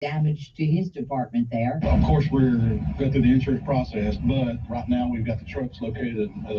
Damage to his department there. Of course, we're going through the insurance process, but right now we've got the trucks located at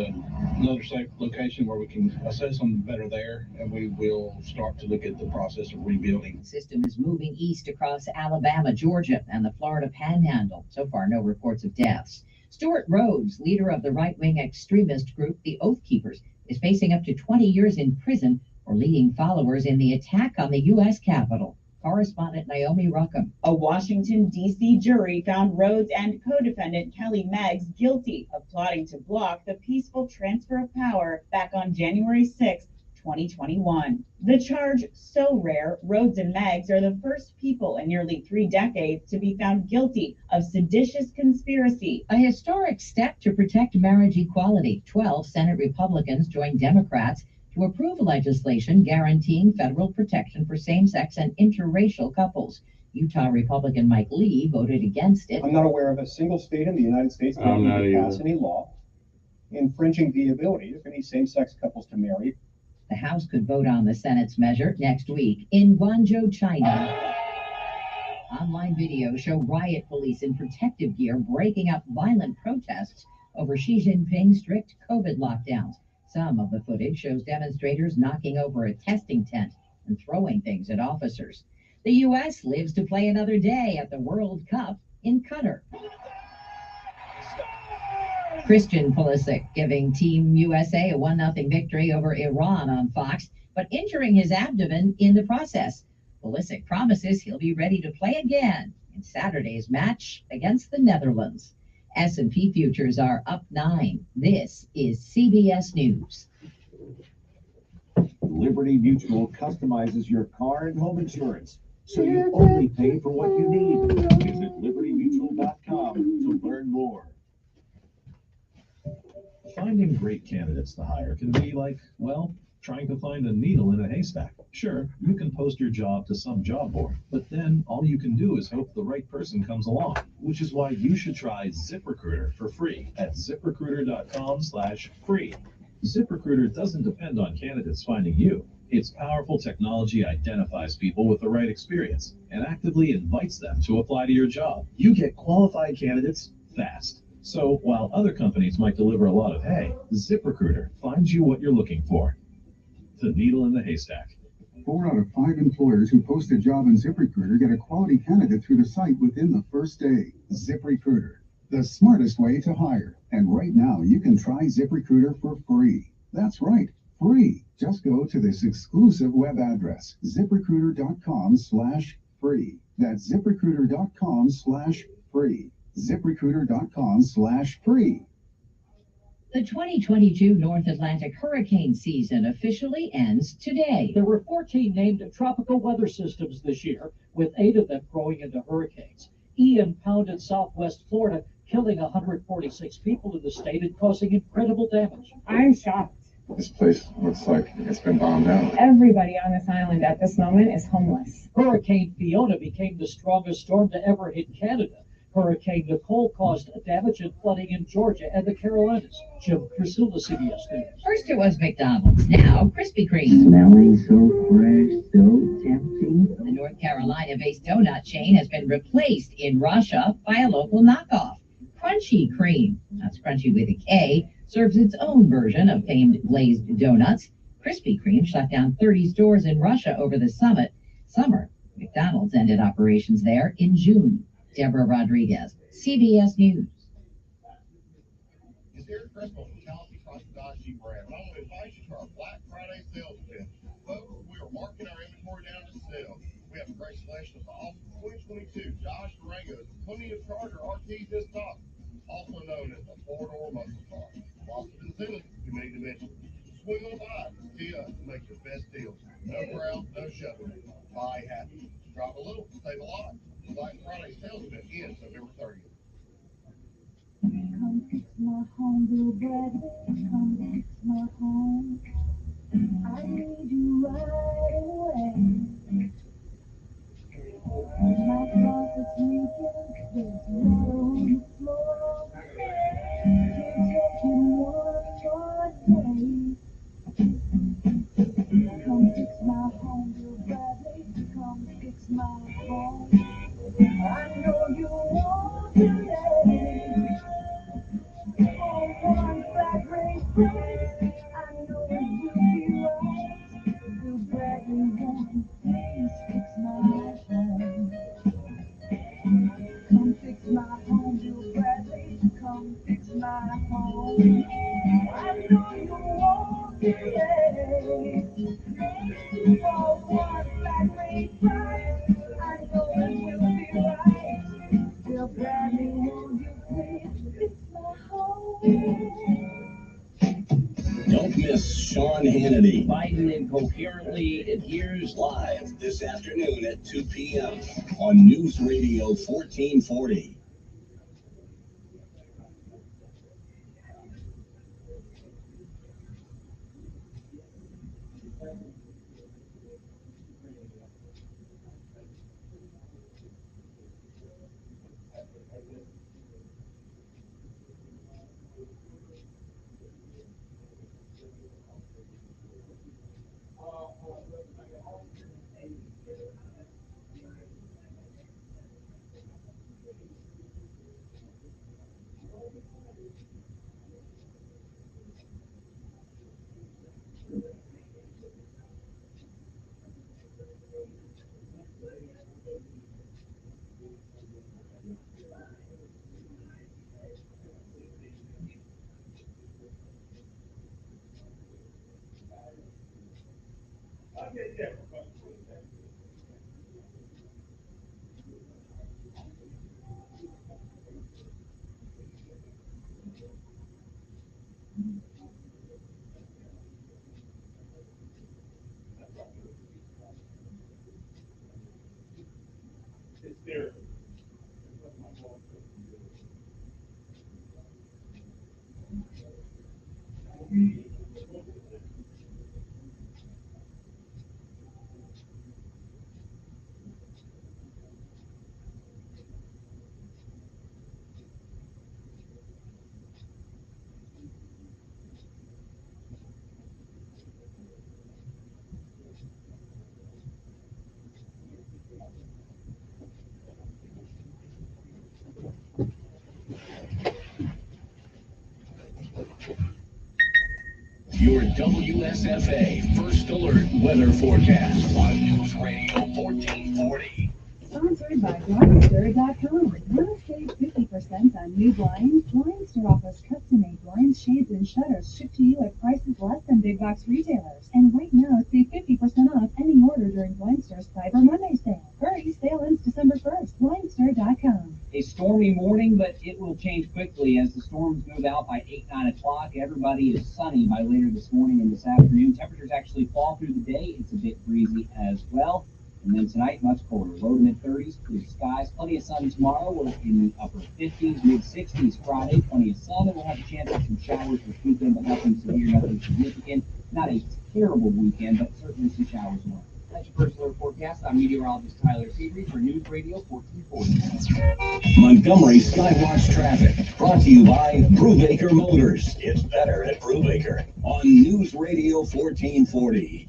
another safe location where we can assess them better there, and we will start to look at the process of rebuilding. The system is moving east across Alabama, Georgia, and the Florida Panhandle. So far, no reports of deaths. Stuart Rhodes, leader of the right-wing extremist group, the Oath Keepers, is facing up to 20 years in prison for leading followers in the attack on the U.S. Capitol. Correspondent Naomi Ruckham. A Washington, D.C. jury found Rhodes and co-defendant Kelly Meggs guilty of plotting to block the peaceful transfer of power back on January 6, 2021. The charge so rare, Rhodes and Meggs are the first people in nearly 3 decades to be found guilty of seditious conspiracy. A historic step to protect marriage equality. 12 Senate Republicans joined Democrats to approve legislation guaranteeing federal protection for same-sex and interracial couples. Utah Republican Mike Lee voted against it. I'm not aware of a single state in the United States that would pass any law infringing the ability of any same-sex couples to marry. The House could vote on the Senate's measure next week. In Guangzhou, China, online videos show riot police in protective gear breaking up violent protests over Xi Jinping's strict COVID lockdowns. Some of the footage shows demonstrators knocking over a testing tent and throwing things at officers. The U.S. lives to play another day at the World Cup in Qatar. Christian Pulisic giving Team USA a 1-0 victory over Iran on Fox, but injuring his abdomen in the process. Pulisic promises he'll be ready to play again in Saturday's match against the Netherlands. S&P futures are up 9. This is CBS News. Liberty Mutual customizes your car and home insurance, so you only pay for what you need. Visit libertymutual.com to learn more. Finding great candidates to hire can be like, well, trying to find a needle in a haystack. Sure, you can post your job to some job board, but then all you can do is hope the right person comes along, which is why you should try ZipRecruiter for free at ziprecruiter.com/free. ZipRecruiter doesn't depend on candidates finding you. Its powerful technology identifies people with the right experience and actively invites them to apply to your job. You get qualified candidates fast. So while other companies might deliver a lot of hay, ZipRecruiter finds you what you're looking for. The needle in the haystack. 4 out of 5 employers who post a job in ZipRecruiter get a quality candidate through the site within the first day. ZipRecruiter, the smartest way to hire. And right now, you can try ZipRecruiter for free. That's right, free. Just go to this exclusive web address, ziprecruiter.com/free. That's ziprecruiter.com/free. ZipRecruiter.com/free. The 2022 North Atlantic hurricane season officially ends today. There were 14 named tropical weather systems this year, with 8 of them growing into hurricanes. Ian pounded southwest Florida, killing 146 people in the state and causing incredible damage. I'm shocked. This place looks like it's been bombed out. Everybody on this island at this moment is homeless. Hurricane Fiona became the strongest storm to ever hit Canada. Hurricane Nicole caused damage and flooding in Georgia and the Carolinas. Jim Priscilla, CBS News. First it was McDonald's, now Krispy Kreme. Smelling so fresh, so tempting. The North Carolina-based donut chain has been replaced in Russia by a local knockoff. Crunchy Cream, that's crunchy with a K, serves its own version of famed glazed donuts. Krispy Kreme shut down 30 stores in Russia over the summer. McDonald's ended operations there in June. Deborah Rodriguez, CBS News. It's Eric Crystal from Tallahassee Cross Dodge Jeep Ram. I want to invite you to our Black Friday sales event. Folks, we are marking our inventory down to sale. We have a great selection of the awesome 2022 Dodge Durangos, plenty of Charger RTs this stock, also known as the four-door muscle car. Lots of incentives, too many to mention. Swing on by, see us to make your best deals. No ground, no shoving. Buy happy. Drive a little, save a lot. The Black Friday sales event ends November 30th. Come fix my home, little brother. Come fix my home. I need you right away. My closet's leaking, there's water on the floor. Can't take it one more day. Come fix my home, little brother. Come fix my home. Sean Hannity. Biden incoherently adheres live this afternoon at 2 p.m. on News Radio 1440. Your WSFA First Alert weather forecast on News Radio 1440. Sponsored by Blindster.com. Now save 50% on new blinds. Blindster offers custom-made blinds, shades, and shutters shipped to you at prices less than big box retailers. And right now, save 50% off any order during Blindster's Cyber Monday sale. Hurry, sale ends December 1st. Blindster.com. A stormy morning, but it will change quickly as the storms move out by 8, 9 o'clock. Everybody is sunny by later this morning and this afternoon. Temperatures actually fall through the day. It's a bit breezy as well. And then tonight, much colder. Low to mid-30s, clear skies. Plenty of sun tomorrow. We're in the upper 50s, mid-60s Friday. Plenty of sun, and we'll have a chance of some showers this weekend, but nothing severe, nothing significant. Not a terrible weekend, but certainly some showers tomorrow. That's your First Alert forecast. I'm meteorologist Tyler Seabury for News Radio 1440. Montgomery Skywatch traffic brought to you by Brubaker Motors. It's better at Brubaker on News Radio 1440.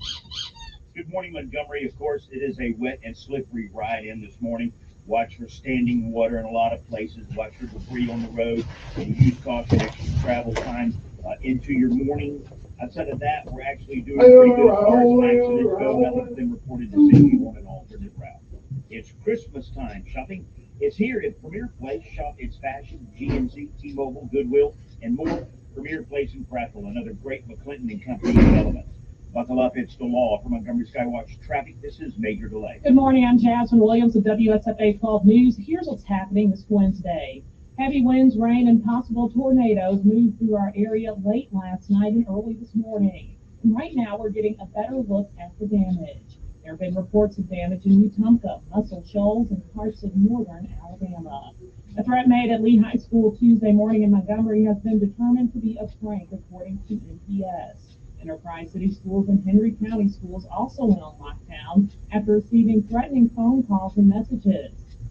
Good morning, Montgomery. Of course, it is a wet and slippery ride in this morning. Watch for standing water in a lot of places. Watch for debris on the road. And use caution extra travel times into your morning. Outside of that, we're actually doing pretty good as far as accidents go. Nothing's been reported to send you on an alternate route. It's Christmas time. Shopping is here at Premier Place. Shop its fashion, GNC, T-Mobile, Goodwill, and more. Premier Place in Prattville, another great McClinton and Company development. Buckle up, it's the law. For Montgomery Skywatch traffic, this is Major Delay. Good morning, I'm Jasmine Williams of WSFA 12 News. Here's what's happening this Wednesday. Heavy winds, rain, and possible tornadoes moved through our area late last night and early this morning. And right now, we're getting a better look at the damage. There have been reports of damage in Wetumpka, Muscle Shoals, and parts of northern Alabama. A threat made at Lee High School Tuesday morning in Montgomery has been determined to be a prank, according to NPS. Enterprise City Schools and Henry County Schools also went on lockdown after receiving threatening phone calls and messages.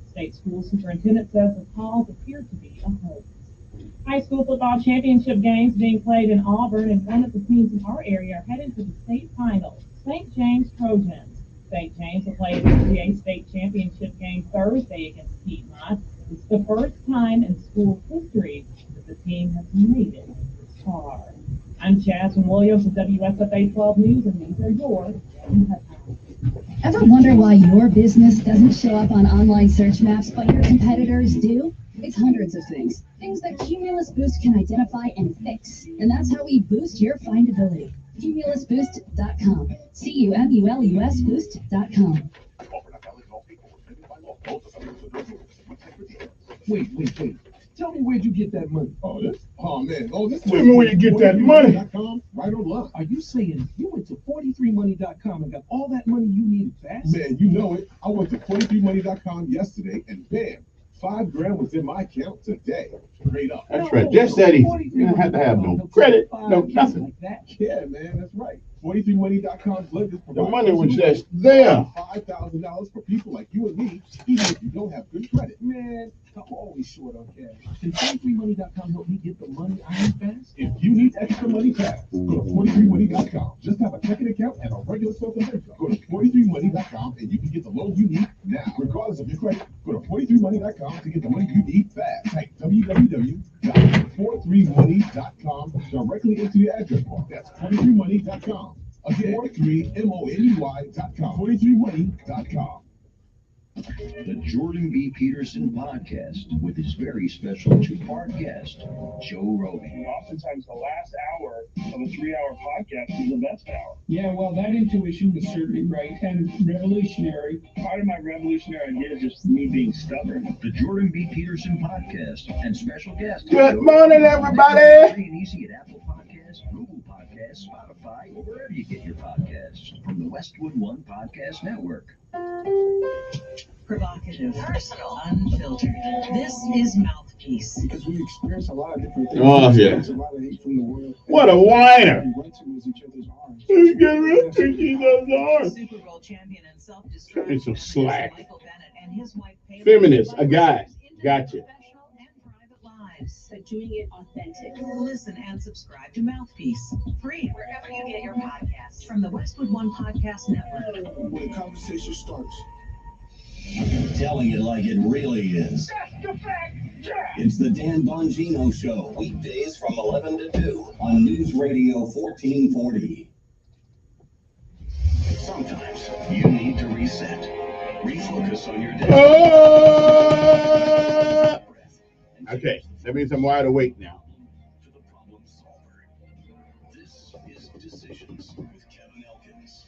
State School Superintendent says the calls appear to be a hoax. High school football championship games being played in Auburn, and one of the teams in our area are headed to the state finals, St. James Trojans. St. James will play the 3A state championship game Thursday against Piedmont. It's the first time in school history that the team has made it this far. I'm Jasmine Williams of WSFA 12 News, and these are your headlines. Ever wonder why your business doesn't show up on online search maps, but your competitors do? It's hundreds of things. Things that Cumulus Boost can identify and fix. And that's how we boost your findability. CumulusBoost.com. CUMULUS Boost.com. Wait. Tell me where'd you get that money? Oh man, this Tell me where you get that money. Right online. Are you saying you went to 43money.com and got all that money you needed fast? Man, you know it. I went to 43money.com yesterday and bam, $5 was in my account today. Straight up. That's right. Just that easy. You don't have to have no credit, no nothing. Like that. Yeah, man, that's right. 43money.com's ledgers The money was just there. $5,000 for people like you and me, even if you don't have good credit. Man, I'm always short on cash. Can 43money.com help me get the money I need fast? If you need extra money fast, go to 43money.com. Just have a checking account and a regular source of income. Go to 43money.com and you can get the loan you need now. Regardless of your credit, go to 43money.com to get the money you need fast. Type www.43money.com directly into your address bar. That's 43money.com. Again, 43money.com. 43money.com. The Jordan B. Peterson podcast with his very special two-part guest, Joe Rogan. Oftentimes, the last hour of a 3-hour podcast is the best hour. Yeah, well, that intuition was certainly right and revolutionary. Part of my revolutionary idea is just me being stubborn. The Jordan B. Peterson podcast and special guest. Good morning, everybody. Free and easy at Apple Podcasts, Google Podcasts, Spotify, or wherever you get your podcasts from the Westwood One Podcast Network. Provocative, personal, unfiltered. This is Mouthpiece. Because we experience a lot of different things. Oh, yeah. There's a lot of hate from the world. What a whiner. We run to is each other's arms. Let's get right to each other's arms. Super Bowl champion and Cut self-described me some slack. Michael Bennett and his wife Pam Feminist, a guy. Gotcha. professional and private lives. But doing it authentic. Listen and subscribe to Mouthpiece, free wherever you get your podcasts from the Westwood One Podcast Network. When the conversation starts, Telling it like it really is. It's the Dan Bongino Show, weekdays from 11 to 2 on News Radio 1440. Sometimes you need to reset, refocus on your day. Okay, that means I'm wide awake now. To the problem solver. This is Decisions with Kevin Elkins.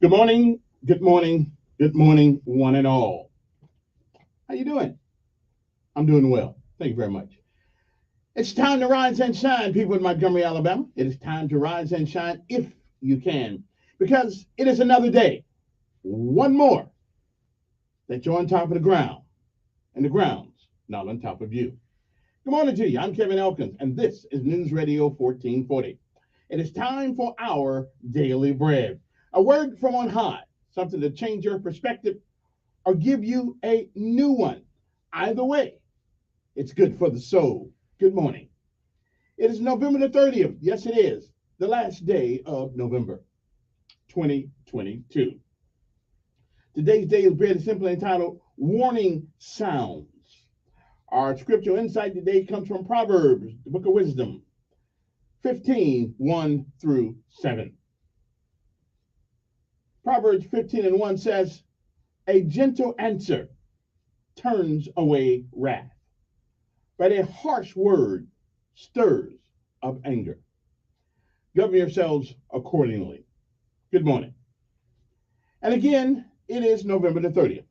Good morning, good morning, good morning, one and all. How you doing? I'm doing well. Thank you very much. It's time to rise and shine, people in Montgomery, Alabama. It is time to rise and shine if you can, because it is another day, one more, that you're on top of the ground, and the ground's not on top of you. Good morning to you. I'm Kevin Elkins, and this is News Radio 1440. It is time for our daily bread. A word from on high, something to change your perspective or give you a new one. Either way, it's good for the soul. Good morning. It is November the 30th. Yes, it is. The last day of November 2022. Today's daily bread is simply entitled Warning Sounds. Our scriptural insight today comes from Proverbs, the book of wisdom, 15, 1 through 7. Proverbs 15:1 says, a gentle answer turns away wrath, but a harsh word stirs up anger. Govern yourselves accordingly. Good morning. And again, it is November the 30th.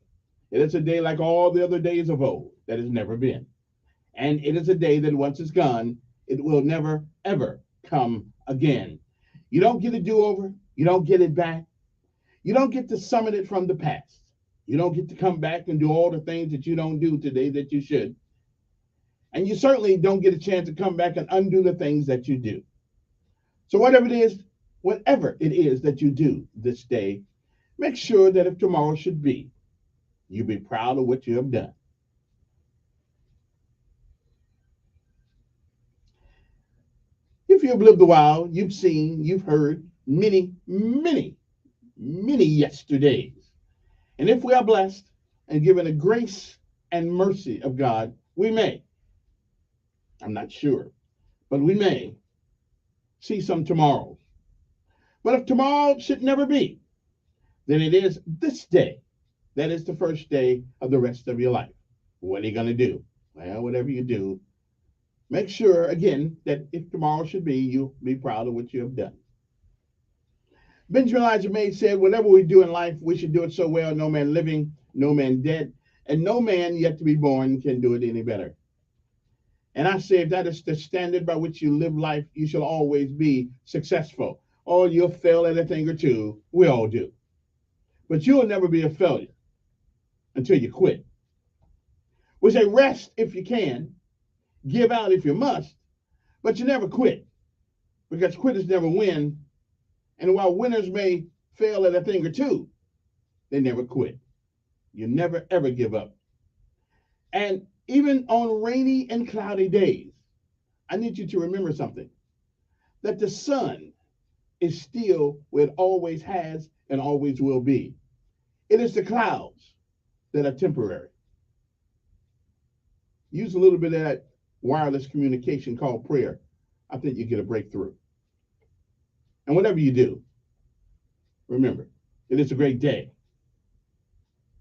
It is a day like all the other days of old that has never been. And it is a day that once it's gone, it will never, ever come again. You don't get a do-over. You don't get it back. You don't get to summon it from the past. You don't get to come back and do all the things that you don't do today that you should. And you certainly don't get a chance to come back and undo the things that you do. So whatever it is that you do this day, make sure that if tomorrow should be, you be proud of what you have done. If you've lived a while, you've seen, you've heard many yesterdays. And if we are blessed and given the grace and mercy of God, we may I'm not sure, but we may see some tomorrow. But if tomorrow should never be, then it is this day. That is the first day of the rest of your life. What are you going to do? Well, whatever you do, make sure, again, that if tomorrow should be, you'll be proud of what you have done. Benjamin Elijah May said, whatever we do in life, we should do it so well, no man living, no man dead, and no man yet to be born can do it any better. And I say, if that is the standard by which you live life, you shall always be successful. Or you'll fail at a thing or two. We all do. But you'll never be a failure until you quit. We say rest if you can, give out if you must, but you never quit, because quitters never win. And while winners may fail at a thing or two, they never quit. You never, ever give up. And even on rainy and cloudy days, I need you to remember something, that the sun is still where it always has and always will be. It is the clouds that are temporary. Use a little bit of that wireless communication called prayer. I think you get a breakthrough. And whatever you do, remember, it is a great day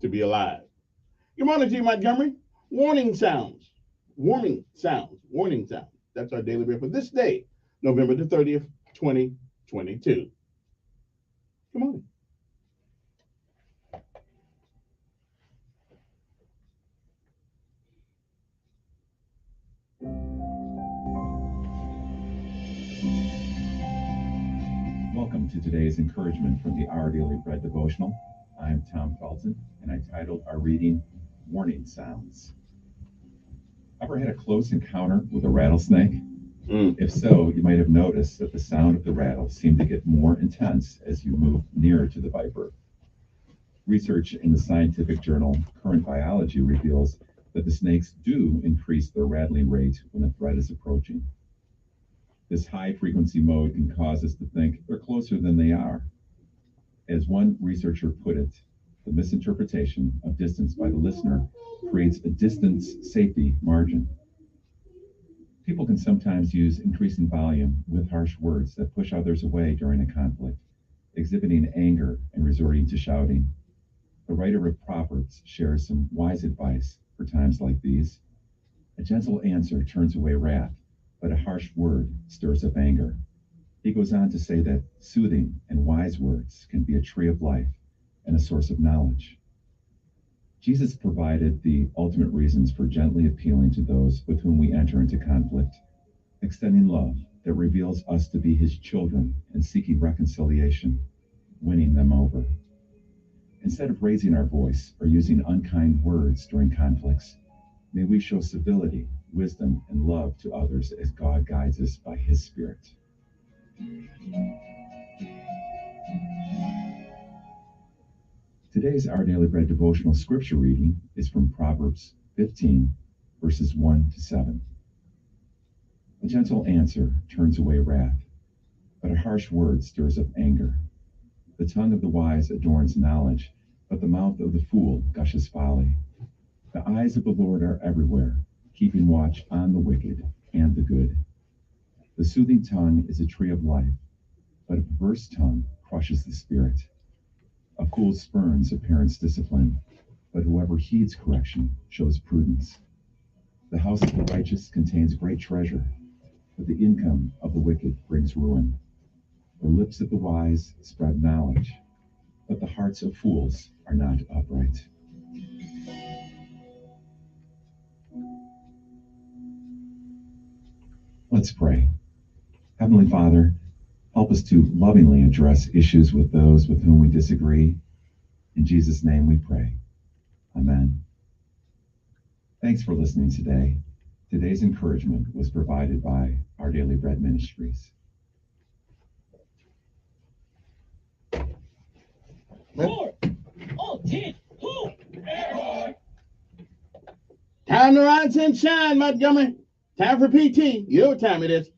to be alive. Good morning to you, Montgomery. Warning sounds. Warning sounds. Warning sounds. That's our daily prayer for this day, November the 30th, 2022. Good morning. Welcome to today's encouragement from the Our Daily Bread devotional. I'm Tom Felton, and I titled our reading, Warning Sounds. Ever had a close encounter with a rattlesnake? If so, you might have noticed that the sound of the rattle seemed to get more intense as you moved nearer to the viper. Research in the scientific journal Current Biology reveals that the snakes do increase their rattling rate when a threat is approaching. This high-frequency mode can cause us to think they're closer than they are. As one researcher put it, the misinterpretation of distance by the listener creates a distance safety margin. People can sometimes use increasing volume with harsh words that push others away during a conflict, exhibiting anger and resorting to shouting. The writer of Proverbs shares some wise advice for times like these. A gentle answer turns away wrath, but a harsh word stirs up anger. He goes on to say that soothing and wise words can be a tree of life and a source of knowledge. Jesus provided the ultimate reasons for gently appealing to those with whom we enter into conflict, extending love that reveals us to be his children and seeking reconciliation, winning them over. Instead of raising our voice or using unkind words during conflicts, may we show civility, wisdom, and love to others as God guides us by his Spirit. Today's Our Daily Bread devotional scripture reading is from Proverbs 15, verses 1 to 7. A gentle answer turns away wrath, but a harsh word stirs up anger. The tongue of the wise adorns knowledge, but the mouth of the fool gushes folly. The eyes of the Lord are everywhere, keeping watch on the wicked and the good. The soothing tongue is a tree of life, but a perverse tongue crushes the spirit. A fool spurns a parent's discipline, but whoever heeds correction shows prudence. The house of the righteous contains great treasure, but the income of the wicked brings ruin. The lips of the wise spread knowledge, but the hearts of fools are not upright. Let's pray. Heavenly Father, help us to lovingly address issues with those with whom we disagree. In Jesus' name we pray. Amen. Thanks for listening today. Today's encouragement was provided by Our Daily Bread Ministries. Time to rise and shine, Montgomery. Time for PT. You know what time it is.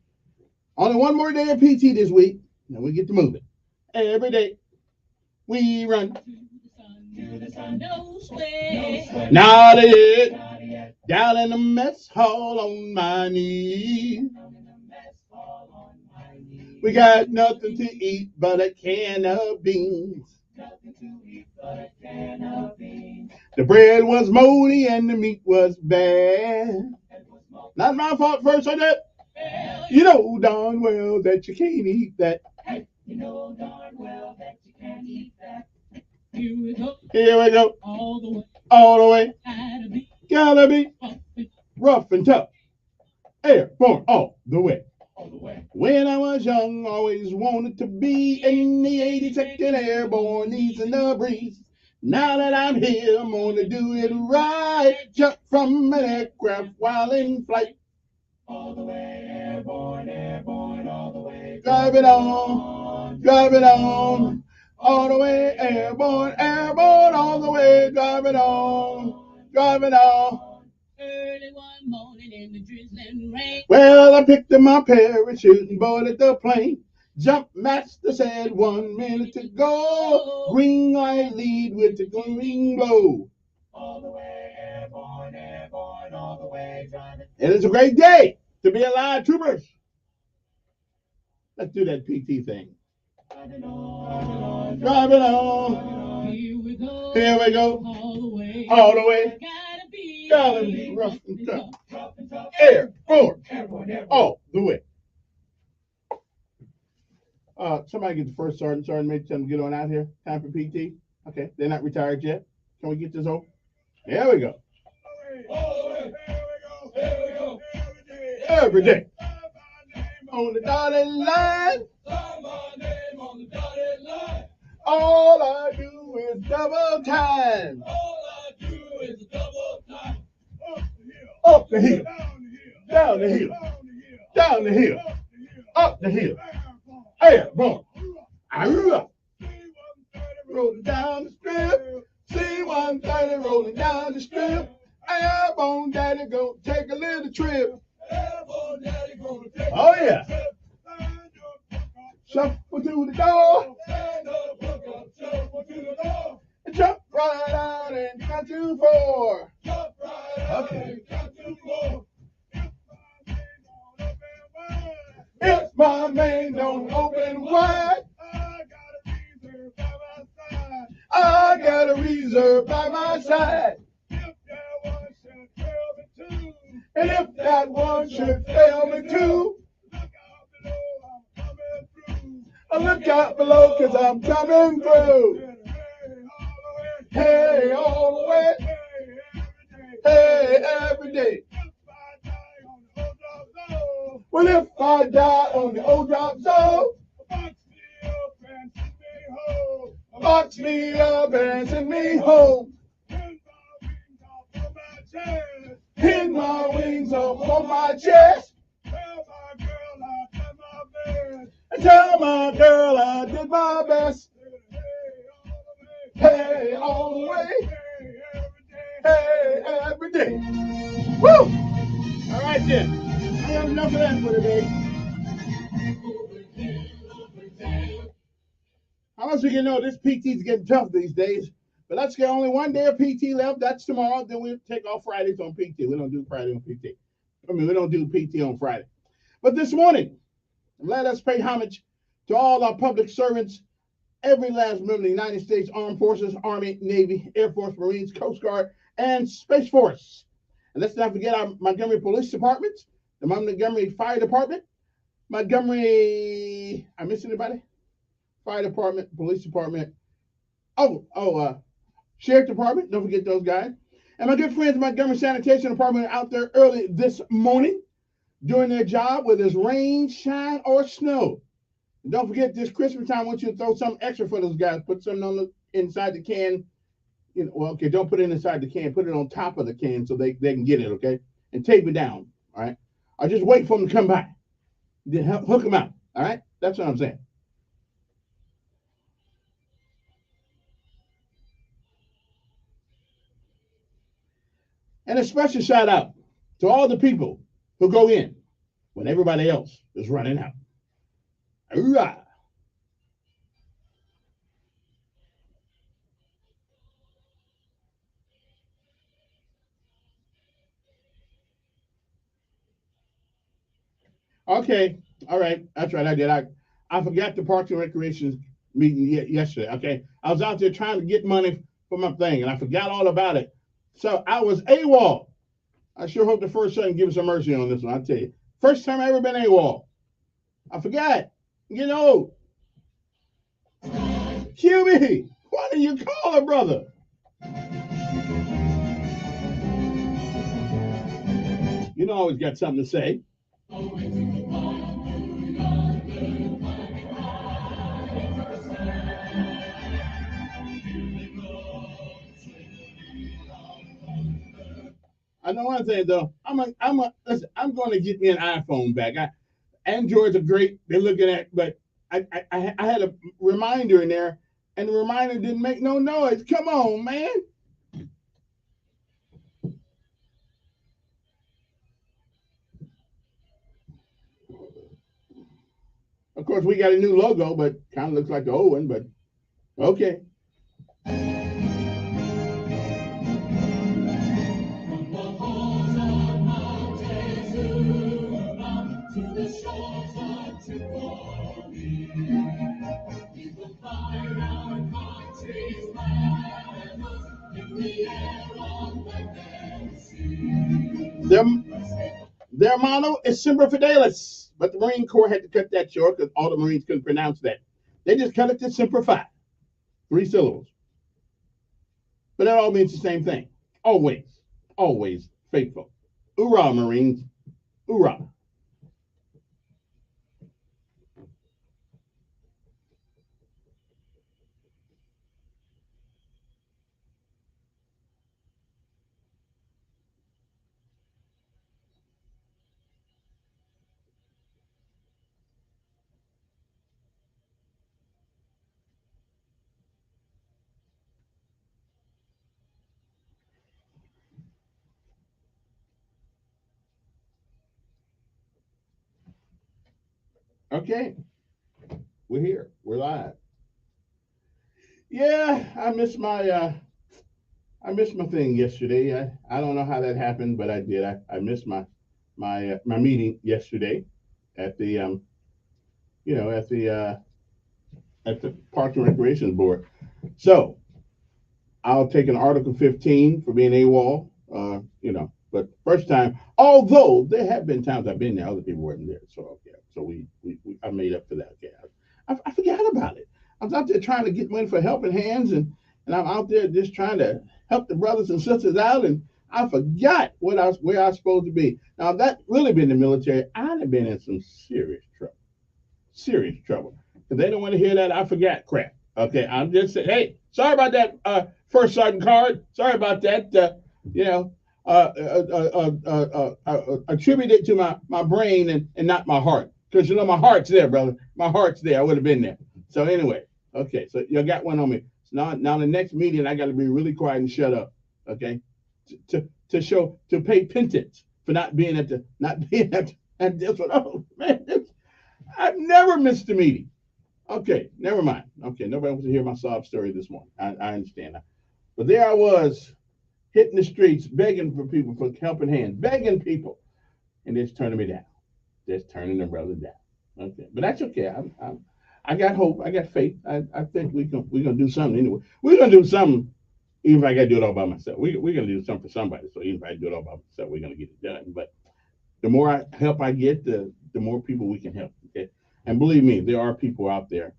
Only one more day of PT this week, then we get to moving. Every day we run. Not yet. Down in the mess hall on my knees. We got nothing to eat but a can of beans. The bread was moldy and the meat was bad. Not my fault first on that. You know darn well that you can't eat that. You know darn well that you can't eat that. Here we go. Here we go. All the way. All the way. Gotta be Gotta be rough and tough. Airborne all the way. When I was young, always wanted to be in the 82nd Airborne, easing the breeze. Now that I'm here, I'm gonna do it right. Jump from an aircraft while in flight. all the way, airborne, airborne, all the way. Drive it on, drive it on, all the way, airborne, airborne, all the way. Drive it on, drive it on. Early one morning in the drizzling rain. Well, I picked up my parachute and boarded the plane. Jump master said 1 minute to go. Green light lead with the green glow. All the way, airborne, airborne, all the way, driving. It is a great day to be alive, troopers. Let's do that PT thing. Drive it on, drive it on. Here we go. Here we go. All the way. All the way. Gotta be rough and tough. Airborne. All the way. Somebody get the first sergeant. Sergeant, make them get on out here. Time for PT. Okay, they're not retired yet. Can we get this over? There we go. Every day. On the dotted line. All I do is double time. Up the hill. Down the hill. Down the hill. Up the hill. Airborne. Rolling down the strip. C-130 rolling down the strip. Airborne daddy go take a little trip. Oh yeah. Shuffle to the door. And jump right out and count to 4. Okay. If my main don't open wide, I got a reserve by my side. And if that one should fail me too, look out below, 'cause I'm coming through. Hey, all the way. Hey, every day. Well, if I die on the old drop zone, box me up and send me home. Pin my wings up on my chest. And tell my girl I did my best. Hey, all the way. Hey, every day. Woo! All right, then. I have enough of that for today. How much we can know this PT's getting tough these days. But let's get only one day of PT left. That's tomorrow. Then we'll take off Fridays on PT. We don't do Friday on PT. We don't do PT on Friday. But this morning, let us pay homage to all our public servants, every last member of the United States Armed Forces, Army, Navy, Air Force, Marines, Coast Guard, and Space Force. And let's not forget our Montgomery Police Department, the Montgomery Fire Department, Montgomery, I miss anybody? Fire Department, Police Department, Sheriff Department, don't forget those guys. And my good friends, Montgomery Sanitation Department, are out there early this morning doing their job, whether it's rain, shine, or snow. And don't forget this Christmas time, I want you to throw something extra for those guys. Put something on inside the can. Don't put it inside the can. Put it on top of the can so they can get it, okay? And tape it down, all right? Or just wait for them to come by. Then hook them out, all right? That's what I'm saying. And a special shout out to all the people who go in when everybody else is running out. Hoorah! Okay, all right, that's right. I did. I forgot the Parks and Recreation meeting yesterday. Okay, I was out there trying to get money for my thing, and I forgot all about it. So I was AWOL. I sure hope the first son gives some mercy on this one. I tell you, first time I ever been AWOL. I forgot. I'm getting old. QB, why do you call her, brother? You know, I always got something to say. I know one thing though. Listen, I'm going to get me an iPhone back. Androids are great. They're looking at, but I had a reminder in there, and the reminder didn't make no noise. Come on, man. Of course, we got a new logo, but kind of looks like the old one. But okay. Their, their motto is Semper Fidelis, but the Marine Corps had to cut that short because all the Marines couldn't pronounce that. They just cut it to Semper Fi, 3 syllables. But that all means the same thing. Always, always faithful. Hoorah, Marines. Hoorah. Okay, we're here. We're live. Yeah, I missed my thing yesterday. I don't know how that happened, but I did. I missed my meeting yesterday at the you know at the Parks and Recreation Board. So I'll take an Article 15 for being AWOL. But first time, although there have been times I've been there, other people weren't there. So okay, so we I made up for that. Okay, I forgot about it. I was out there trying to get money for Helping Hands, and I'm out there just trying to help the brothers and sisters out, and I forgot where I was supposed to be. Now if that really been the military, I'd have been in some serious trouble. Serious trouble. If they don't want to hear that, I forgot crap. Okay, I'm just saying, hey, sorry about that, first sergeant card. Sorry about that. Attribute it to my brain and not my heart. Because my heart's there, brother. My heart's there. I would have been there. So anyway, okay, so you got one on me. So now the next meeting, I got to be really quiet and shut up. Okay, to pay penance for not being at this one. Oh man, I've never missed a meeting. Okay, never mind. Okay, nobody wants to hear my sob story this morning. I understand that. But there I was, hitting the streets, begging for people for Helping Hands, begging people, and they're just turning me down. Just turning their brother down. Okay, but that's okay. I got hope. I got faith. I think we're gonna do something anyway. We're gonna do something, even if I got to do it all by myself. We're gonna do something for somebody. So even if I do it all by myself, we're gonna get it done. But the more help I get, the more people we can help. Okay, and believe me, there are people out there.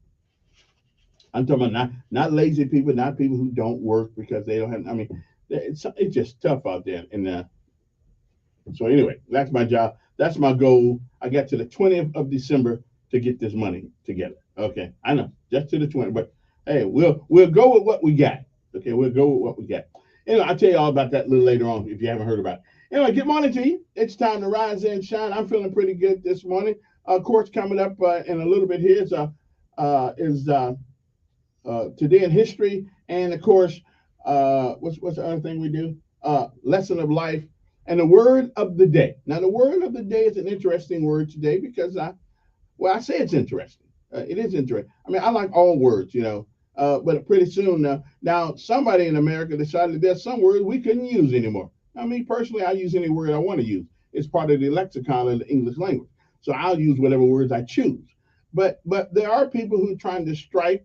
I'm talking about not lazy people, not people who don't work because they don't have. I mean, it's just tough out there. And so anyway, that's my job. That's my goal. I got to the 20th of December to get this money together. Okay, I know, just to the 20th. But hey, we'll go with what we got. Okay, we'll go with what we got. Anyway, I'll tell you all about that a little later on if you haven't heard about it. Anyway, good morning to you. It's time to rise and shine. I'm feeling pretty good this morning. Of course, coming up in a little bit here is Today in History, and of course, what's the other thing we do? Lesson of Life, and the Word of the Day. Now, the Word of the Day is an interesting word today because I say it's interesting. It is interesting. I mean, I like all words, but pretty soon now somebody in America decided there's some words we couldn't use anymore. I mean, personally, I use any word I want to use. It's part of the lexicon of the English language. So I'll use whatever words I choose. But there are people who are trying to strike,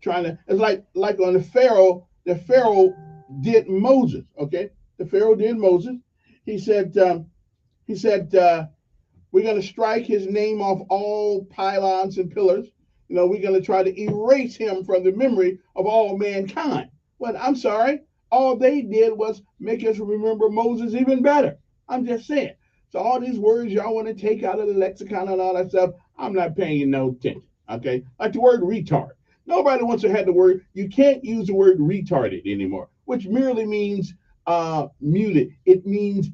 trying to. It's like on the Pharaoh did Moses. Okay, the Pharaoh did Moses. He said we're going to strike his name off all pylons and pillars. We're going to try to erase him from the memory of all mankind. Well, I'm sorry. All they did was make us remember Moses even better. I'm just saying. So all these words y'all want to take out of the lexicon and all that stuff, I'm not paying you no attention. Okay? Like the word retard. Nobody wants to have the word. You can't use the word retarded anymore, which merely means muted. It means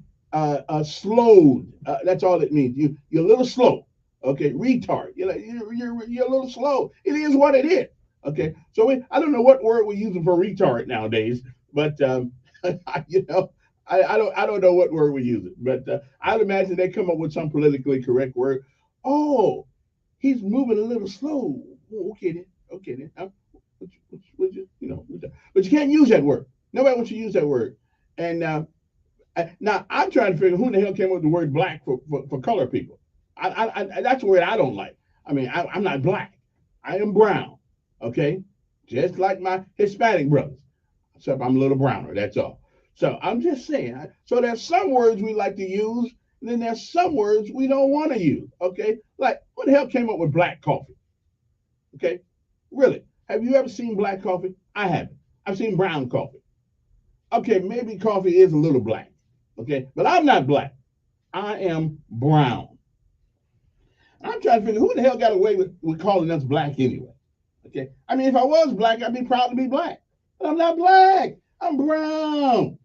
slowed. That's all it means. You're a little slow. Okay, retard. You're a little slow. It is what it is. Okay, so I don't know what word we're using for retard nowadays, but I don't know what word we're using. But I'd imagine they come up with some politically correct word. Oh, he's moving a little slow. Oh, okay then. But you can't use that word. Nobody wants to use that word. And now I'm trying to figure who in the hell came up with the word black for color people. That's a word I don't like. I mean, I'm not black. I am brown. Okay, just like my Hispanic brothers. Except I'm a little browner. That's all. So I'm just saying. So there's some words we like to use, and then there's some words we don't want to use. Okay, like what the hell came up with black coffee? Okay, really? Have you ever seen black coffee? I haven't. I've seen brown coffee. Okay, maybe coffee is a little black. Okay, but I'm not black. I am brown. I'm trying to figure who the hell got away with calling us black anyway. Okay, I mean, if I was black, I'd be proud to be black. But I'm not black. I'm brown.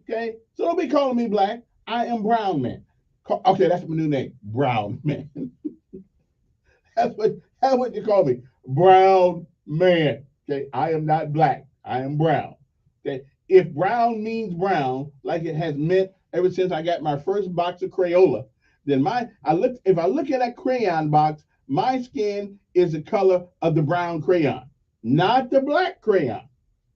Okay, so don't be calling me black. I am brown man. Okay, that's my new name, brown man. that's what you call me, brown man. Okay, I am not black. I am brown. Okay, if brown means brown, like it has meant ever since I got my first box of Crayola, then if I look at that crayon box, my skin is the color of the brown crayon, not the black crayon,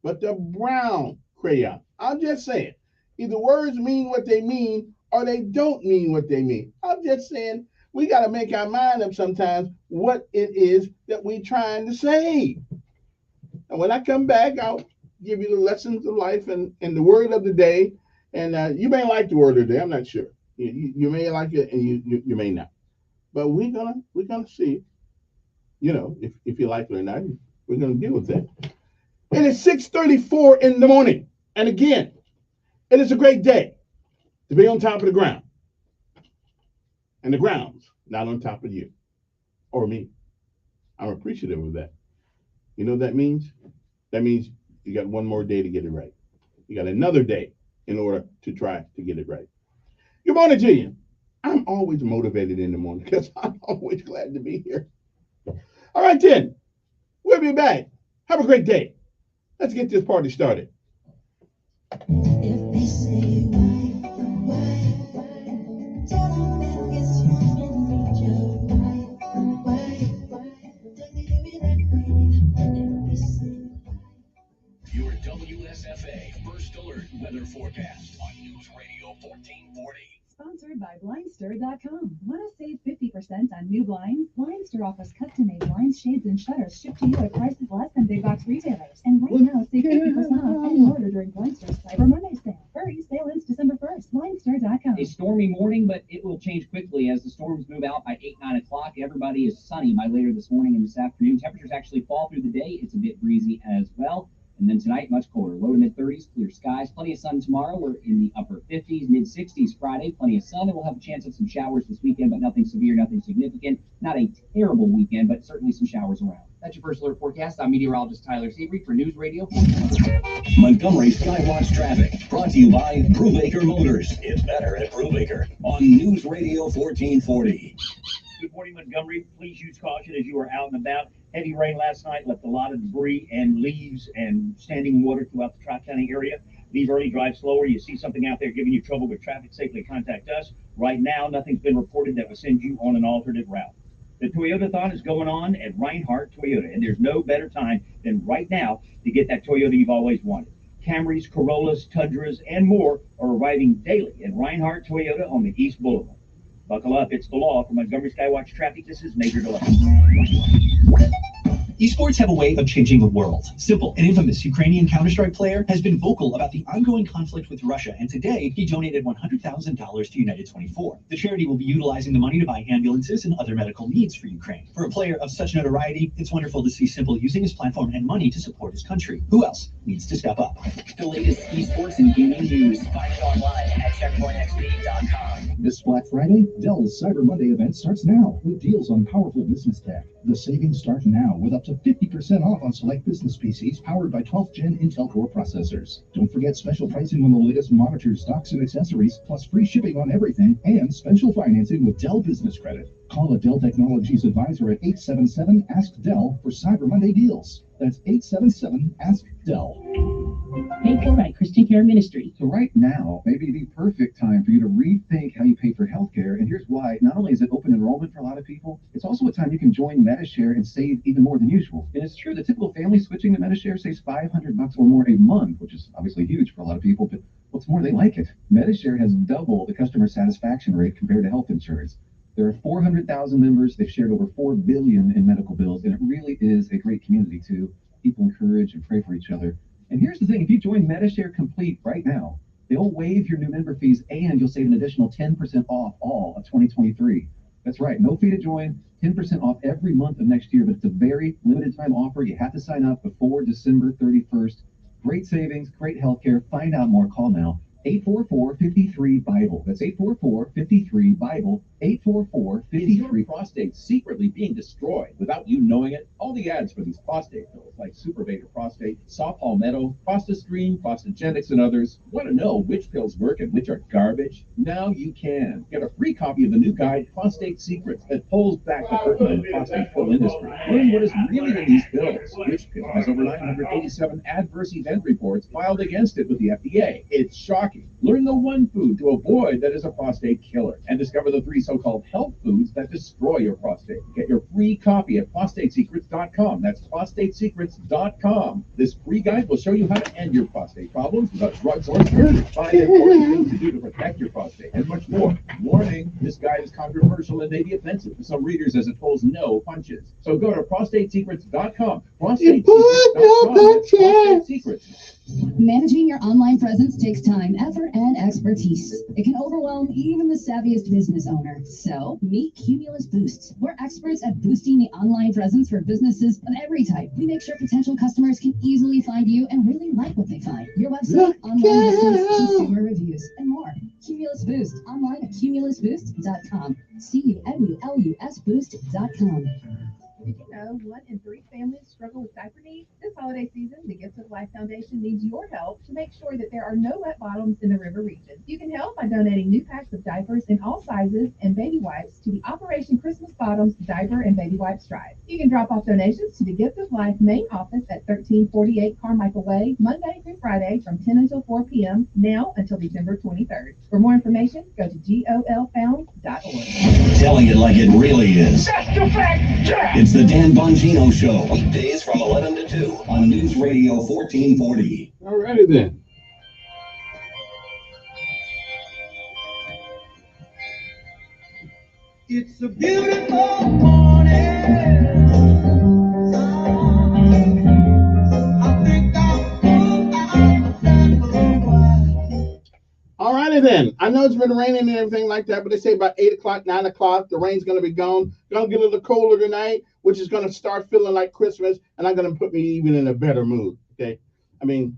but the brown crayon. I'm just saying, either words mean what they mean or they don't mean what they mean. I'm just saying we got to make our mind up sometimes what it is that we're trying to say. And when I come back, I'll give you the lessons of life and the word of the day. And you may like the word of the day. I'm not sure. You may like it and you may not. But we're gonna see, if you like it or not. We're gonna deal with that. It is 6:34 in the morning. And again, it is a great day to be on top of the ground. And the ground's not on top of you or me. I'm appreciative of that. You know what that means? That means you got one more day to get it right. You got another day in order to try to get it right. Good morning to you. I'm always motivated in the morning because I'm always glad to be here. All right, then. We'll be back. Have a great day. Let's get this party started. If they say why, tell them that it's human nature. Why, don't they do it that way? If they say Your WSFA First Alert Weather Forecast on News Radio 1440. Sponsored by Blindstir.com. Want to save 50% on new blinds? Blindstir offers custom-made blinds, shades, and shutters shipped to you at prices less than big box retailers. And right now, save 50% off any order during Blindstir's Cyber Monday sale. Hurry, sale ends December 1st. Blindstir.com. A stormy morning, but it will change quickly as the storms move out by 8, 9 o'clock. Everybody is sunny by later this morning and this afternoon. Temperatures actually fall through the day. It's a bit breezy as well. And then tonight, much colder. Low to mid-30s, clear skies. Plenty of sun tomorrow. We're in the upper 50s, mid-60s Friday. Plenty of sun. And we'll have a chance of some showers this weekend, but nothing severe, nothing significant. Not a terrible weekend, but certainly some showers around. That's your First Alert forecast. I'm meteorologist Tyler Seabury for News Radio. Montgomery Skywatch traffic brought to you by Brubaker Motors. It's better at Brubaker on News Radio 1440. Good morning, Montgomery. Please use caution as you are out and about. Heavy rain last night left a lot of debris and leaves and standing water throughout the Tri-County area. Leave early, drive slower. You see something out there giving you trouble with traffic, safely contact us. Right now, nothing's been reported that will send you on an alternate route. The Toyota-thon is going on at Reinhardt Toyota, and there's no better time than right now to get that Toyota you've always wanted. Camrys, Corollas, Tundras, and more are arriving daily at Reinhardt Toyota on the East Boulevard. Buckle up, it's the law. For Montgomery Skywatch Traffic, this is Major Delay. Esports have a way of changing the world. Simple, an infamous Ukrainian Counter-Strike player, has been vocal about the ongoing conflict with Russia, and today he donated $100,000 to United 24. The charity will be utilizing the money to buy ambulances and other medical needs for Ukraine. For a player of such notoriety, it's wonderful to see Simple using his platform and money to support his country. Who else needs to step up? The latest esports and gaming news. Find it online at checkpointxp.com. This Black Friday, Dell's Cyber Monday event starts now with deals on powerful business tech. The savings start now with up to 50% off on select business PCs powered by 12th Gen Intel Core processors. Don't forget special pricing on the latest monitors, docks, and accessories, plus free shipping on everything and special financing with Dell Business Credit. Call a Dell Technologies advisor at 877-ASK-DELL for Cyber Monday deals. That's 877-ASK-DELL. Paid for by Christian Care Ministry. So right now may be the perfect time for you to rethink how you pay for healthcare. And here's why. Not only is it open enrollment for a lot of people, it's also a time you can join Medishare and save even more than usual. And it's true, the typical family switching to Medishare saves $500 or more a month, which is obviously huge for a lot of people, but what's more, they like it. Medishare has double the customer satisfaction rate compared to health insurance. There are 400,000 members. They've shared over $4 billion in medical bills, and it really is a great community too. People encourage and pray for each other. And here's the thing, if you join Medishare Complete right now, they'll waive your new member fees and you'll save an additional 10% off all of 2023. That's right, no fee to join, 10% off every month of next year, but it's a very limited time offer. You have to sign up before December 31st. Great savings, great healthcare. Find out more. Call now. 844-53-BIBLE. That's 844-53-BIBLE. 844-53. Prostate secretly being destroyed without you knowing it. All the ads for these prostate pills like Supervator Prostate, Saw Palmetto, ProstaStream, Prostagenics, and others. Want to know which pills work and which are garbage? Now you can. Get a free copy of the new guide, Prostate Secrets, that pulls back the curtain on the prostate pill industry. Learn what is really in these pills. Which pill has over 987 adverse event reports filed against it with the FDA. It's shocking. Learn the one food to avoid that is a prostate killer, and discover the 3 so-called health foods that destroy your prostate. Get your free copy at prostatesecrets.com. That's prostatesecrets.com. This free guide will show you how to end your prostate problems without drugs or surgery. Find important things to do to protect your prostate, and much more. Warning, this guide is controversial and may be offensive to some readers as it pulls no punches. So go to prostatesecrets.com. Prostatesecrets.com. That's Prostate Secrets. Managing your online presence takes time, effort, and expertise. It can overwhelm even the savviest business owner. So, meet Cumulus Boost. We're experts at boosting the online presence for businesses of every type. We make sure potential customers can easily find you and really like what they find. Your website, online listings, consumer reviews, and more. Cumulus Boost. Online at cumulusboost.com. CUMULUS Boost.com. Did you know 1 in 3 families struggle with diaper needs? This holiday season, the Gifts of Life Foundation needs your help to make sure that there are no wet bottoms in the river region. You can help by donating new packs of diapers in all sizes and baby wipes to the Operation Christmas Bottoms Diaper and Baby Wipes Drive. You can drop off donations to the Gift of Life main office at 1348 Carmichael Way, Monday through Friday from 10 until 4 p.m., now until December 23rd. For more information, go to golfound.org. Telling it like it really is. That's the fact, Jack! It's the Dan Bongino Show, weekdays from 11 to 2 on News Radio 1440. All righty then. It's a beautiful morning. I think I'll go outside for a while. All righty then. I know it's been raining and everything like that, but they say about 8 o'clock, 9 o'clock, the rain's going to be gone. Going to get a little colder tonight, which is going to start feeling like Christmas, and I'm going to put me even in a better mood, okay? I mean,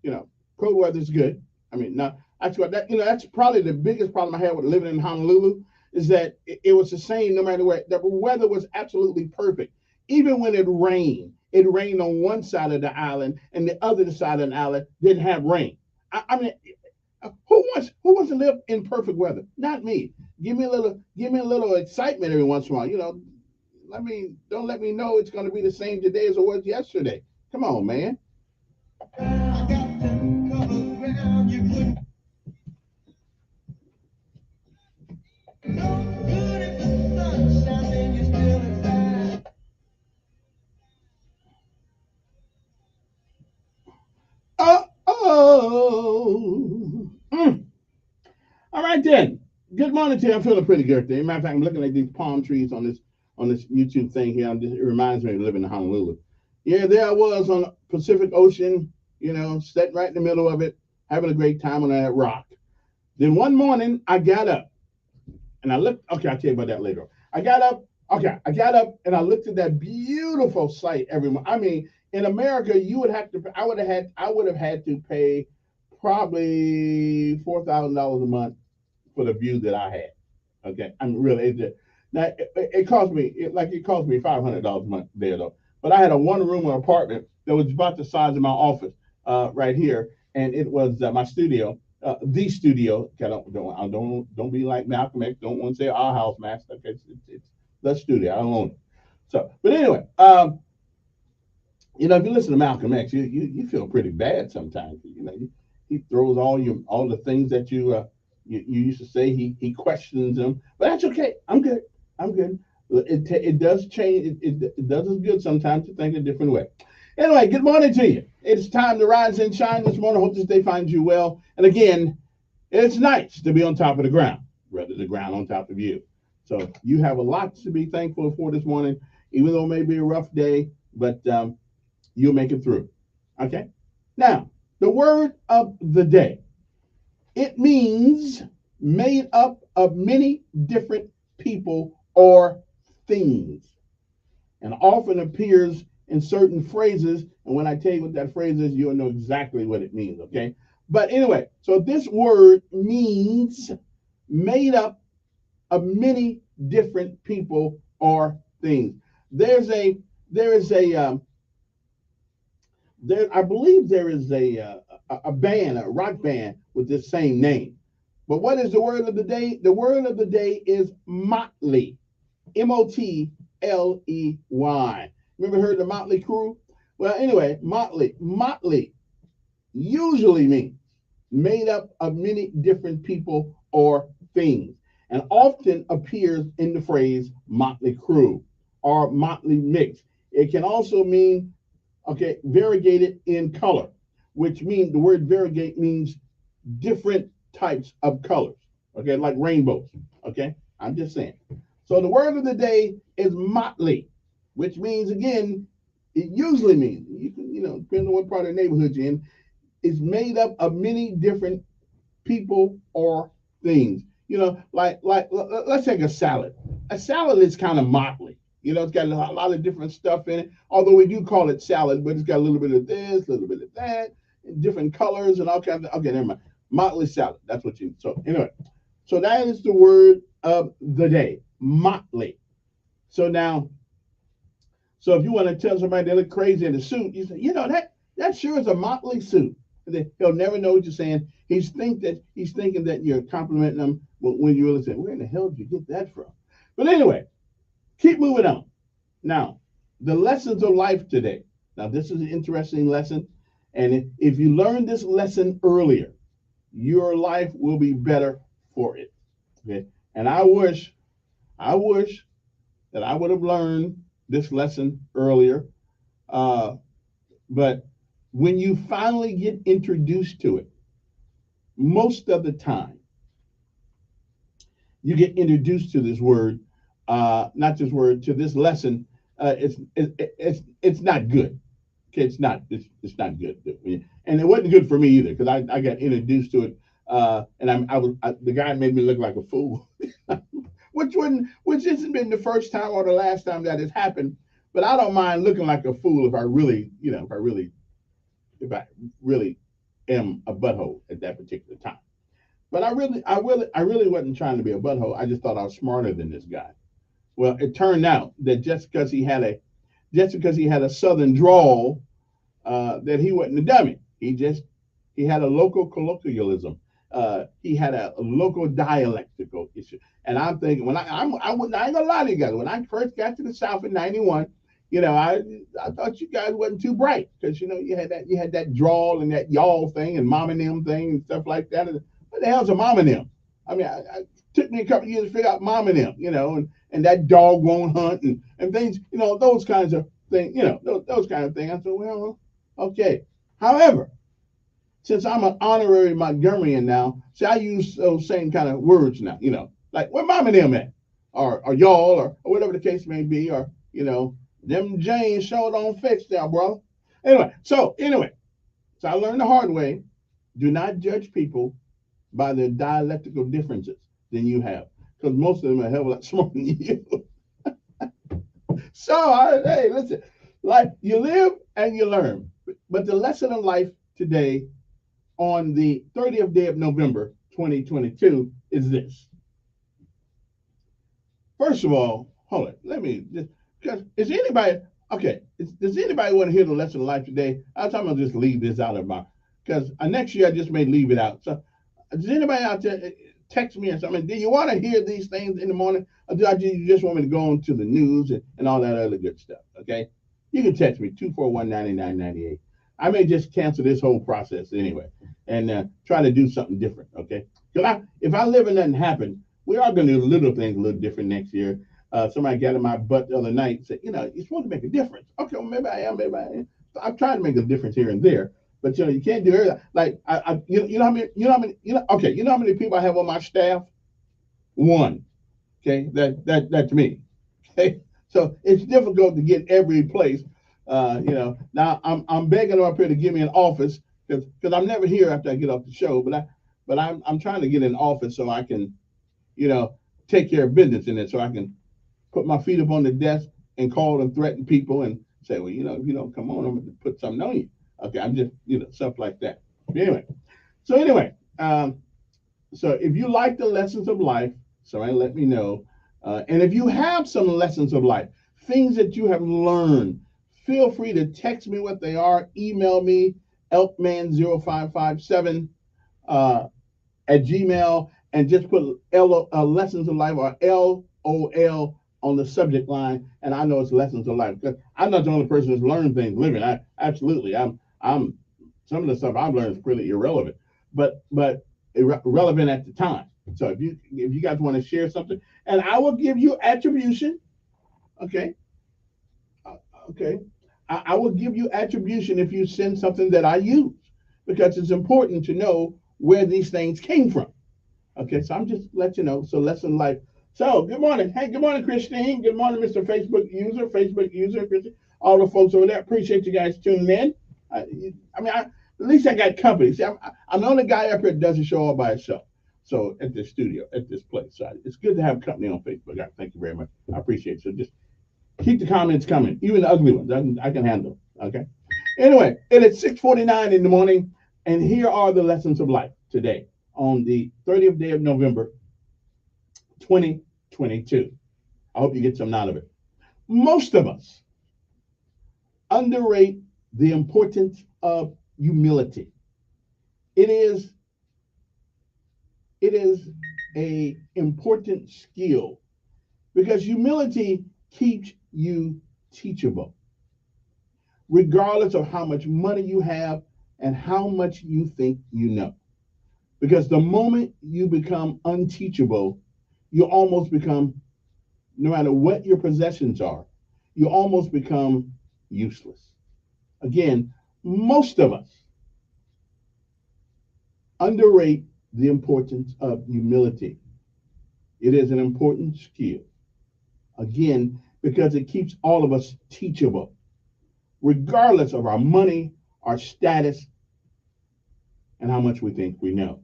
you know, cold weather's good. I mean, now, that's what that, you know, that's probably the biggest problem I had with living in Honolulu, is that it was the same no matter where. The weather was absolutely perfect. Even when it rained on one side of the island, and the other side of the island didn't have rain. I mean, who wants to live in perfect weather? Not me. Give me a little excitement every once in a while. You know, don't let me know it's going to be the same today as it was yesterday. Come on, man. All right then. Good morning to you. I'm feeling pretty good today. Matter of fact, I'm looking at these palm trees on this YouTube thing here. It reminds me of living in Honolulu. Yeah, there I was on the Pacific Ocean, sitting right in the middle of it, having a great time on that rock. Then one morning I got up and I looked. Okay, I'll tell you about that later. I got up. Okay, I got up and I looked at that beautiful sight. Everyone, I mean, in America, I would have had to pay probably $4,000 a month for the view that I had. Okay, I'm really now it cost me $500 a month there though. But I had a one-room apartment that was about the size of my office right here, and it was my studio, the studio. Don't be like Malcolm X. Don't want to say our house, master. Okay, it's the studio. I don't own it. So, but anyway, if you listen to Malcolm X, you feel pretty bad sometimes. He throws all the things that you used to say. He questions them, but that's okay. I'm good. It does change. It does us good sometimes to think a different way. Anyway, good morning to you. It's time to rise and shine this morning. Hope this day finds you well. And again, it's nice to be on top of the ground, rather the ground on top of you. So you have a lot to be thankful for this morning, even though it may be a rough day, but you'll make it through. Okay? Now, the word of the day. It means made up of many different people or things, and often appears in certain phrases. And when I tell you what that phrase is, you'll know exactly what it means, okay? But anyway, so this word means made up of many different people or things. I believe there is a band, a rock band with this same name. But what is the word of the day? The word of the day is motley. Motley. Remember heard the Motley Crew? Well, anyway, motley usually means made up of many different people or things, and often appears in the phrase motley crew or motley mix. It can also mean variegated in color, which means the word variegate means different types of colors, okay, like rainbows, okay? I'm just saying. So the word of the day is motley, which means, again, it usually means, depending on what part of the neighborhood you're in, is made up of many different people or things. Like let's take a salad. A salad is kind of motley. It's got a lot of different stuff in it, although we do call it salad, but it's got a little bit of this, a little bit of that, different colors and all kinds of, okay, never mind. Motley salad, that's what you, so anyway, so that is the word of the day, motley. So now, so if you want to tell somebody they look crazy in a suit, you say, that sure is a motley suit. He'll never know what you're saying. He's thinking that you're complimenting him when you really say, where in the hell did you get that from? But anyway, keep moving on. Now, the lessons of life today. Now, this is an interesting lesson. And if you learn this lesson earlier, your life will be better for it. Okay. And I wish that I would have learned this lesson earlier. But when you finally get introduced to it, most of the time, you get introduced to this word, not this word, to this lesson. It's not good. Okay, it's not good, and it wasn't good for me either, because I got introduced to it, and the guy made me look like a fool, which hasn't been the first time or the last time that has happened. But I don't mind looking like a fool if I really am a butthole at that particular time. But I really wasn't trying to be a butthole. I just thought I was smarter than this guy. Well, it turned out that just because he had a southern drawl, that he wasn't a dummy. He had a local colloquialism. He had a local dialectical issue. And I'm thinking, I ain't gonna lie to you guys. When I first got to the South in '91, I thought you guys wasn't too bright, because you had that drawl and that y'all thing and mom and them thing and stuff like that. What the hell's a mom and them? I mean, it took me a couple of years to figure out mom and them, and that dog won't hunt and things, those kinds of things, those kind of things. I said, well, okay. However, since I'm an honorary Montgomeryan now, see, I use those same kind of words now, like where mom and them at, or y'all, or whatever the case may be, or, them James showed on fix there, bro. So I learned the hard way. Do not judge people by their dialectical differences than you have, because most of them are a hell of a lot smarter than you. So, hey, listen, like you live and you learn. But the lesson of life today on the 30th day of November, 2022 is this. First of all, hold it. Let me just, because does anybody want to hear the lesson of life today? I'm talking about just leave this out of my, because next year I just may leave it out. So does anybody out there text me or something? Do you want to hear these things in the morning? Or do you just want me to go on to the news and all that other good stuff? Okay. You can text me 241-9998. I may just cancel this whole process anyway and try to do something different. Okay. Because if I live and nothing happens, we are going to do little things a little different next year. Somebody got in my butt the other night and said, you're supposed to make a difference. Okay, well, maybe I am, maybe I am. I'm trying to make a difference here and there, but you can't do everything. Like you know how many people I have on my staff? One. Okay, that's me. Okay, so it's difficult to get every place. Now I'm begging them up here to give me an office because I'm never here after I get off the show, but I'm trying to get an office so I can, take care of business in it, so I can put my feet up on the desk and call and threaten people and say, well, if you don't come on, I'm going to put something on you. Okay, I'm just, stuff like that. Anyway, so if you like the lessons of life, somebody let me know. And if you have some lessons of life, things that you have learned, feel free to text me what they are. Email me, elkman0557 at Gmail, and just put lessons of life or LOL on the subject line, and I know it's lessons of life. Because I'm not the only person that's learned things living. I'm some of the stuff I've learned is pretty irrelevant, but relevant at the time. So if you guys want to share something, and I will give you attribution, okay, I will give you attribution if you send something that I use, because it's important to know where these things came from. Okay, so I'm just let you know. So lesson life. So good morning. Hey, good morning, Christine. Good morning, Mr. Facebook user, Christine. All the folks over there. Appreciate you guys tuning in. At least I got company. See, I'm the only guy up here that does the show all by himself. So at this studio, at this place. So it's good to have company on Facebook. Thank you very much. I appreciate it. So just keep the comments coming, even the ugly ones. I can handle them. Okay. Anyway, it is 6:49 in the morning, and here are the lessons of life today on the 30th day of November, 2022. I hope you get something out of it. Most of us underrate the importance of humility. It is a important skill because humility keeps you teachable, regardless of how much money you have and how much you think you know. Because the moment you become unteachable, you almost become, no matter what your possessions are, you almost become useless. Again, most of us underrate the importance of humility. It is an important skill. Again, because it keeps all of us teachable, regardless of our money, our status, and how much we think we know.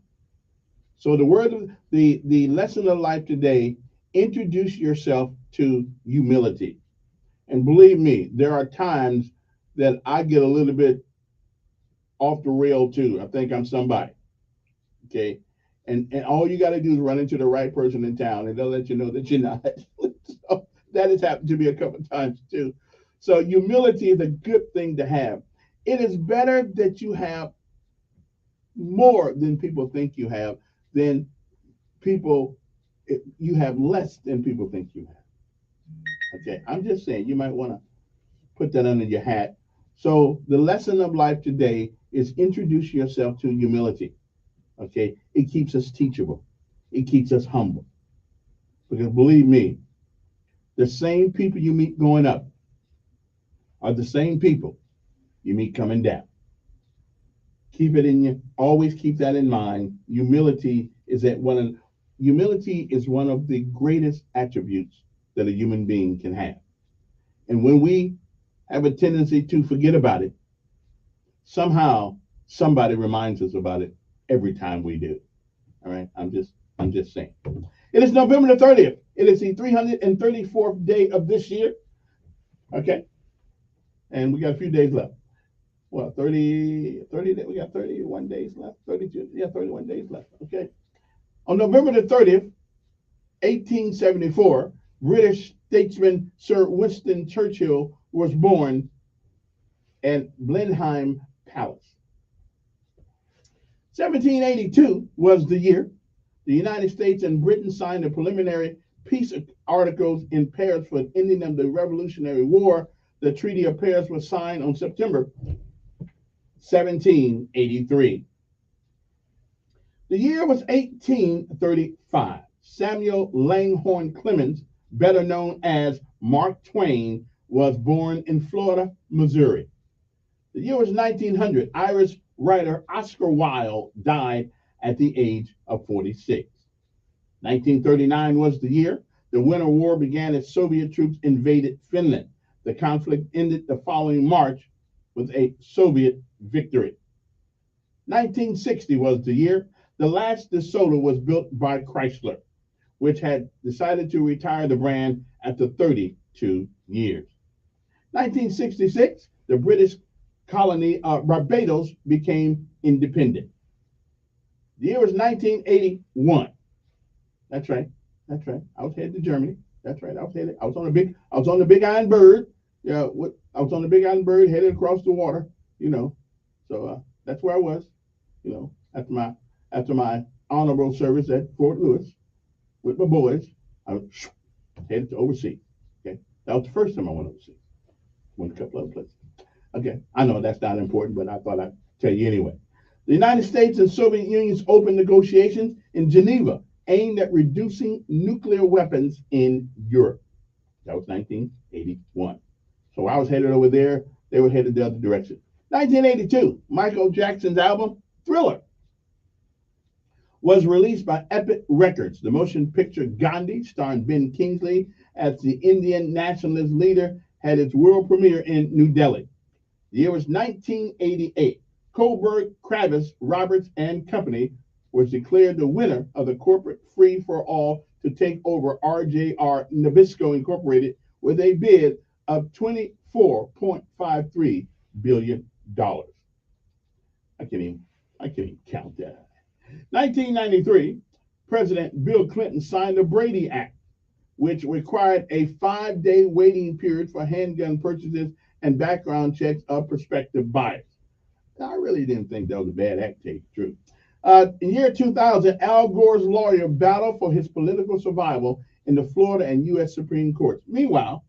So the word of the lesson of life today, introduce yourself to humility. And believe me, there are times that I get a little bit off the rail too. I think I'm somebody. Okay. And all you got to do is run into the right person in town and they'll let you know that you're not. So that has happened to me a couple of times too. So humility is a good thing to have. It is better that you have more than people think you have than you have less than people think you have. Okay, I'm just saying you might want to put that under your hat. So the lesson of life today is introduce yourself to humility. Okay, it keeps us teachable. It keeps us humble. Because believe me, the same people you meet going up are the same people you meet coming down. Keep it in you. Always keep that in mind. Humility is one of the greatest attributes that a human being can have. And when we have a tendency to forget about it, somehow somebody reminds us about it every time we do. All right. I'm just saying. It is November the 30th. It is the 334th day of this year. Okay. And we got a few days left. Well, 30, we got 31 days left. 32, 31 days left. Okay. On November the 30th, 1874, British statesman Sir Winston Churchill was born at Blenheim Palace. 1782 was the year the United States and Britain signed the preliminary peace articles in Paris for the ending of the Revolutionary War. The Treaty of Paris was signed on September 1783. The year was 1835. Samuel Langhorne Clemens, better known as Mark Twain, was born in Florida, Missouri. The year was 1900. Irish writer Oscar Wilde died at the age of 46. 1939 was the year the Winter War began as Soviet troops invaded Finland. The conflict ended the following March with a Soviet victory. 1960 was the year the last DeSoto was built by Chrysler, which had decided to retire the brand after 32 years. 1966, the British colony Barbados became independent. The year was 1981. That's right. I was headed to Germany. That's right. I was on the Big Iron Bird. Yeah, I was on the Big Iron Bird headed across the water. So that's where I was. After my honorable service at Fort Lewis with my boys, I was headed to overseas. Okay, that was the first time I went overseas. Went a couple other places. Okay, I know that's not important, but I thought I'd tell you anyway. The United States and Soviet Union's opened negotiations in Geneva aimed at reducing nuclear weapons in Europe. That was 1981. So I was headed over there. They were headed the other direction. 1982, Michael Jackson's album, Thriller, was released by Epic Records. The motion picture Gandhi, starring Ben Kingsley as the Indian nationalist leader, had its world premiere in New Delhi. The year was 1988. Kohlberg, Kravis, Roberts, and Company was declared the winner of the corporate free-for-all to take over RJR Nabisco Incorporated with a bid of $24.53 billion. I can't even count that. 1993, President Bill Clinton signed the Brady Act, which required a 5-day waiting period for handgun purchases and background checks of prospective buyers. I really didn't think that was a bad act, to tell you the truth. In year 2000, Al Gore's lawyer battled for his political survival in the Florida and U.S. Supreme Courts. Meanwhile,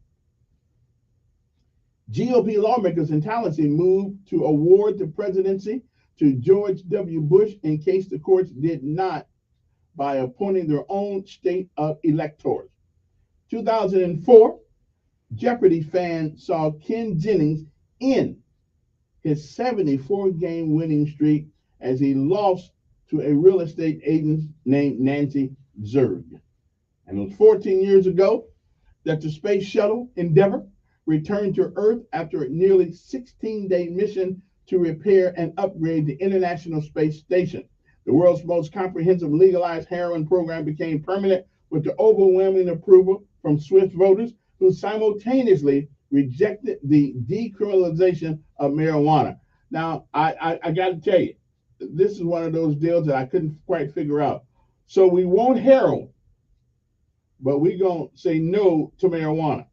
GOP lawmakers in Tallahassee moved to award the presidency to George W. Bush in case the courts did not, by appointing their own state of electors. 2004, Jeopardy fans saw Ken Jennings end his 74-game winning streak as he lost to a real estate agent named Nancy Zerg. And it was 14 years ago that the space shuttle Endeavour returned to Earth after a nearly 16-day mission to repair and upgrade the International Space Station. The world's most comprehensive legalized heroin program became permanent with the overwhelming approval from Swiss voters who simultaneously rejected the decriminalization of marijuana. Now, I got to tell you, this is one of those deals that I couldn't quite figure out. So we want heroin, but we're going to say no to marijuana,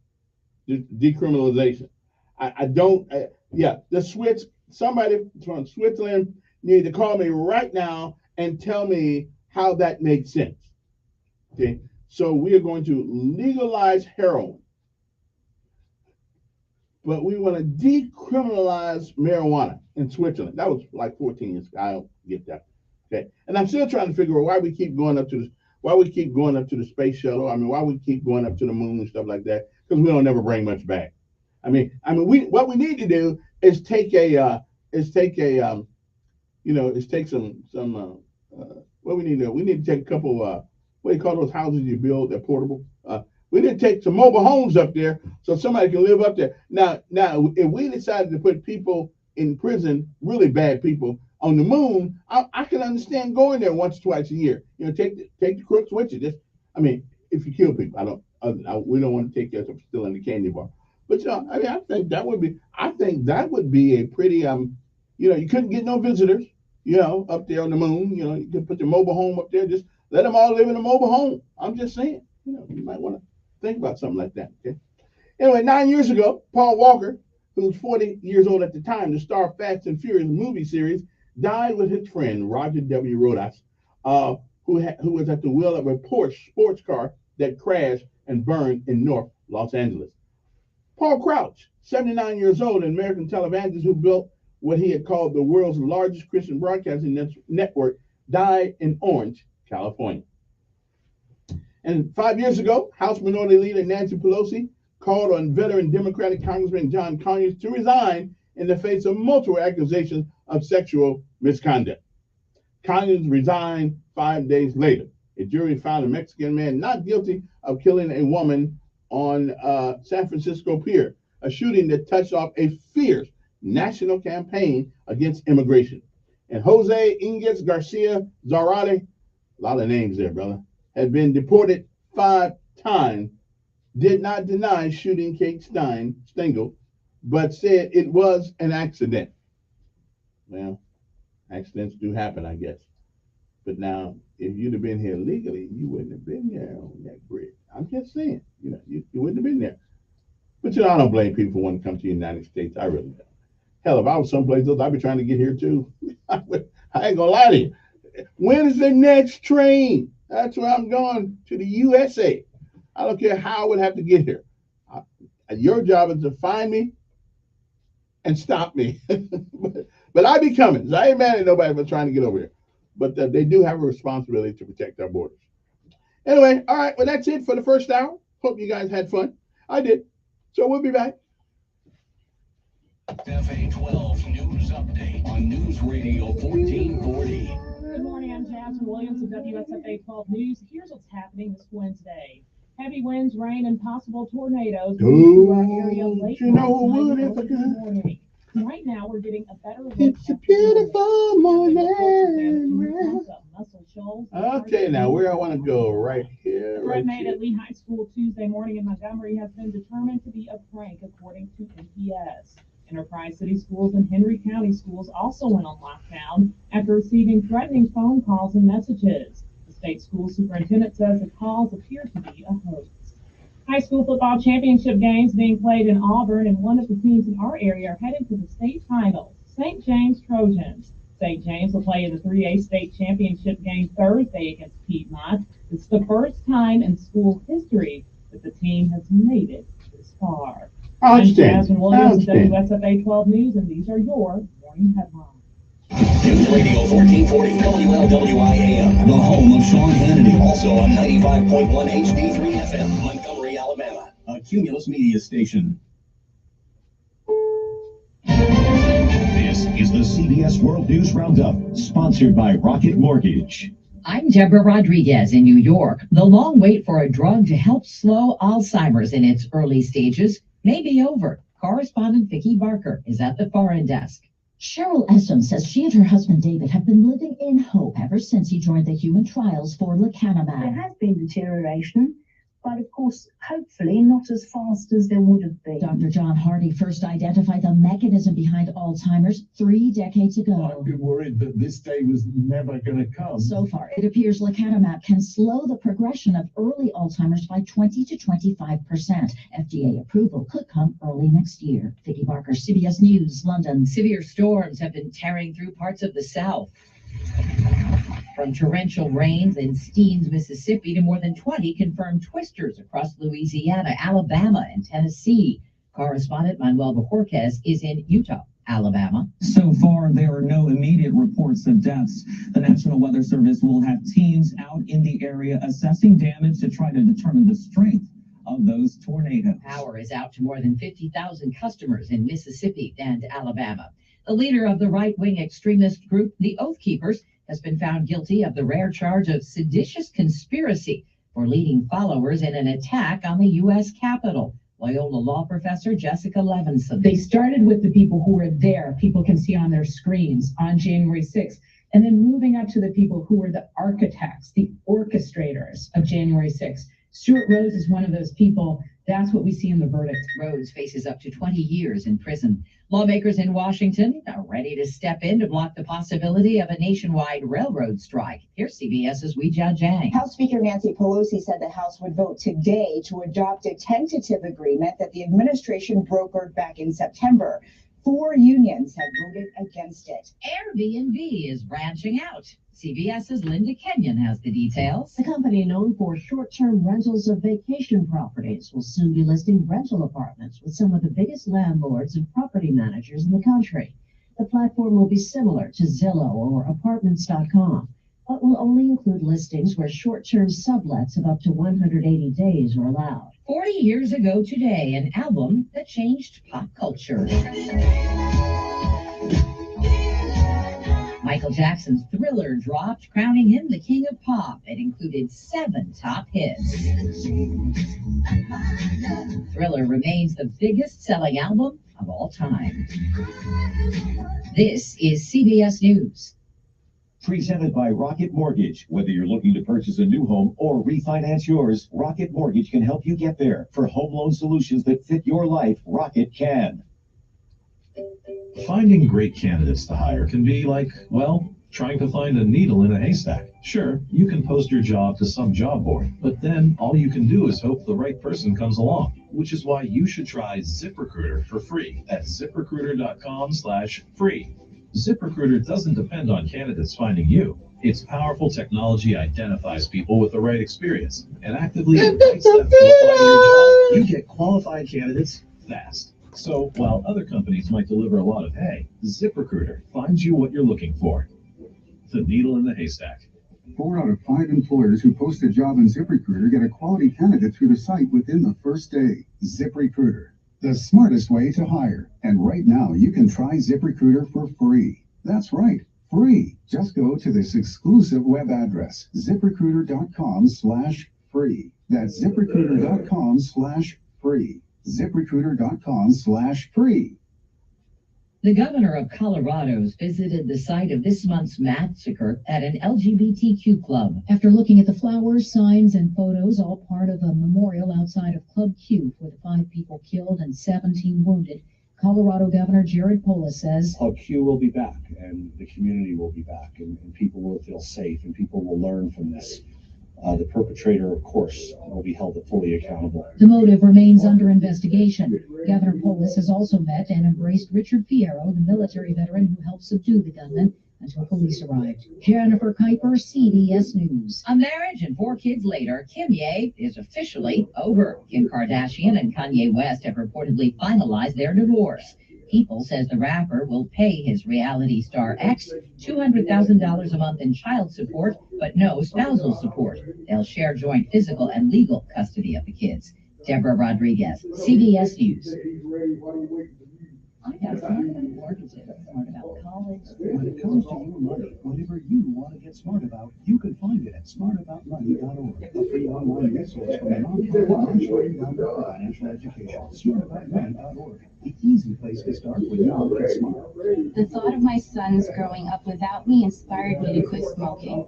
decriminalization. Somebody from Switzerland need to call me right now and tell me how that makes sense. Okay, so we are going to legalize heroin, but we want to decriminalize marijuana in Switzerland. That was like 14 years ago. I don't get that. Okay, and I'm still trying to figure out why we keep going up to the space shuttle. I mean, why we keep going up to the moon and stuff like that? Because we don't never bring much back. What we need to do is take a is take some what we need to take a couple what do you call those houses you build? They're portable. We need to take some mobile homes up there so somebody can live up there. Now, if we decided to put people in prison, really bad people, on the moon, I can understand going there once or twice a year. Take the crooks with you. If you kill people, we don't want to take you as still in the candy bar. But I think that would be a pretty you couldn't get no visitors, up there on the moon. You could put your mobile home up there, just let them all live in a mobile home. I'm just saying, you might want to think about something like that. Okay. Anyway, 9 years ago, Paul Walker, who was 40 years old at the time, the star of Fast and Furious movie series, died with his friend Roger W. Rodas, who was at the wheel of a Porsche sports car that crashed and burned in North Los Angeles. Paul Crouch, 79 years old, an American televangelist who built what he had called the world's largest Christian broadcasting network, died in Orange, California. And 5 years ago, House Minority Leader Nancy Pelosi called on veteran Democratic Congressman John Conyers to resign in the face of multiple accusations of sexual misconduct. Conyers resigned 5 days later. A jury found a Mexican man not guilty of killing a woman on San Francisco Pier, a shooting that touched off a fierce national campaign against immigration. And Jose Inges Garcia Zarate, a lot of names there, brother, had been deported 5 times, did not deny shooting Kate Stengel, but said it was an accident. Well, accidents do happen, I guess. But now, if you'd have been here legally, you wouldn't have been there on that bridge. I'm just saying, you wouldn't have been there. But I don't blame people for wanting to come to the United States. I really don't. Hell, if I was someplace else, I'd be trying to get here too. I ain't gonna lie to you. When is the next train? That's where I'm going, to the USA. I don't care how I would have to get here. Your job is to find me and stop me. But I be coming. So I ain't mad at nobody for trying to get over here. But they do have a responsibility to protect our borders. Anyway, all right. Well, that's it for the first hour. Hope you guys had fun. I did. So we'll be back. FA 12 News Update on News Radio 1440. Good morning, I'm Jasmine Williams of WSFA 12 News. Here's what's happening this Wednesday. Heavy winds, rain, and possible tornadoes move through our area late last morning. Right now, we're getting a better look. It's a beautiful morning. Okay, now where I want to go, right here. The threat made at Lee High School Tuesday morning in Montgomery has been determined to be a prank, according to NPS. Enterprise City Schools and Henry County Schools also went on lockdown after receiving threatening phone calls and messages. The state school superintendent says the calls appear to be a hoax. High school football championship games being played in Auburn, and one of the teams in our area are headed to the state finals, St. James Trojans. St. James will play in the 3A state championship game Thursday against Piedmont. It's the first time in school history that the team has made it this far. I'm Jasmine Williams, WSFA 12 News, and these are your morning headlines. News Radio 1440 WLWI-AM, the home of Sean Hannity, also on 95.1 HD3 FM, Montgomery, Alabama, a Cumulus media station. This is the CBS World News Roundup, sponsored by Rocket Mortgage. I'm Deborah Rodriguez in New York. The long wait for a drug to help slow Alzheimer's in its early stages may be over. Correspondent Vicki Barker is at the foreign desk. Cheryl Essom says she and her husband David have been living in hope ever since he joined the human trials for lecanemab. There has been deterioration, but of course, hopefully not as fast as there would have been. Dr. John Hardy first identified the mechanism behind Alzheimer's 3 decades ago. I've been worried that this day was never going to come. So far, it appears lecanemab can slow the progression of early Alzheimer's by 20 to 25%. FDA approval could come early next year. Vicki Barker, CBS News, London. Severe storms have been tearing through parts of the South. From torrential rains in Steens, Mississippi, to more than 20 confirmed twisters across Louisiana, Alabama, and Tennessee. Correspondent Manuel Bojorquez is in Utah, Alabama. So far, there are no immediate reports of deaths. The National Weather Service will have teams out in the area assessing damage to try to determine the strength of those tornadoes. Power is out to more than 50,000 customers in Mississippi and Alabama. The leader of the right-wing extremist group, the Oath Keepers, has been found guilty of the rare charge of seditious conspiracy for leading followers in an attack on the U.S. Capitol. Loyola law professor Jessica Levinson. They started with the people who were there, people can see on their screens on January 6th, and then moving up to the people who were the architects, the orchestrators of January 6th. Stuart Rhodes is one of those people. That's what we see in the verdict. Rhodes faces up to 20 years in prison. Lawmakers in Washington are ready to step in to block the possibility of a nationwide railroad strike. Here's CBS's Weijia Jiang. House Speaker Nancy Pelosi said the House would vote today to adopt a tentative agreement that the administration brokered back in September. 4 unions have voted against it. Airbnb is branching out. CBS's Linda Kenyon has the details. The company known for short-term rentals of vacation properties will soon be listing rental apartments with some of the biggest landlords and property managers in the country. The platform will be similar to Zillow or Apartments.com, but will only include listings where short-term sublets of up to 180 days are allowed. 40 years ago today, an album that changed pop culture. Michael Jackson's Thriller dropped, crowning him the king of pop. It included 7 top hits. Thriller remains the biggest-selling album of all time. This is CBS News. Presented by Rocket Mortgage. Whether you're looking to purchase a new home or refinance yours, Rocket Mortgage can help you get there. For home loan solutions that fit your life, Rocket can. Finding great candidates to hire can be like, well, trying to find a needle in a haystack. Sure, you can post your job to some job board, but then all you can do is hope the right person comes along, which is why you should try ZipRecruiter for free at ZipRecruiter.com/free. ZipRecruiter doesn't depend on candidates finding you. Its powerful technology identifies people with the right experience and actively invites them to apply to your job. You get qualified candidates fast. So while other companies might deliver a lot of hay, ZipRecruiter finds you what you're looking for. The needle in the haystack. 4 out of 5 employers who post a job in ZipRecruiter get a quality candidate through the site within the first day. ZipRecruiter, the smartest way to hire. And right now, you can try ZipRecruiter for free. That's right, free. Just go to this exclusive web address, ZipRecruiter.com/free. That's ZipRecruiter.com/free. ZipRecruiter.com/free. The governor of Colorado's visited the site of this month's massacre at an LGBTQ club. After looking at the flowers, signs, and photos, all part of a memorial outside of Club Q for the 5 people killed and 17 wounded, Colorado Governor Jared Polis says Club Q will be back, and the community will be back, and people will feel safe, and people will learn from this. The perpetrator, of course, will be held fully accountable. the motive remains under investigation. Governor Polis has also met and embraced Richard Fierro, the military veteran who helped subdue the gunman, until police arrived. Jennifer Kuiper, CBS News. A marriage and 4 kids later, Kim Ye is officially over. Kim Kardashian and Kanye West have reportedly finalized their divorce. People says the rapper will pay his reality star ex $200,000 a month in child support, but no spousal support. They'll share joint physical and legal custody of the kids. Deborah Rodriguez, CBS News. I have smart about college. When it comes to your money, whatever you want to get smart about, you can find it at smartaboutmoney.org, a free online resource from a nonprofit for financial education. Smartaboutmoney.org, the easy place to start when you want to get smart. The thought of my sons growing up without me inspired me to quit smoking.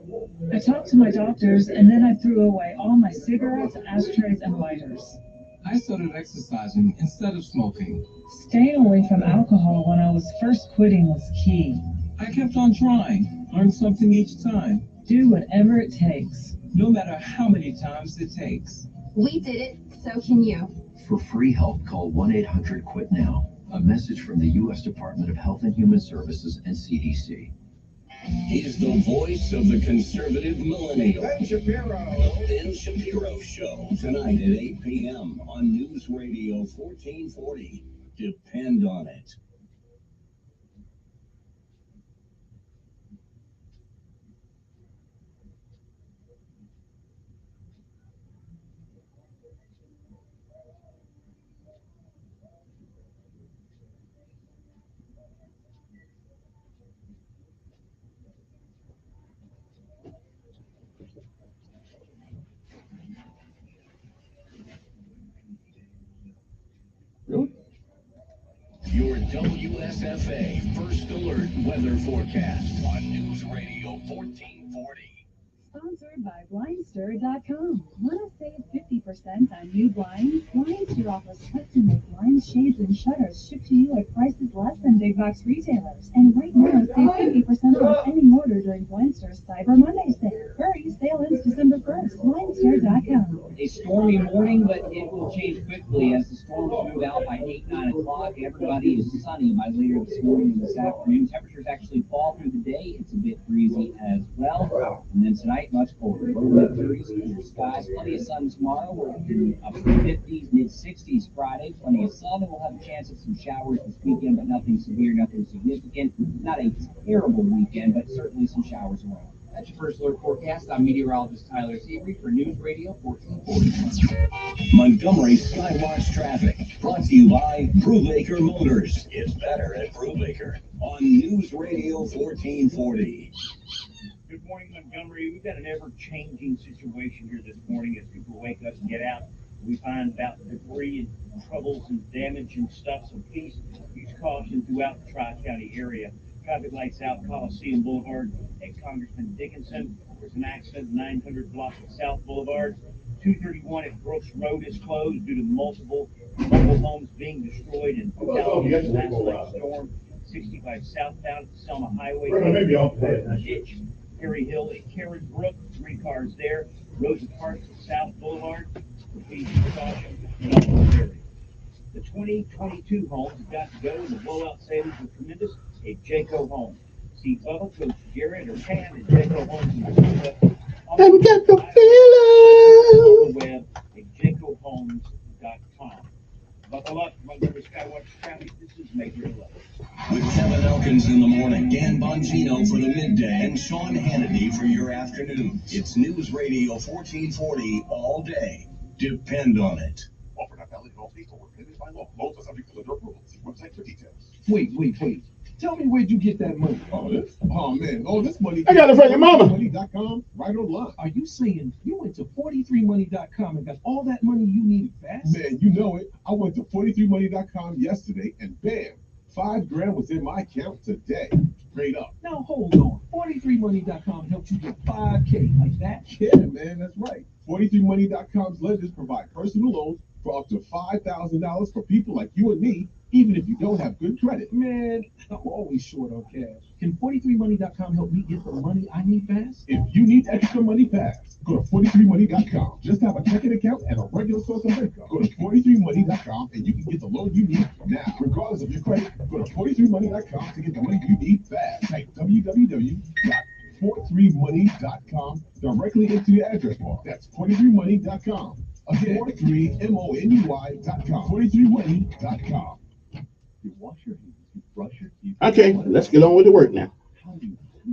I talked to my doctors, and then I threw away all my cigarettes, ashtrays, and lighters. I started exercising instead of smoking. Staying away from alcohol when I was first quitting was key. I kept on trying, learned something each time. Do whatever it takes. No matter how many times it takes. We did it, so can you. For free help, call 1-800-QUIT-NOW. A message from the U.S. Department of Health and Human Services and CDC. He's the voice of the conservative millennial. Ben Shapiro. The Ben Shapiro Show. Tonight at 8 p.m. on News Radio 1440. Depend on it. WSFA First Alert Weather Forecast on News Radio 1440. Sponsored by Blindster.com. Want to save 50% on new blinds? Blindster offers custom-made blinds, shades, and shutters shipped to you at prices less than big box retailers. And right now, save 50% off any order during Blindster's Cyber Monday sale. Hurry, sale ends December 1st. Blindster.com. A stormy morning, but it will change quickly as the storms move out by 8, 9 o'clock. Everybody is sunny by later this morning and this afternoon. Temperatures actually fall through the day. It's a bit breezy as well. And then tonight, much colder. Low mid-30s, clear skies. Plenty of sun tomorrow. We're in up to the 50s, mid-60s Friday. Plenty of sun, and we'll have a chance of some showers this weekend, but nothing severe, nothing significant. Not a terrible weekend, but certainly some showers around. That's your First Alert forecast. I'm meteorologist Tyler Seabury for News Radio 1440. Montgomery Skywatch traffic brought to you by Brubaker Motors. It's better at Brubaker on News Radio 1440. Good morning, Montgomery. We've got an ever-changing situation here this morning as people wake up and get out. We find about debris and troubles and damage and stuff, so please use caution throughout the Tri-County area. Traffic lights out Coliseum Boulevard at Congressman Dickinson. There's an accident 900 block of South Boulevard. 231 at Brooks Road is closed due to multiple mobile homes being destroyed in retaliation last night's storm. 65 southbound at Selma Highway. Ditch. Perry Hill at Karen Brook, 3 cars there. Rosa Parks at South Boulevard. Please use caution in all those areas. The 2022 homes have got to go, and the blowout savings were tremendous at Jayco Homes. See Bubba, Coach Jared, or Pam at Jayco Homes in Florida. I've got the feeling. On the web at jaycohomes.com. Buckle up, Montgomery Skywatch traffic. This is Major 11. With Kevin Elkins in the morning, Dan Bongino for the midday, and Sean Hannity for your afternoon. It's News Radio 1440 all day. Depend on it. Offer not valid in all states or prohibited by law. Loans are subject to lender approval. See website for details. Wait. Tell me where'd you get that money? Oh, man. All this money. I got it from your mama. 43money.com, right online. Are you saying you went to 43money.com and got all that money you needed fast? Man, you know it. I went to 43money.com yesterday and bam, $5,000 was in my account today. Straight up. Now hold on. 43money.com helped you get $5K like that? Yeah, man, that's right. 43money.com's lenders provide personal loans for up to $5,000 for people like you and me, even if you don't have good credit. Man, I'm always short on cash. Can 43money.com help me get the money I need fast? If you need extra money fast, go to 43money.com. Just have a checking account and a regular source of income. Go to 43money.com and you can get the loan you need now. Regardless of your credit, go to 43money.com to get the money you need fast. Type www.43money.com directly into your address bar. That's 43money.com. Again, 43money.com. 43money.com. You wash your hands, you brush your teeth. Okay, let's get on with the work now.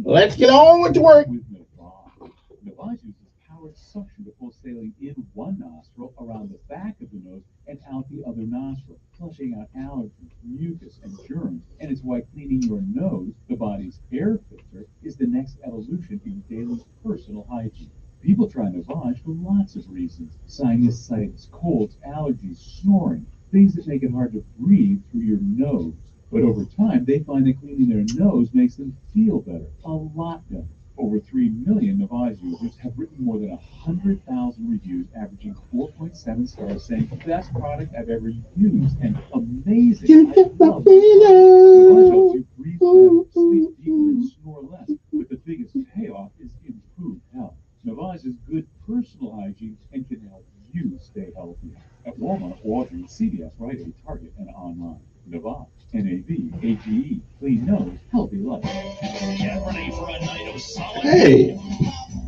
Let's get on with the work. Navage uses powered suction to pull saline in one nostril, around the back of the nose, and out the other nostril, flushing out allergens, mucus, and germs. And it's why cleaning your nose, the body's air filter, is the next evolution in daily personal hygiene. People try Navage for lots of reasons: sinusitis, colds, allergies, snoring, things that make it hard to breathe through your nose. But over time, they find that cleaning their nose makes them feel better, a lot better. Over 3 million Navage users have written more than 100,000 reviews, averaging 4.7 stars, saying, best product I've ever used, and amazing. I love it. Navage helps you breathe better, sleep deeper, and snore less. But the biggest payoff is improved health. Navage is good personal hygiene and can help you stay healthy. At Walmart, Walgreens, CVS, Rite Aid, Target, and online. Navage, N-A-V-A-G-E, clean nose, healthy life. Get ready for a night of solid. Hey.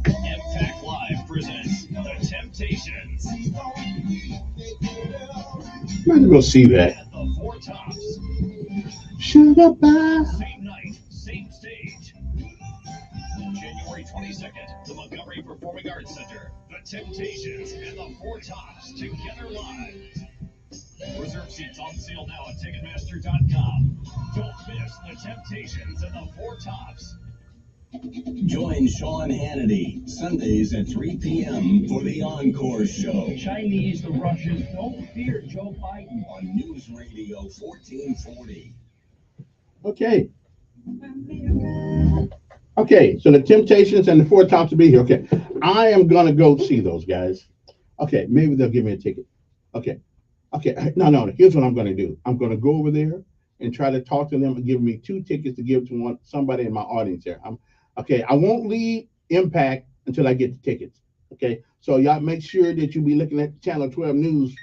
Impact Live presents The Temptations. Might as well see that. At the Four Tops. Sugar pie. Same night, same stage. January 22nd, the Montgomery Performing Arts Center. The Temptations and the Four Tops together live. Reserve seats on sale now at Ticketmaster.com. Don't miss The Temptations and the Four Tops. Join Sean Hannity Sundays at 3 p.m. for the Encore Show. Chinese, the Russians, don't fear Joe Biden. On News Radio 1440. Okay. Okay, so the Temptations and the Four Tops will be here. Okay, I am gonna go see those guys. Okay, maybe they'll give me a ticket. Okay, okay. No, no. Here's what I'm gonna do. I'm gonna go over there and try to talk to them and give me two tickets to give to somebody in my audience there. Okay. I won't leave Impact until I get the tickets. Okay, so y'all make sure that you be looking at Channel 12 News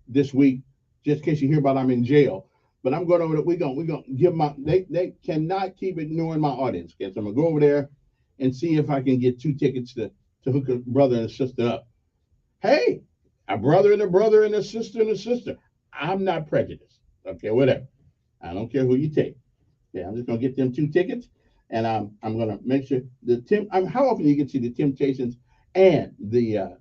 this week, just in case you hear about I'm in jail. But I'm going over there. We're gonna give my they cannot keep ignoring my audience. Okay, so I'm gonna go over there and see if I can get two tickets to hook a brother and a sister up. Hey, a brother and a brother and a sister and a sister. I'm not prejudiced. Okay, whatever. I don't care who you take. Okay, I'm just gonna get them two tickets, and I'm gonna make sure how often you get to see the Temptations and the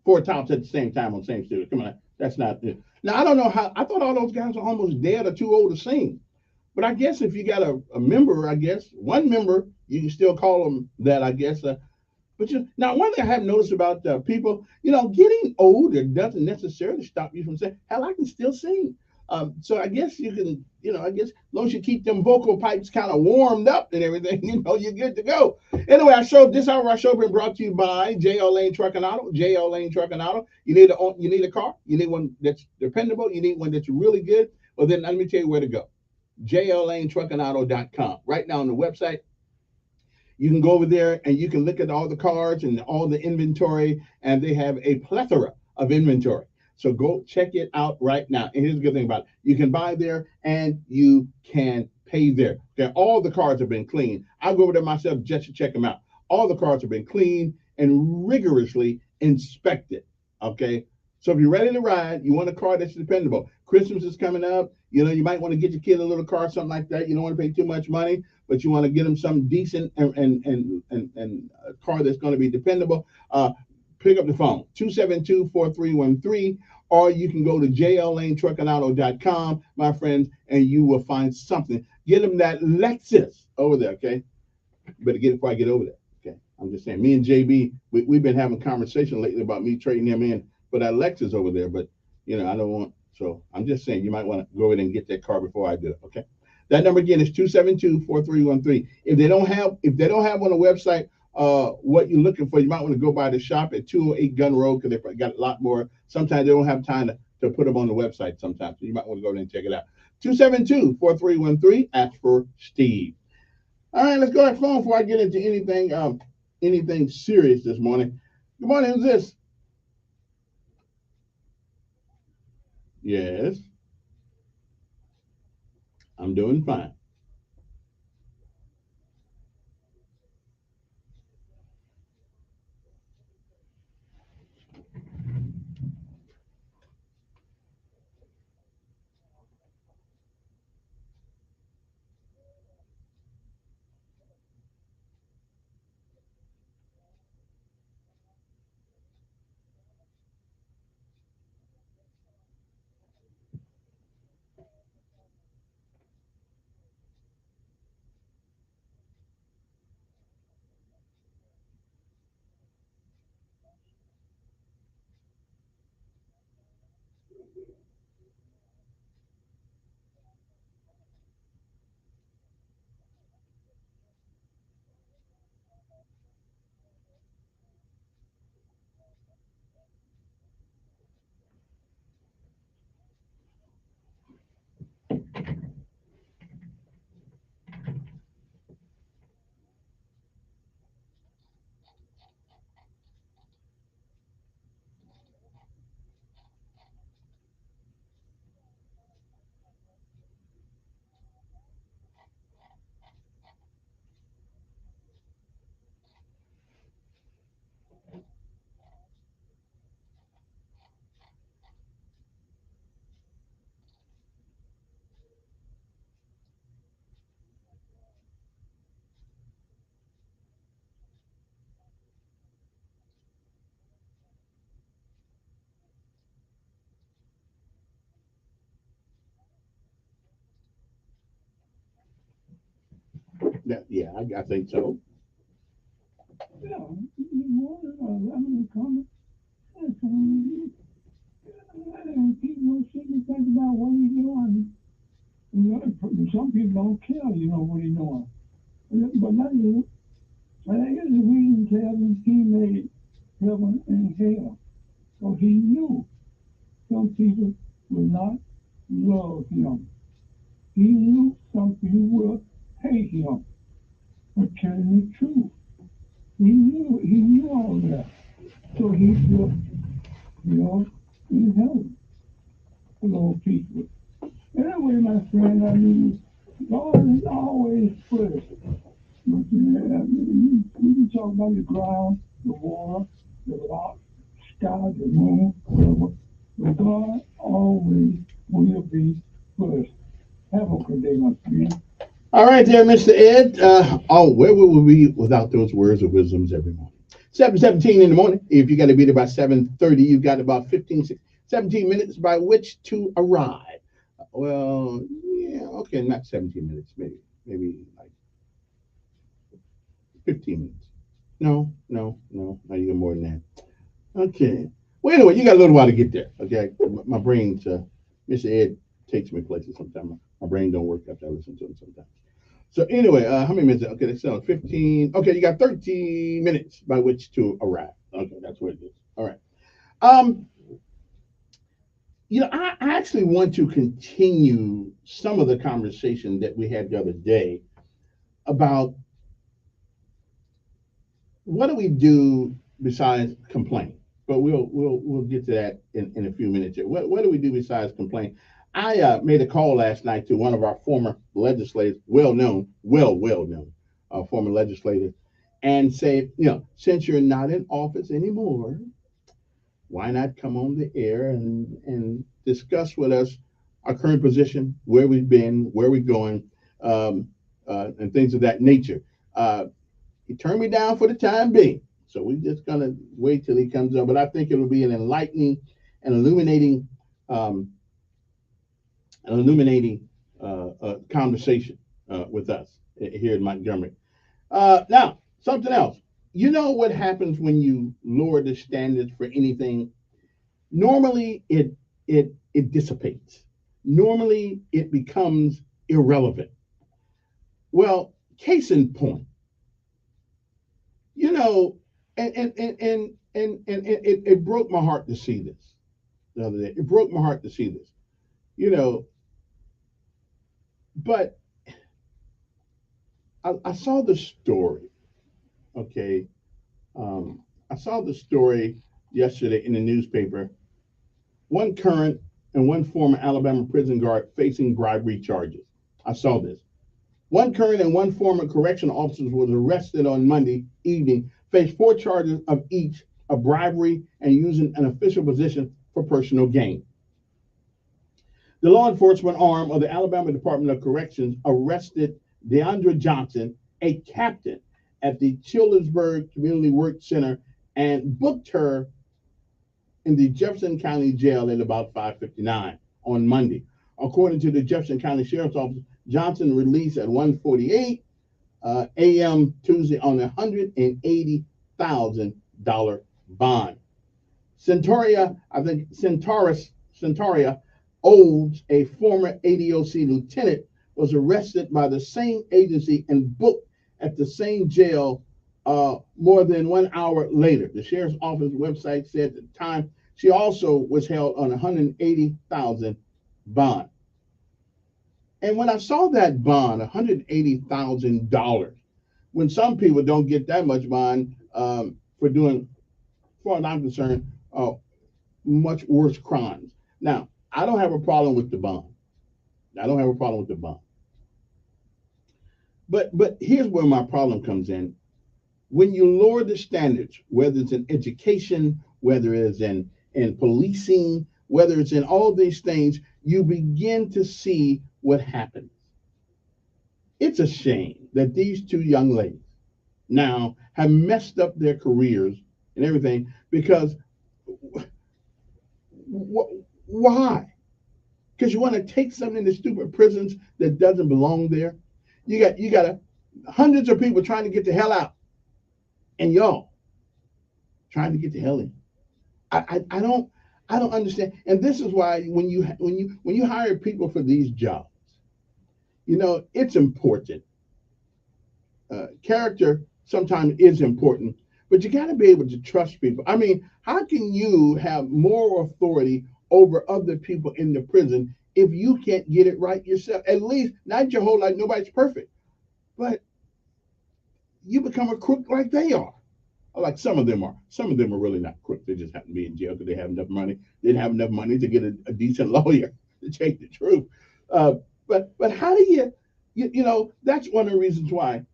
Four Tops at the same time on the same studio. Come on, that's not. Now I don't know how. I thought all those guys are almost dead or too old to sing. But I guess if you got a member, I guess one member, you can still call them that. I guess. But now one thing I have noticed about people, getting older doesn't necessarily stop you from saying, "Hell, I can still sing." So I guess you can, I guess as long as you keep them vocal pipes kind of warmed up and everything, you're good to go. Anyway, this hour our show been brought to you by JL Lane Truck and Auto. JL Lane Truck and Auto. You need a car. You need one that's dependable. You need one that's really good. Well, then let me tell you where to go. JLLaneTruckandAuto.com. Right now on the website, you can go over there and you can look at all the cars and all the inventory, and they have a plethora of inventory. So go check it out right now. And here's the good thing about it. You can buy there and you can pay there. Okay, all the cars have been cleaned. I'll go over there myself just to check them out. All the cars have been cleaned and rigorously inspected. Okay. So if you're ready to ride, you want a car that's dependable. Christmas is coming up. You might want to get your kid a little car, something like that. You don't want to pay too much money, but you want to get them something decent and a car that's going to be dependable. Pick up the phone, 272-4313, or you can go to jlanetruckandauto.com, my friends, and you will find something. Get them that Lexus over there, okay? You better get it before I get over there, okay? I'm just saying, me and JB, we've been having a conversation lately about me trading him in for that Lexus over there, but, I don't want, so I'm just saying you might want to go in and get that car before I do it, okay? That number again is 272-4313. If they don't have on the website what you're looking for, you might want to go by the shop at 208 Gun Road, because they've got a lot more. Sometimes they don't have time to put them on the website sometimes. So you might want to go there and check it out. 272-4313. Ask for Steve. All right, let's go to the phone before I get into anything serious this morning. Good morning, who's this? Yes. I'm doing fine. Yeah, I think so. Yeah, I'm coming. People shouldn't think about what you're doing. some people don't care, what he's doing. But not you. And I guess the reason Kevin, he made heaven and hell. So he knew some people would not love him. He knew some people would hate him for telling the truth. He knew all that. So he put, in heaven for those people. Anyway, my friend, I mean, God is always first. But we can talk about the ground, the water, the rock, sky, the moon, whatever. But God always will be first. Have a good day, my friend. All right, there, Mr. Ed. Where would we be without those words of wisdoms every morning? 7:17 in the morning. If you got to be there by 7:30, you've got about 17 minutes by which to arrive. Well, yeah, okay, not 17 minutes, maybe like 15 minutes. No, you got more than that. Okay. Well, anyway, you got a little while to get there. Okay, my brain, Mr. Ed takes me places sometimes. My brain don't work after I listen to him sometimes. So anyway, how many minutes? Okay, that's 15. Okay, you got 13 minutes by which to arrive. Okay, that's what it is. All right. I actually want to continue some of the conversation that we had the other day about what do we do besides complain. But we'll get to that in a few minutes here. What do we do besides complain? I made a call last night to one of our former legislators, well known former legislators, and say, since you're not in office anymore, why not come on the air and discuss with us our current position, where we've been, where we're going, and things of that nature. He turned me down for the time being, so we're just gonna wait till he comes up. But I think it will be an enlightening and illuminating conversation with us here in Montgomery. Now, something else. You know what happens when you lower the standards for anything? Normally, it dissipates. Normally, it becomes irrelevant. Well, case in point, and it broke my heart to see this the other day. It broke my heart to see this, but I saw the story. Okay, I saw the story yesterday in the newspaper. One current and one former Alabama prison guard facing bribery charges. I saw this. One current and one former correctional officer was arrested on Monday evening, faced 4 charges of each of bribery and using an official position for personal gain. The law enforcement arm of the Alabama Department of Corrections arrested Deandra Johnson, a captain at the Childersburg Community Work Center, and booked her in the Jefferson County Jail at about 5:59 on Monday. According to the Jefferson County Sheriff's Office, Johnson released at 1:48 a.m. Tuesday on a $180,000 bond. Centauria Olds, a former ADOC lieutenant, was arrested by the same agency and booked at the same jail more than 1 hour later. The sheriff's office website said at the time she also was held on a $180,000 bond. And when I saw that bond, $180,000, when some people don't get that much bond for doing, as far as I'm concerned, much worse crimes. Now, I don't have a problem with the bond. But here's where my problem comes in. When you lower the standards, whether it's in education, whether it's in policing, whether it's in all these things, you begin to see what happens. It's a shame that these 2 young ladies now have messed up their careers and everything because why? Because you want to take something to stupid prisons that doesn't belong there. You got hundreds of people trying to get the hell out, and y'all trying to get the hell in. I don't understand. And this is why when you hire people for these jobs, it's important. Character sometimes is important, but you got to be able to trust people. I mean, how can you have moral authority over other people in the prison if you can't get it right yourself? At least, not your whole life, nobody's perfect, but you become a crook like they are. Like some of them are. Some of them are really not crooks. They just happen to be in jail because they have enough money. They didn't have enough money to get a decent lawyer to take the truth. Uh, but how do that's one of the reasons why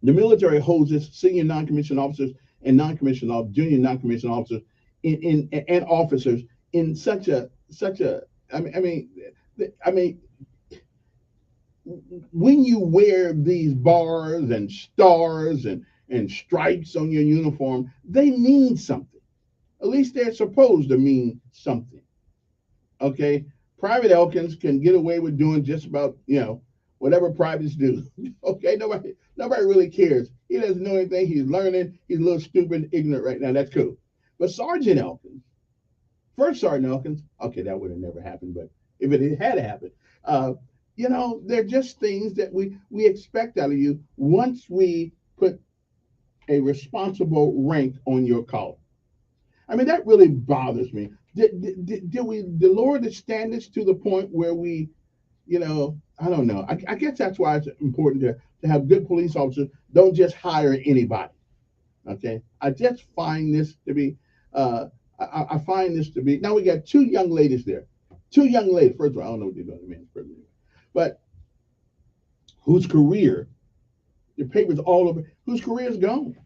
the military holds its senior non-commissioned officers and non-commissioned junior non-commissioned officers and officers in such a I mean when you wear these bars and stars and stripes on your uniform, they mean something. At least they're supposed to mean something. Okay? Private Elkins can get away with doing just about, whatever privates do. Okay? Nobody really cares. He doesn't know anything. He's learning. He's a little stupid, ignorant right now. That's cool. But Sergeant Elkins, First Sergeant Elkins, okay, that would have never happened, but if it had happened, they're just things that we expect out of you once we put a responsible rank on your collar. I mean, that really bothers me. Did we lower the standards to the point where we, I don't know. I guess that's why it's important to have good police officers. Don't just hire anybody. Okay, I just find this to be. I find this to be. Now we got two young ladies there. Two young ladies. First of all, I don't know what they're doing in the men's prison, but whose career, the papers all over, whose career is gone.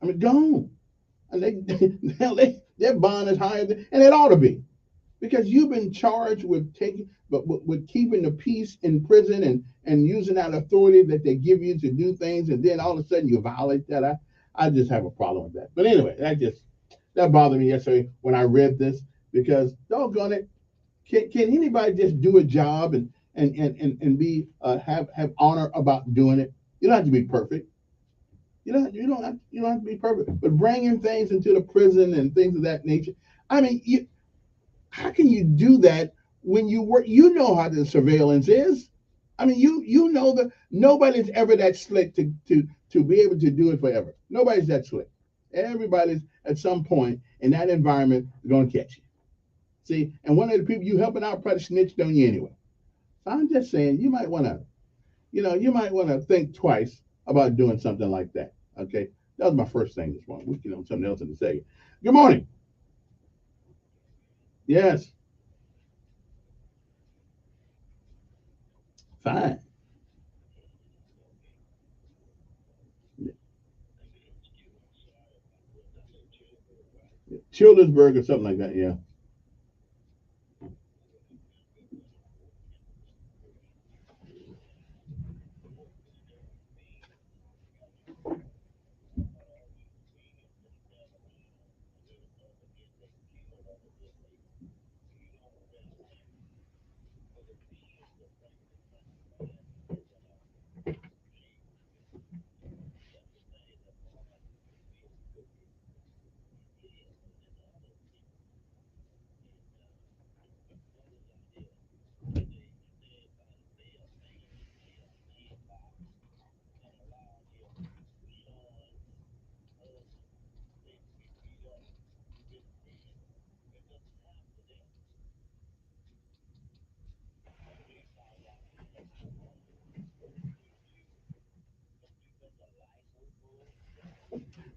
I mean, gone. And their bond is higher than, and it ought to be, because you've been charged with with keeping the peace in prison and using that authority that they give you to do things, and then all of a sudden you violate that. I just have a problem with that. But anyway, that bothered me yesterday when I read this, because doggone it, can anybody just do a job and be have honor about doing it? You don't have to be perfect. You don't have to be perfect. But bringing things into the prison and things of that nature. I mean, how can you do that when you work? You know how the surveillance is. I mean, you know that nobody's ever that slick to be able to do it forever. Nobody's that slick. Everybody's at some point in that environment going to catch you. See, and one of the people you helping out probably snitched on you anyway. So I'm just saying, you might want to think twice about doing something like that. Okay, that was my first thing this morning. We can have something else in a second. Good morning. Yes. Fine. Childersburg or something like that. Yeah.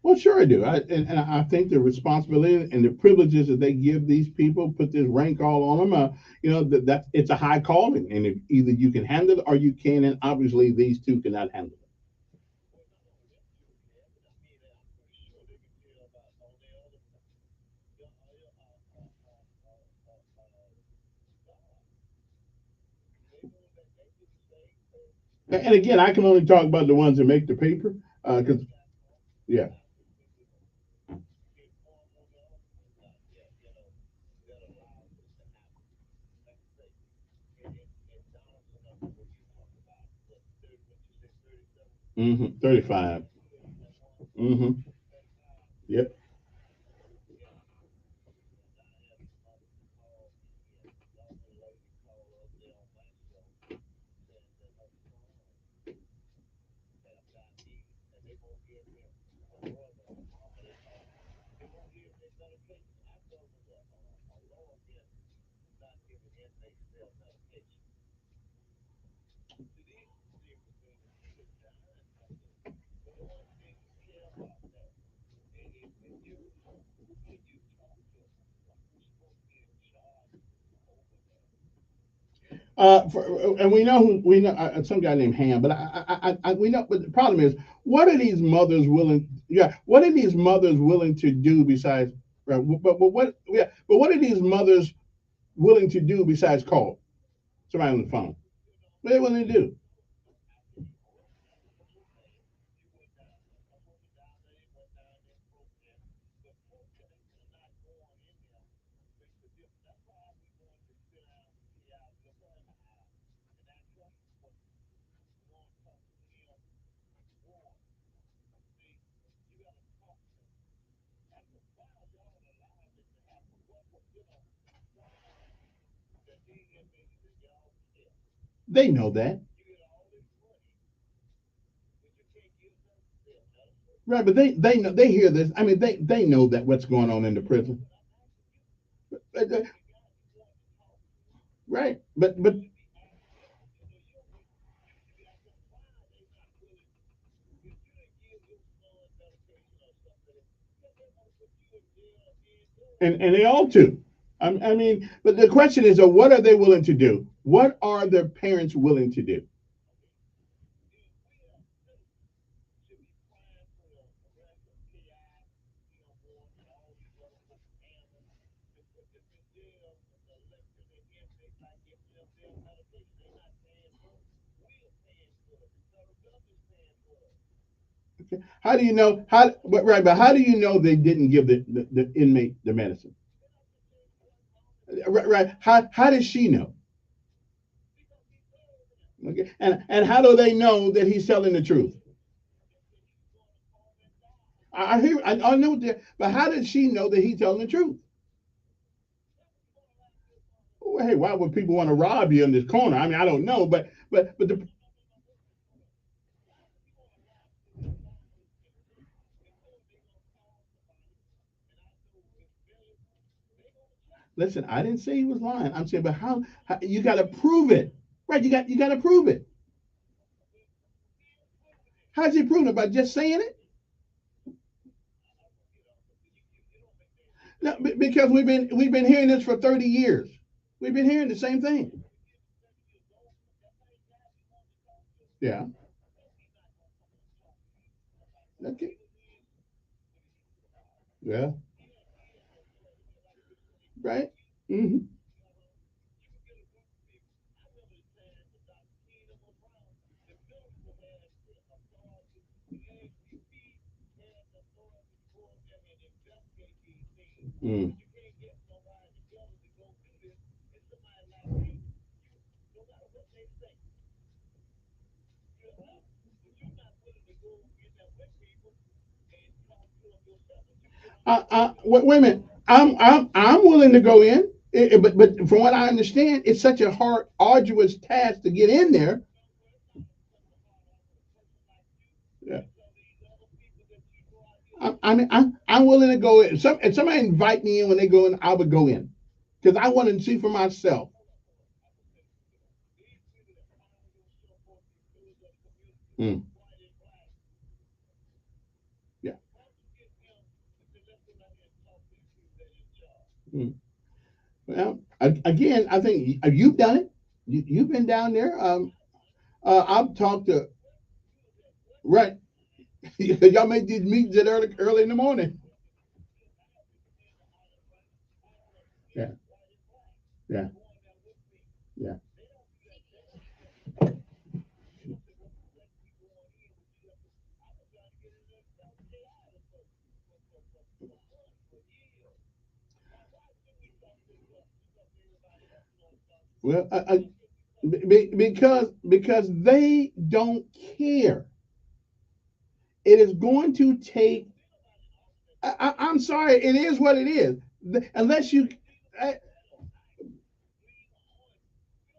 Well, sure I do. And I think the responsibility and the privileges that they give these people, put this rank all on them. That it's a high calling, and if either you can handle it or you can, and obviously these two cannot handle it. And again, I can only talk about the ones that make the paper, because yeah. Mm-hmm. 35. Mm-hmm. Yep. And we know some guy named Ham, but we know. But the problem is, what are these mothers willing? Yeah, what are these mothers willing to do besides? Right, but what? Yeah, but what are these mothers willing to do besides call somebody on the phone? What are they willing to do? They know that, right? But they know they hear this. I mean, they know that what's going on in the prison, right? But and they ought to. I mean, but the question is, what are they willing to do? What are their parents willing to do? How do you know how? But right, but how do you know they didn't give the inmate the medicine? Right, right. How does she know? Okay, and how do they know that he's telling the truth? I hear, I know that, but how did she know that he's telling the truth? Well, hey, why would people want to rob you in this corner? I mean, I don't know, but the listen, I didn't say he was lying. I'm saying, but how you got to prove it, right? You got to prove it. How's he prove it? By just saying it? No, because we've been hearing this for 30 years. We've been hearing the same thing. Yeah. Okay. Yeah. Right. Mm-hmm. Mm. Wait a minute. I'm willing to go in, but from what I understand, it's such a hard, arduous task to get in there. Yeah. I'm willing to go in. If somebody invite me in when they go in, I would go in because I want to see for myself. Mm. Yeah. Mm. Well, again, I think you've done it. You've been down there. I've talked to right. Y'all make these meetings at early in the morning. Yeah. Yeah. Yeah. Well, because they don't care. It is going to take. I'm sorry. It is what it is. Unless you, I,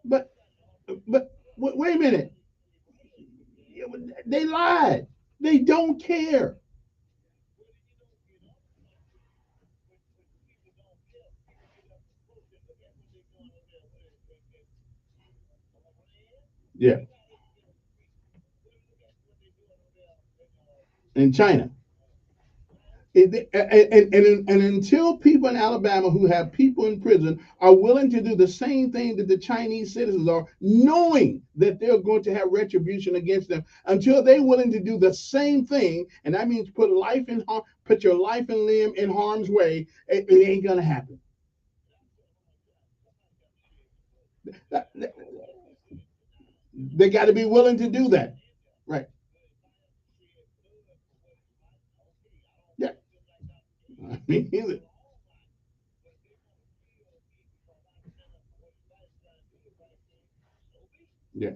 but wait a minute. They lied. They don't care. Yeah. In China. And until people in Alabama who have people in prison are willing to do the same thing that the Chinese citizens are, knowing that they're going to have retribution against them, until they're willing to do the same thing, and that means put put your life and limb in harm's way, it ain't gonna happen. They got to be willing to do that, right? Yeah. I mean, yeah.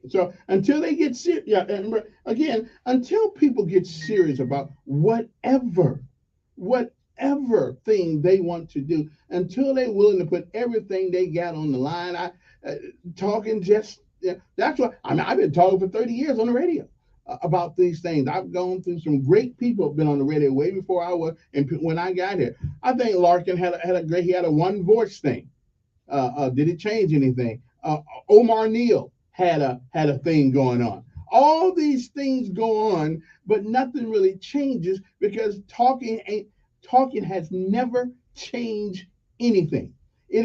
So until they get serious, yeah, and again, until people get serious about whatever thing they want to do, until they're willing to put everything they got on the line, talking just yeah, that's what I mean. I've been talking for 30 years on the radio about these things. I've gone through some great people, been on the radio way before I was, and when I got here, I think Larkin had a one voice thing. Did it change anything? Omar Neal had a thing going on. All these things go on, but nothing really changes because talking has never changed anything. It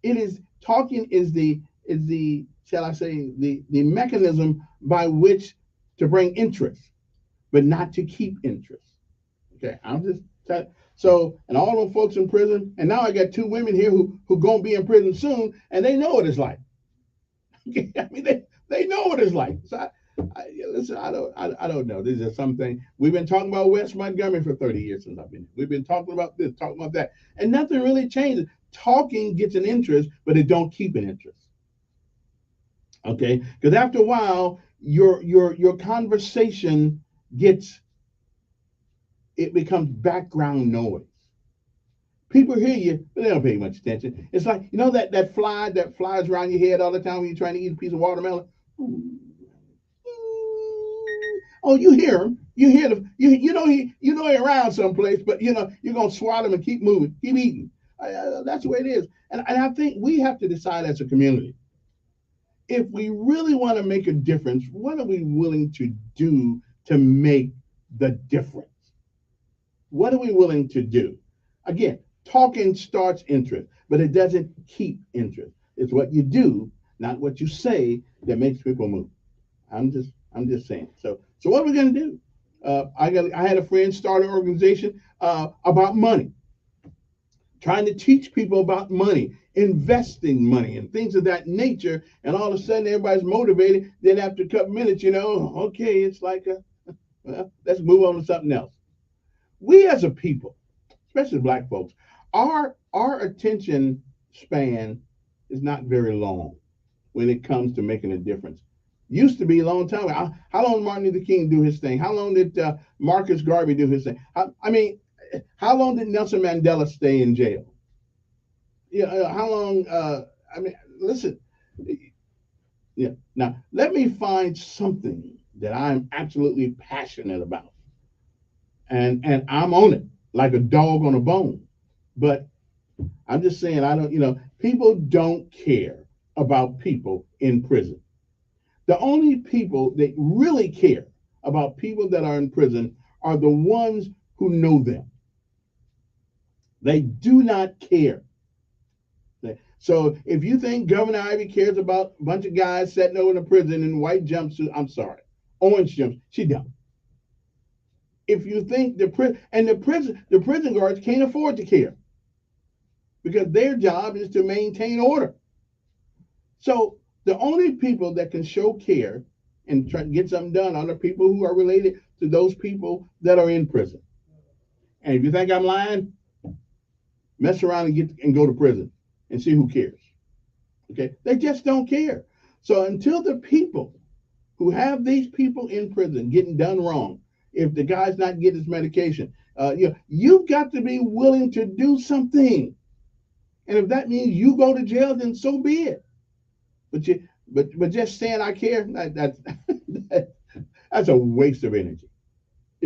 is talking is the shall I say the mechanism by which to bring interest, but not to keep interest. Okay, I'm just so, and all those folks in prison, and now I got two women here who gonna be in prison soon, and they know what it's like. I mean, they know what it's like. So, listen, I don't know. This is something we've been talking about West Montgomery for 30 years since I've been here. We've been talking about this, talking about that, and nothing really changes. Talking gets an interest, but it don't keep an interest. Okay, because after a while, your conversation it becomes background noise. People hear you, but they don't pay much attention. It's like, you know, that fly that flies around your head all the time when you're trying to eat a piece of watermelon. Oh, you hear him. You hear them. You know he's around someplace, but you're gonna swallow him and keep moving, keep eating. That's the way it is. And I think we have to decide as a community, if we really want to make a difference, what are we willing to do to make the difference? What are we willing to do? Again, talking starts interest, but it doesn't keep interest. It's what you do, not what you say, that makes people move. I'm just saying. So what are we gonna do? I had a friend start an organization about money, trying to teach people about money, investing money, and things of that nature. And all of a sudden, everybody's motivated. Then after a couple minutes, okay, it's like, well, let's move on to something else. We as a people, especially black folks, our attention span is not very long when it comes to making a difference. Used to be a long time ago. How long did Martin Luther King do his thing? How long did Marcus Garvey do his thing? I mean, how long did Nelson Mandela stay in jail? Yeah, how long? I mean, listen. Yeah. Now, let me find something that I'm absolutely passionate about, and I'm on it like a dog on a bone. But I'm just saying, I don't. People don't care about people in prison. The only people that really care about people that are in prison are the ones who know them. They do not care. So if you think Governor Ivy cares about a bunch of guys sitting over in a prison in white jumpsuit, I'm sorry. Orange jumps, she don't. If you think the prison guards can't afford to care because their job is to maintain order. So the only people that can show care and try to get something done are the people who are related to those people that are in prison. And if you think I'm lying, mess around and go to prison and see who cares. Okay, they just don't care. So until the people who have these people in prison getting done wrong, if the guy's not getting his medication, you've got to be willing to do something. And if that means you go to jail, then so be it. But just saying I care, that's a waste of energy.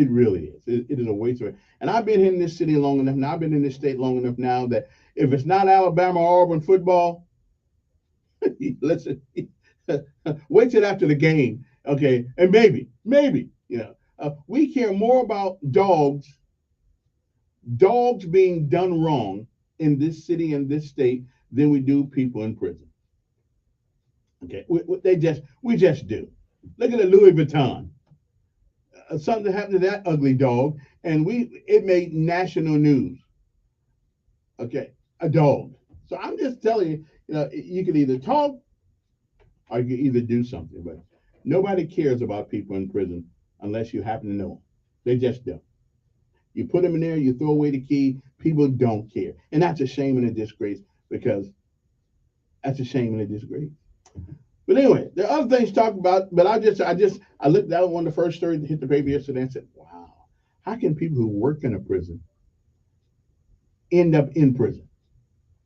It really is. It is a waste of it. And I've been in this city long enough now. I've been in this state long enough now that if it's not Alabama or Auburn football, listen, wait till after the game, okay? And maybe, we care more about dogs being done wrong in this city and this state than we do people in prison. Okay, we just do. Look at the Louis Vuitton. Something happened to that ugly dog, and it made national news. Okay, a dog. So I'm just telling you, you can either talk or you can either do something. But nobody cares about people in prison unless you happen to know them. They just don't. You put them in there, you throw away the key. People don't care, and that's a shame and a disgrace because that's a shame and a disgrace. But anyway, there are other things to talk about, but I looked at one of the first stories that hit the paper yesterday and said, wow, how can people who work in a prison end up in prison?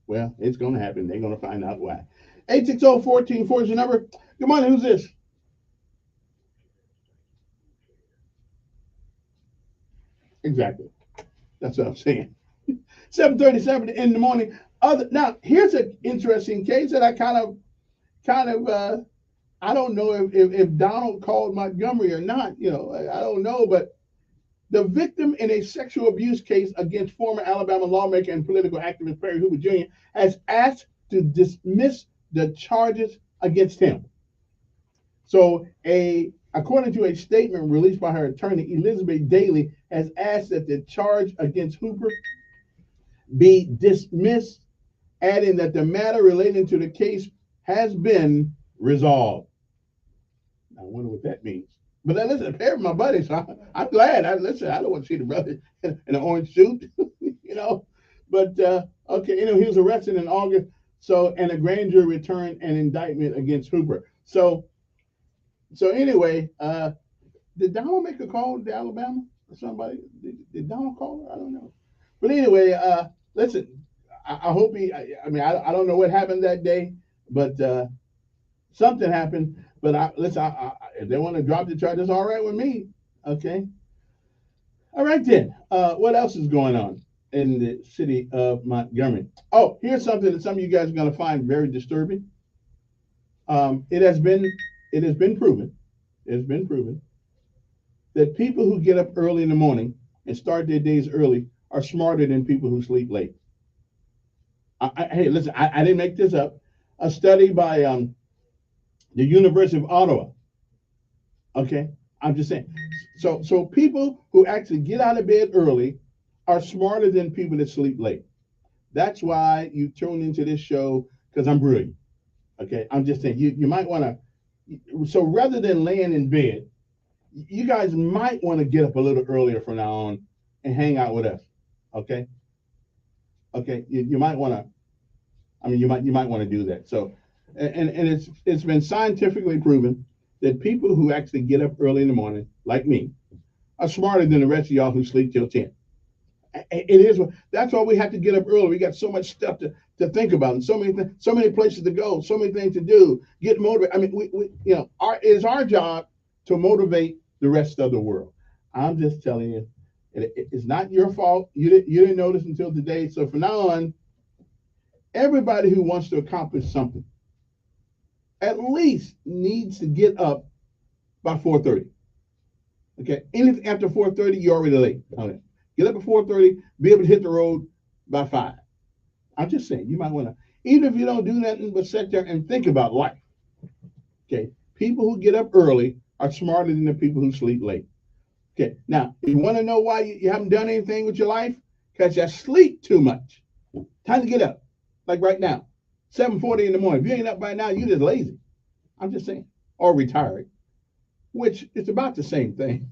Well, it's going to happen. They're going to find out why. 860-1440 is the number. Good morning. Who's this? Exactly. That's what I'm saying. 7:37 in the morning. Now, here's an interesting case that I kind of I don't know if Donald called Montgomery or not, I don't know, but the victim in a sexual abuse case against former Alabama lawmaker and political activist Perry Hoover Jr. has asked to dismiss the charges against him. So according to a statement released by her attorney, Elizabeth Daly has asked that the charge against Hooper be dismissed, adding that the matter relating to the case has been resolved. I wonder what that means. But listen, Perry, my buddy, so I'm glad. I don't want to see the brother in an orange suit, But okay, he was arrested in August. So, and a grand jury returned an indictment against Hooper. So anyway, did Donald make a call to Alabama or somebody? Did Donald call her? I don't know. But anyway, listen, I hope I don't know what happened that day, but something happened. But if they want to drop the charges, all right with me. Okay. All right then. What else is going on in the city of Montgomery? Oh, here's something that some of you guys are going to find very disturbing. It has been proven. It's been proven that people who get up early in the morning and start their days early are smarter than people who sleep late. Hey, listen, I didn't make this up. A study by the University of Ottawa. Okay, I'm just saying. So people who actually get out of bed early are smarter than people that sleep late. That's why you tune into this show, because I'm brilliant. Okay, I'm just saying you might want to. So rather than laying in bed, you guys might want to get up a little earlier from now on and hang out with us. Okay. Okay, you might want to. You might want to do that. So, and it's been scientifically proven that people who actually get up early in the morning, like me, are smarter than the rest of y'all who sleep till 10. It is. That's why we have to get up early. We got so much stuff to think about, and so many places to go, so many things to do. Get motivated. It's our job to motivate the rest of the world. I'm just telling you, it's not your fault. You didn't notice until today. So from now on, everybody who wants to accomplish something at least needs to get up by 4:30. Okay, anything after 4:30, you're already late. Okay. Get up at 4:30, be able to hit the road by 5. I'm just saying, you might want to, even if you don't do nothing but sit there and think about life. Okay, people who get up early are smarter than the people who sleep late. Okay, now, you want to know why you haven't done anything with your life? Because you sleep too much. Time to get up, like right now, 7:40 in the morning. If you ain't up by now, you're just lazy. I'm just saying, or retired, which is about the same thing.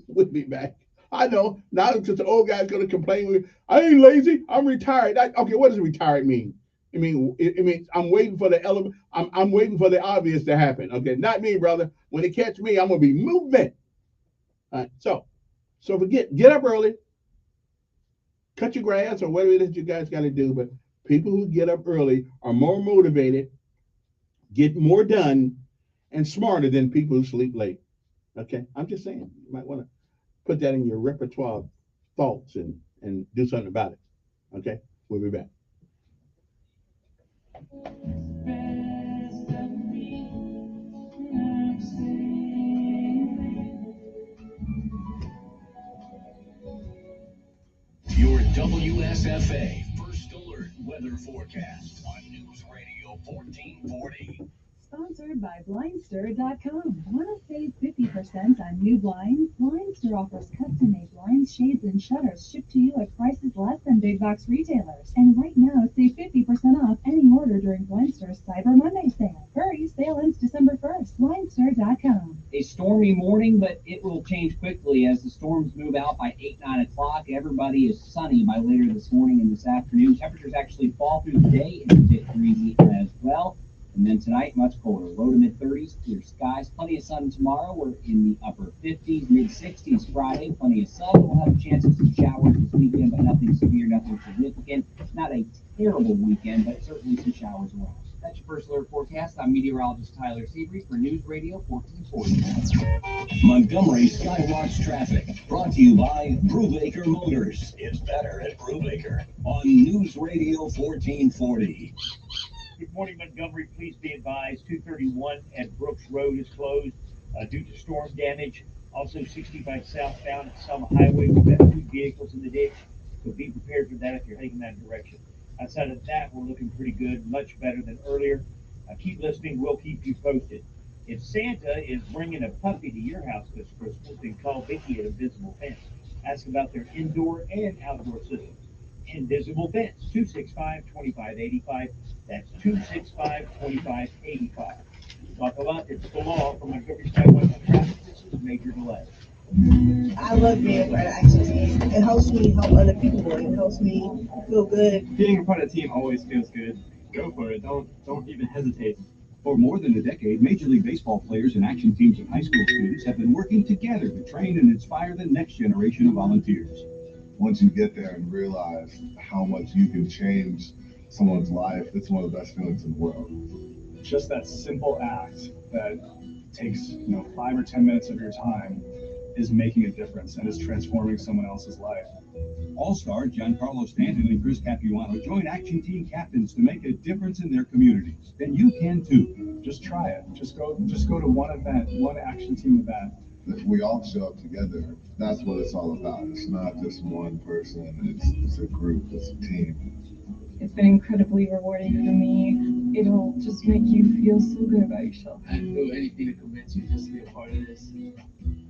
We'll be back. I know, now because the old guy's going to complain, I ain't lazy, I'm retired. Okay, what does retired mean? It means I'm waiting for the element. I'm waiting for the obvious to happen. Okay, not me, brother. When they catch me, I'm going to be moving. All right, so get up early, cut your grass or whatever it is you guys got to do. But people who get up early are more motivated, get more done, and smarter than people who sleep late. Okay, I'm just saying, you might want to put that in your repertoire of thoughts and do something about it. Okay? We'll be back. Your WSFA First Alert Weather Forecast on News Radio 1440. Sponsored by Blindster.com. Want to save 50% on new blinds? Blindster offers custom-made blinds, shades, and shutters shipped to you at prices less than big box retailers. And right now, save 50% off any order during Blindster's Cyber Monday sale. Hurry, sale ends December 1st. Blindster.com. A stormy morning, but it will change quickly as the storms move out by 8, 9 o'clock. Everybody is sunny by later this morning and this afternoon. Temperatures actually fall through the day. It's a bit breezy as well. And then tonight, much colder. Low to mid-30s, clear skies. Plenty of sun tomorrow. We're in the upper 50s, mid-60s Friday. Plenty of sun. We'll have a chance of some showers this weekend, but nothing severe, nothing significant. Not a terrible weekend, but certainly some showers around. That's your First Alert Forecast. I'm meteorologist Tyler Seabury for News Radio 1440. Montgomery Skywatch Traffic, brought to you by Brubaker Motors. It's better at Brubaker on News Radio 1440. Good morning, Montgomery. Please be advised, 231 at Brooks Road is closed due to storm damage. Also, 65 southbound at Selma Highway, we've got 2 vehicles in the ditch, so be prepared for that if you're heading that direction. Outside of that, we're looking pretty good, much better than earlier. Keep listening. We'll keep you posted. If Santa is bringing a puppy to your house this Christmas, then call Vicky at Invisible Fence. Ask about their indoor and outdoor systems. Invisible Fence, 265-2585. That's 265-2585. Talk a lot. It's the law from Montgomery Skywatch Traffic. This is Major Delay. I love being part of Action Team. It helps me help other people. It helps me feel good. Being a part of the team always feels good. Go for it. Don't even hesitate. For more than a decade, Major League Baseball players and action teams of high school students have been working together to train and inspire the next generation of volunteers. Once you get there and realize how much you can change someone's life, it's one of the best feelings in the world. Just that simple act that takes 5 or 10 minutes of your time is making a difference and is transforming someone else's life. All-stars Giancarlo Stanton and Chris Capuano join action team captains to make a difference in their communities. Then you can too. Just try it. Just go to one event, one action team event. If we all show up together, that's what it's all about. It's not just one person, it's a group, it's a team. It's been incredibly rewarding for me. It'll just make you feel so good about yourself. I'd do anything to convince you just to be a part of this.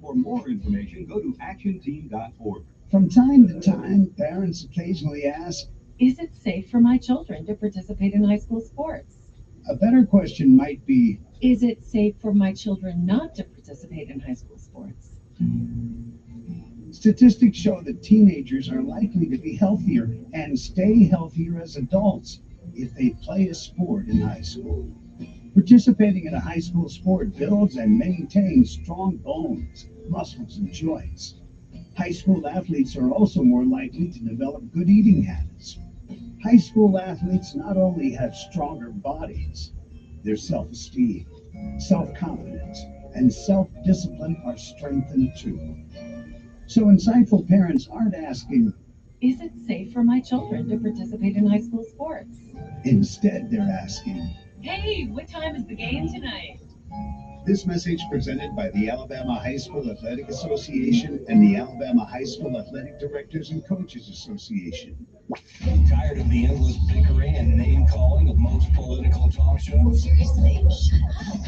For more information, go to actionteam.org. From time to time, parents occasionally ask, is it safe for my children to participate in high school sports? A better question might be, is it safe for my children not to participate in high school sports? Statistics show that teenagers are likely to be healthier and stay healthier as adults if they play a sport in high school. Participating in a high school sport builds and maintains strong bones, muscles, and joints. High school athletes are also more likely to develop good eating habits. High school athletes not only have stronger bodies, their self-esteem, self-confidence, and self-discipline are strengthened too. So insightful parents aren't asking, is it safe for my children to participate in high school sports? Instead, they're asking, hey, what time is the game tonight? This message presented by the Alabama High School Athletic Association and the Alabama High School Athletic Directors and Coaches Association. Tired of the endless bickering and name-calling of most political talk shows? Seriously, shut up.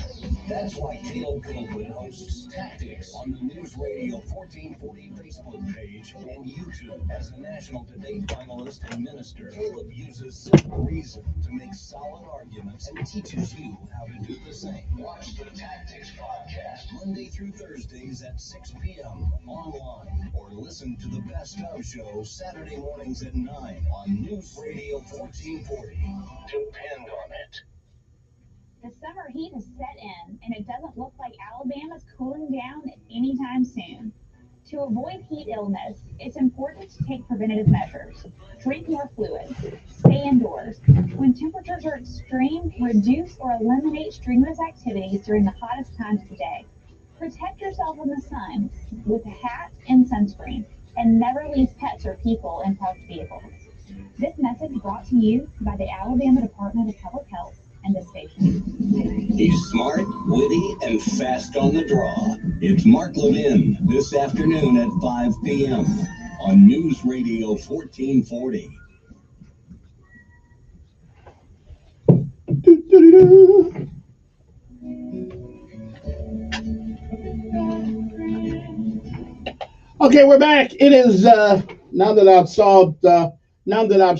That's why Caleb Copeland hosts Tactics on the News Radio 1440 Facebook page and YouTube. As a national debate finalist and minister, Caleb uses simple reason to make solid arguments and teaches you how to do the same. Watch the Tactics podcast Monday through Thursdays at 6 p.m. online, or listen to the Best of show Saturday mornings at 9 on News Radio 1440. Depend on it. The summer heat has set in, and it doesn't look like Alabama's cooling down anytime soon. To avoid heat illness, it's important to take preventative measures. Drink more fluids. Stay indoors. When temperatures are extreme, reduce or eliminate strenuous activities during the hottest times of the day. Protect yourself from the sun with a hat and sunscreen, and never leave pets or people in parked vehicles. This message brought to you by the Alabama Department of Public Health and this station. He's smart, witty, and fast on the draw. It's Mark Levin this afternoon at 5 p.m. on News Radio 1440. Okay, we're back. It is now that I've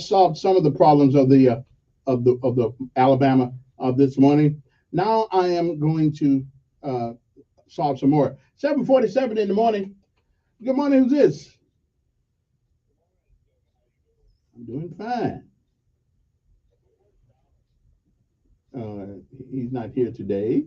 solved some of the problems of the Alabama this morning. Now I am going to solve some more. 7:47 in the morning. Good morning. Who's this? I'm doing fine. He's not here today.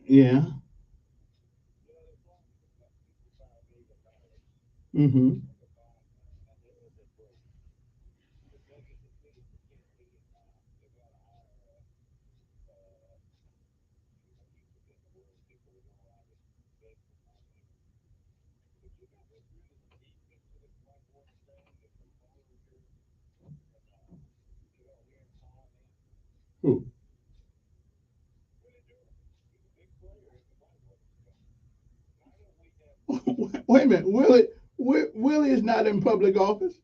Yeah. Mm-hmm. Who? Wait a minute. Willie is not in public office.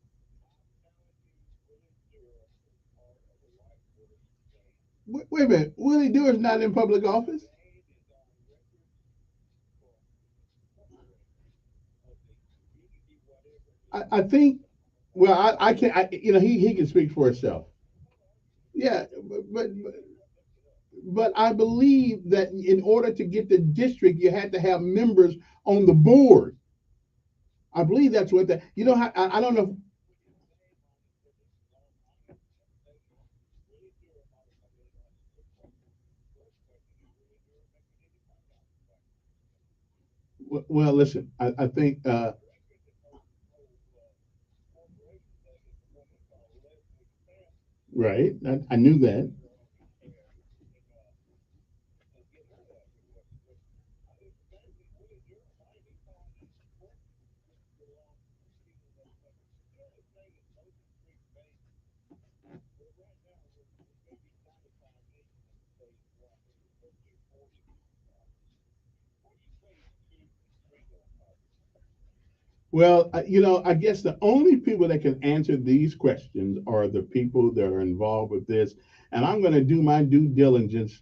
Wait a minute. Willie Dewar's not in public office. I think. Well, I can't. He can speak for himself. Yeah, but I believe that in order to get the district, you had to have members on the board. I believe that's what that. I don't know. Well, listen. I think right. I knew that. Well, I guess the only people that can answer these questions are the people that are involved with this. And I'm going to do my due diligence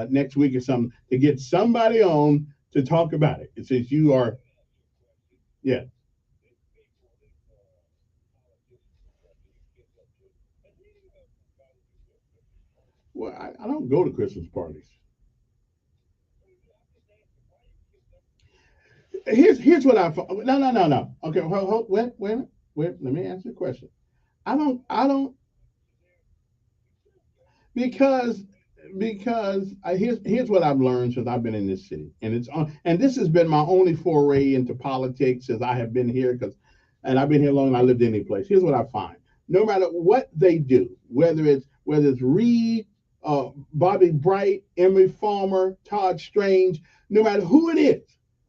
next week or something to get somebody on to talk about it. Since you are, yeah. Well, I don't go to Christmas parties. Here's what I no. Okay, wait. Let me answer the question. I don't because here's what I've learned since I've been in this city, and this has been my only foray into politics since I have been here and I've been here long and I lived any place. Here's what I find: no matter what they do, whether it's Reed, Bobby Bright, Emery Farmer, Todd Strange, no matter who it is,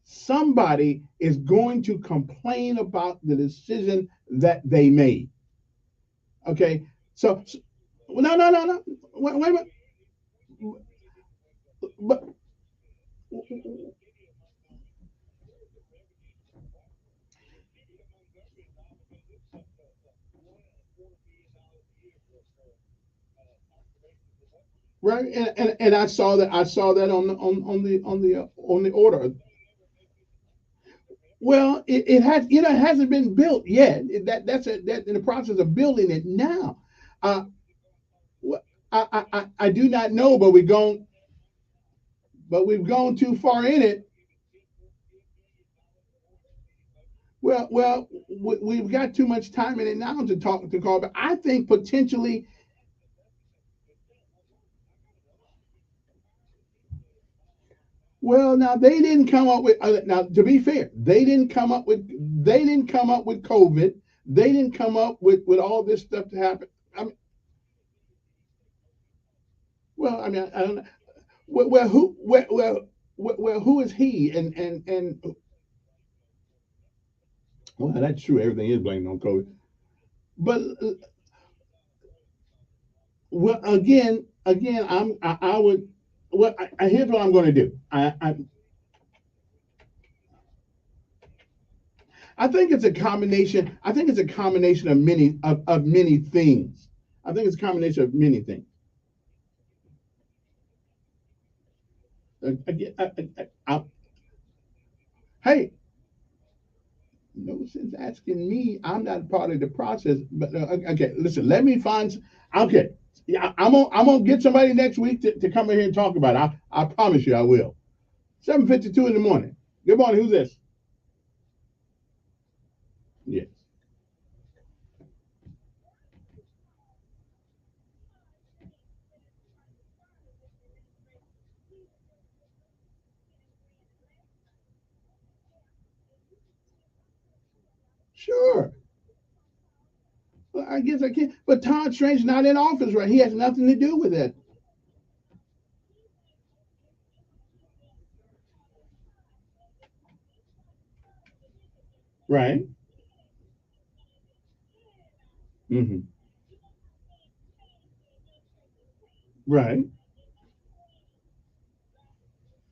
somebody is going to complain about the decision that they made. Okay, so no. Wait a minute. But right, and I saw that on the order. Well, it hasn't been built yet. That's in the process of building it now. Uh, I do not know, but we've gone too far in it. Well, we've got too much time in it now to call. But I think potentially, Well, now they didn't come up with. Now, to be fair, they didn't come up with. They didn't come up with COVID. They didn't come up with all this stuff to happen. I mean, well, I mean, I don't know. Well, who is he? And well, that's true. Everything is blamed on COVID. But well, again, I would. Well, here's what I'm going to do. I think it's a combination. I think it's a combination of many things. I think it's a combination of many things. Again, hey, no sense asking me. I'm not part of the process. But okay, listen. Let me find. Okay, yeah, I'm gonna get somebody next week to come in here and talk about it. I promise you, I will. 7:52 in the morning. Good morning. Who's this? Yes. Sure. Well, I guess I can. But Todd Strange's not in office, right? He has nothing to do with that. Right. Mm-hmm. Right.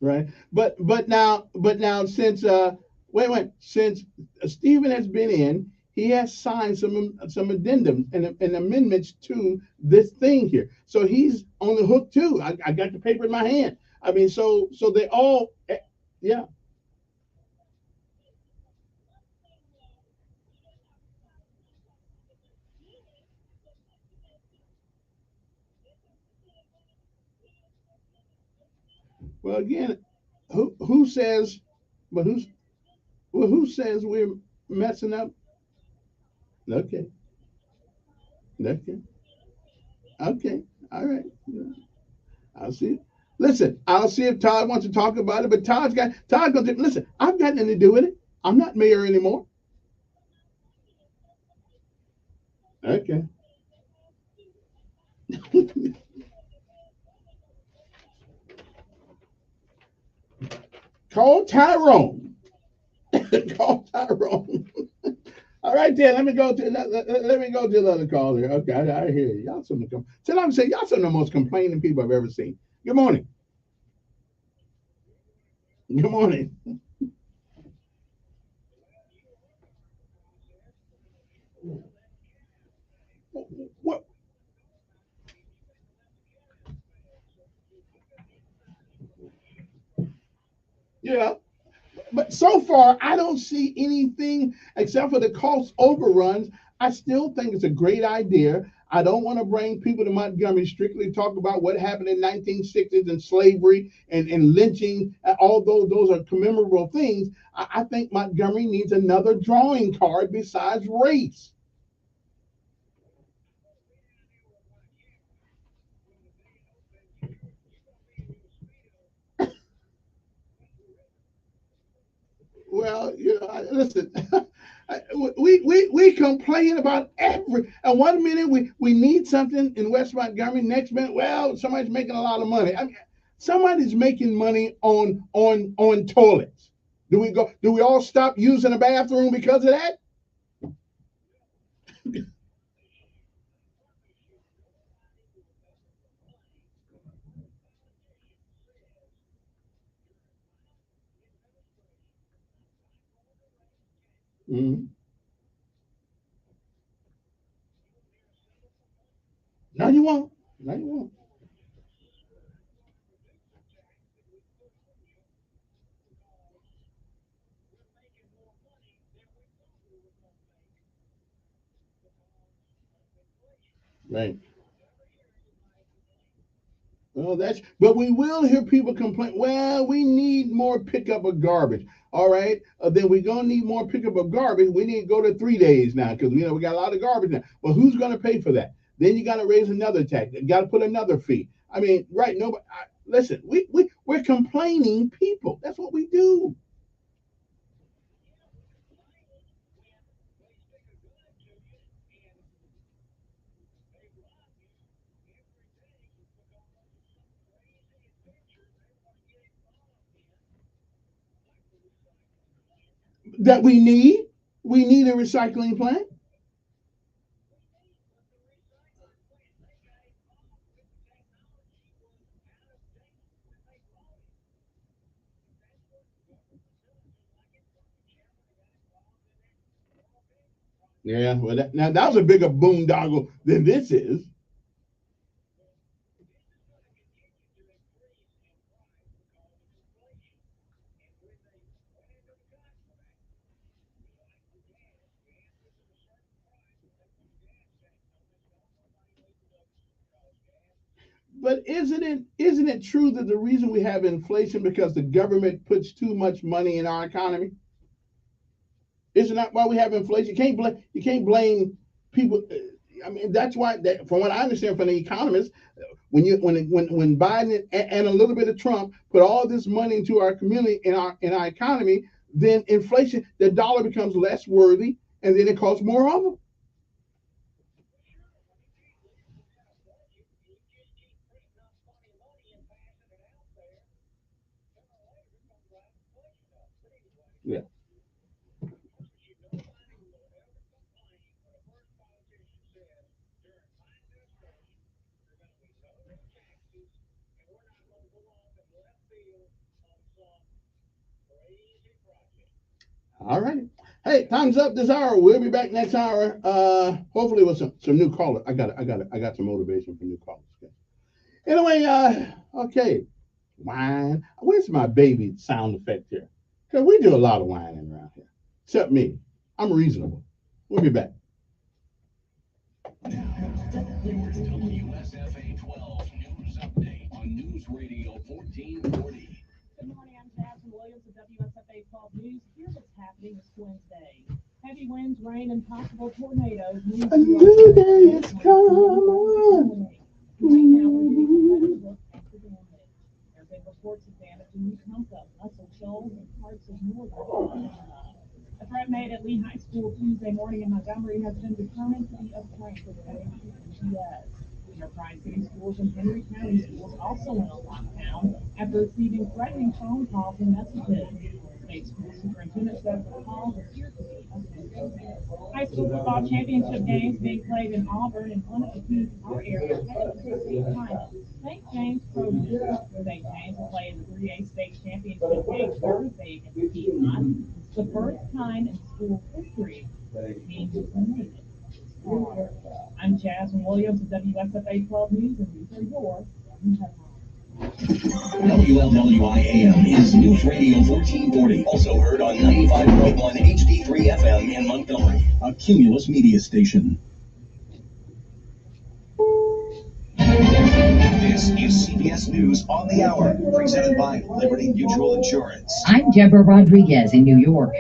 Right. But now since since Stephen has been in, he has signed some addendums and amendments to this thing here. So he's on the hook too. I got the paper in my hand. I mean, so they all yeah. Well, again, who says but who says we're messing up? Okay. Okay. Okay. All right. Yeah. I'll see. Listen, I'll see if Todd wants to talk about it. But Todd goes. Listen, I've got nothing to do with it. I'm not mayor anymore. Okay. Call Tyrone. Call Tyrone. All right, then. Let me go to the other call here. Okay, I hear you. Y'all some of tell them say y'all some of the most complaining people I've ever seen. Good morning. Good morning. What? Yeah. But so far, I don't see anything except for the cost overruns. I still think it's a great idea. I don't want to bring people to Montgomery strictly talk about what happened in 1960s and slavery and lynching. Although those are commemorable things, I think Montgomery needs another drawing card besides race. Well, listen. We complain about every and one minute we need something in West Montgomery, next minute, well, somebody's making a lot of money. I mean, somebody's making money on toilets. Do we all stop using a bathroom because of that? Mm-hmm. No, you won't. No, you won't. Right. Well, but we will hear people complain. Well, we need more pickup of garbage. All right, then we're gonna need more pickup of garbage. We need to go to 3 days now because we got a lot of garbage now. Well, who's gonna pay for that? Then you got to raise another tax. You got to put another fee. I mean, right? Nobody. Listen, we're complaining people. That's what we do. That we need. We need a recycling plant. Yeah, well, now that was a bigger boondoggle than this is. But isn't it true that the reason we have inflation because the government puts too much money in our economy? Isn't that why we have inflation? You can't blame people. I mean, that's why. From what I understand from the economists, when Biden and a little bit of Trump put all this money into our community in our economy, then inflation, the dollar becomes less worthy, and then it costs more of them. Yeah. All right. Hey, time's up this hour. We'll be back next hour. Hopefully with some new callers. I got some motivation for new callers. Okay. Anyway, okay. Wine. Where's my baby sound effect here? Because we do a lot of whining around here. Except me. I'm reasonable. We'll be back. WSFA 12 News Update on News Radio 1440. Good morning, I'm Jasmine Williams of WSFA 12 News. Here's what's happening this Wednesday. Heavy winds, rain, and possible tornadoes. A new day has come. Right now, we're getting a better look at the damage. There have been reports of damage in Wetumpka, Muscle Shoals, and parts of northern Alabama. A threat made at Lee High School Tuesday morning in Montgomery has been determined to be of strength according to NGS. Enterprise City Schools and Henry County Schools also went on lockdown after receiving threatening phone calls and messages. State School Superintendent says the calls appear to be offensive. High school football championship games being played in Auburn, and one of the teams in our area headed to the state final. St. James Trojans. St. James will play in the 3A state championship game Thursday against Piedmont. The first time in school history the team has made it this far. I'm Jasmine Williams of WSFA 12 News, and these are your headlines. WLWI-AM is News Radio 1440, also heard on 95.1 HD3 FM in Montgomery, a Cumulus media station. This is CBS News on the Hour, presented by Liberty Mutual Insurance. I'm Deborah Rodriguez in New York.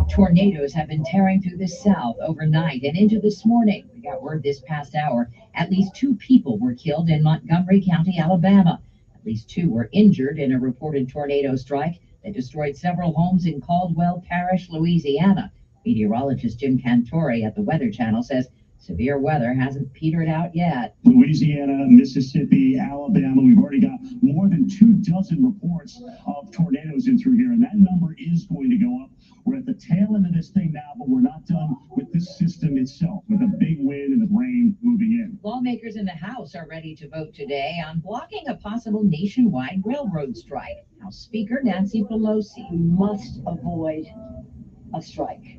Tornadoes have been tearing through the South overnight and into this morning. We got word this past hour at least 2 people were killed in Montgomery County, Alabama. At least 2 were injured in a reported tornado strike that destroyed several homes in Caldwell Parish, Louisiana. Meteorologist Jim Cantore at the Weather Channel says severe weather hasn't petered out yet. Louisiana, Mississippi, Alabama, we've already got more than 24 reports of tornadoes in through here, and that number is going to go up. We're at the tail end of this thing now, but we're not done with this system itself, with a big wind and the rain moving in. Lawmakers in the House are ready to vote today on blocking a possible nationwide railroad strike. House Speaker Nancy Pelosi must avoid a strike.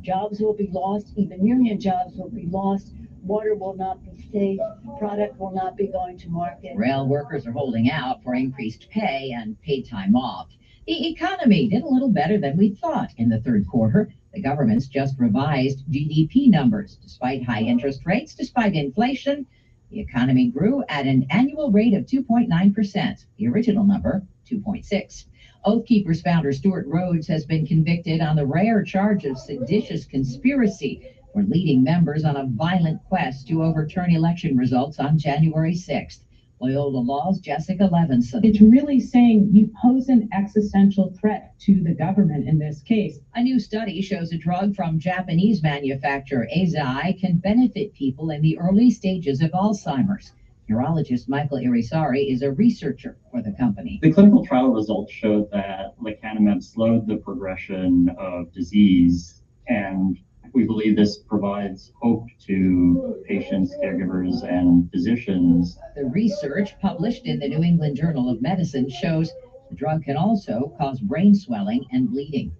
Jobs will be lost, even union jobs will be lost. Water will not be safe, product will not be going to market. Rail workers are holding out for increased pay and paid time off. The economy did a little better than we thought in the third quarter. The government's just revised GDP numbers. Despite high interest rates, despite inflation, the economy grew at an annual rate of 2.9%. The original number, 2.6. Oath Keepers founder Stuart Rhodes has been convicted on the rare charge of seditious conspiracy for leading members on a violent quest to overturn election results on January 6th. Loyola Law's Jessica Levinson. It's really saying you pose an existential threat to the government in this case. A new study shows a drug from Japanese manufacturer Eisai can benefit people in the early stages of Alzheimer's. Neurologist Michael Irisari is a researcher for the company. The clinical trial results showed that lecanemab slowed the progression of disease, and we believe this provides hope to patients, caregivers, and physicians. The research published in the New England Journal of Medicine shows the drug can also cause brain swelling and bleeding.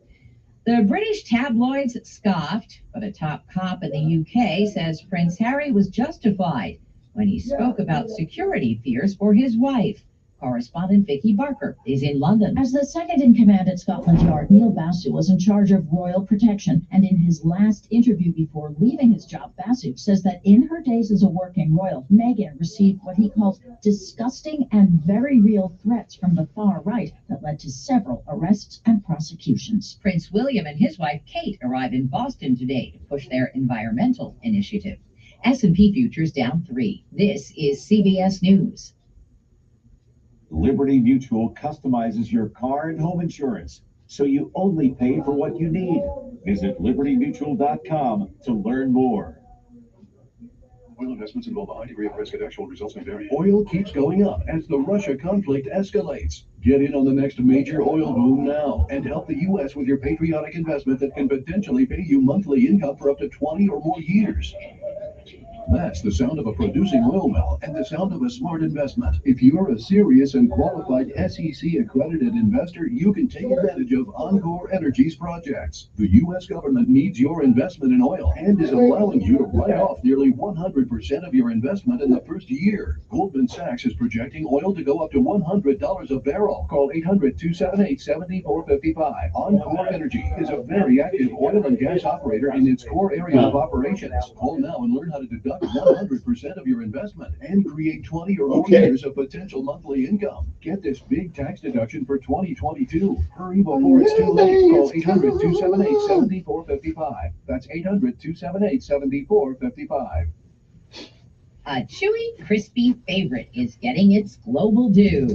The British tabloids scoffed, but a top cop in the UK says Prince Harry was justified when he spoke about security fears for his wife. Correspondent Vicky Barker is in London. As the second in command at Scotland Yard, Neil Basu was in charge of royal protection, and in his last interview before leaving his job, Basu says that in her days as a working royal, Meghan received what he calls disgusting and very real threats from the far right that led to several arrests and prosecutions. Prince William and his wife Kate arrive in Boston today to push their environmental initiative. S&P futures down 3. This is CBS News. Liberty Mutual customizes your car and home insurance, so you only pay for what you need. Visit libertymutual.com to learn more. Oil investments involve a high degree of risk and actual results may vary. Oil keeps going up as the Russia conflict escalates. Get in on the next major oil boom now and help the U.S. with your patriotic investment that can potentially pay you monthly income for up to 20 or more years. That's the sound of a producing oil well and the sound of a smart investment. If you're a serious and qualified SEC accredited investor, you can take advantage of Encore Energy's projects. The U.S. government needs your investment in oil and is allowing you to write off nearly 100% of your investment in the first year. Goldman Sachs is projecting oil to go up to $100 a barrel. Call 800-278-7455. Encore Energy is a very active oil and gas operator in its core area of operations. Call now and learn how to deduct 100% of your investment and create 20 or more years of potential monthly income. Get this big tax deduction for 2022. Hurry before it's too late. Call 800-278-7455. That's 800-278-7455. A chewy, crispy favorite is getting its global due.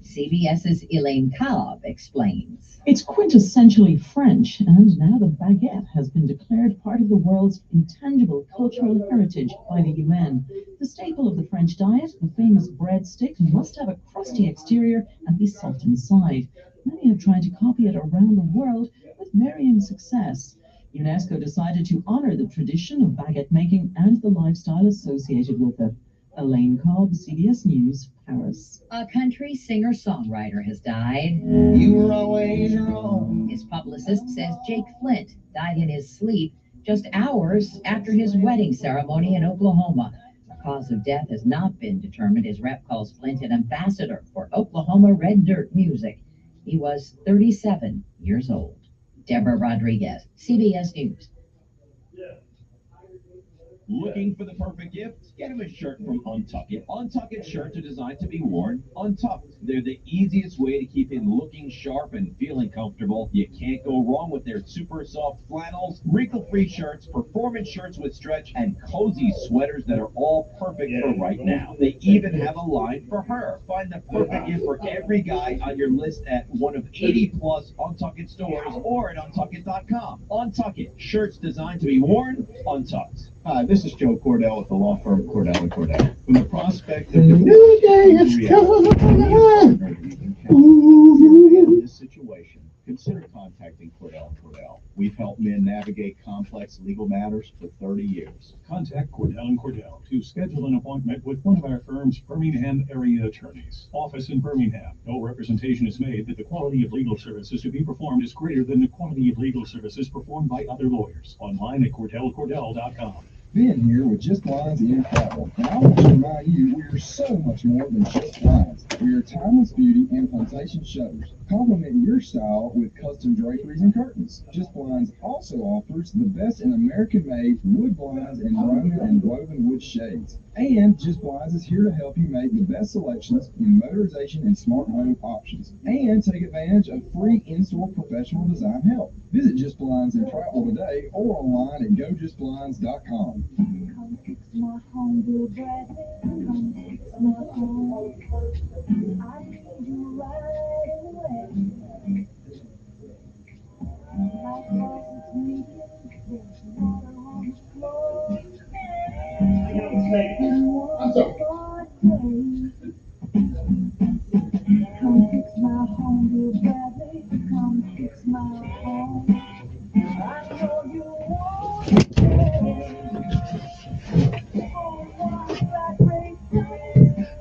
CBS's Elaine Cobb explains. It's quintessentially French, and now the baguette has been declared part of the world's intangible cultural heritage by the UN. The staple of the French diet, the famous breadstick, must have a crusty exterior and be soft inside. Many have tried to copy it around the world with varying success. UNESCO decided to honor the tradition of baguette making and the lifestyle associated with it. Elaine Cobb, CBS News, Paris. A country singer-songwriter has died. You were always wrong. His publicist says Jake Flint died in his sleep just hours after his wedding ceremony in Oklahoma. The cause of death has not been determined. His rep calls Flint an ambassador for Oklahoma Red Dirt music. He was 37 years old. Deborah Rodriguez, CBS News. Looking for the perfect gift? Get him a shirt from Untuck It. Untuck It shirts are designed to be worn untucked. They're the easiest way to keep him looking sharp and feeling comfortable. You can't go wrong with their super soft flannels, wrinkle-free shirts, performance shirts with stretch, and cozy sweaters that are all perfect for right now. They even have a line for her. Find the perfect gift for every guy on your list at one of 80+ Untuck It stores or at untuckit.com. Untuck It. Shirts designed to be worn untucked. Hi, this is Joe Cordell with the law firm Cordell & Cordell. From the prospect of New day is coming. in this situation, consider contacting Cordell & Cordell. We've helped men navigate complex legal matters for 30 years. Contact Cordell & Cordell to schedule an appointment with one of our firm's Birmingham area attorneys. Office in Birmingham. No representation is made that the quality of legal services to be performed is greater than the quality of legal services performed by other lawyers. Online at cordellcordell.com. Ben here with Just Blinds and Travel, and I want to remind you we're so much more than just blinds. We are timeless beauty and plantation shutters. Complement your style with custom draperies and curtains. Just Blinds also offers the best in American-made wood blinds in Roman and woven wood shades. And Just Blinds is here to help you make the best selections in motorization and smart home options, and take advantage of free in-store professional design help. Visit Just Blinds and Travel today or online at gojustblinds.com. my home, Bill Bradley. Come fix my home. I need you right away. My closet's leaking, there's water on the floor. In one dark place. Come fix my home, Bill Bradley. Come fix my home. I know you want it.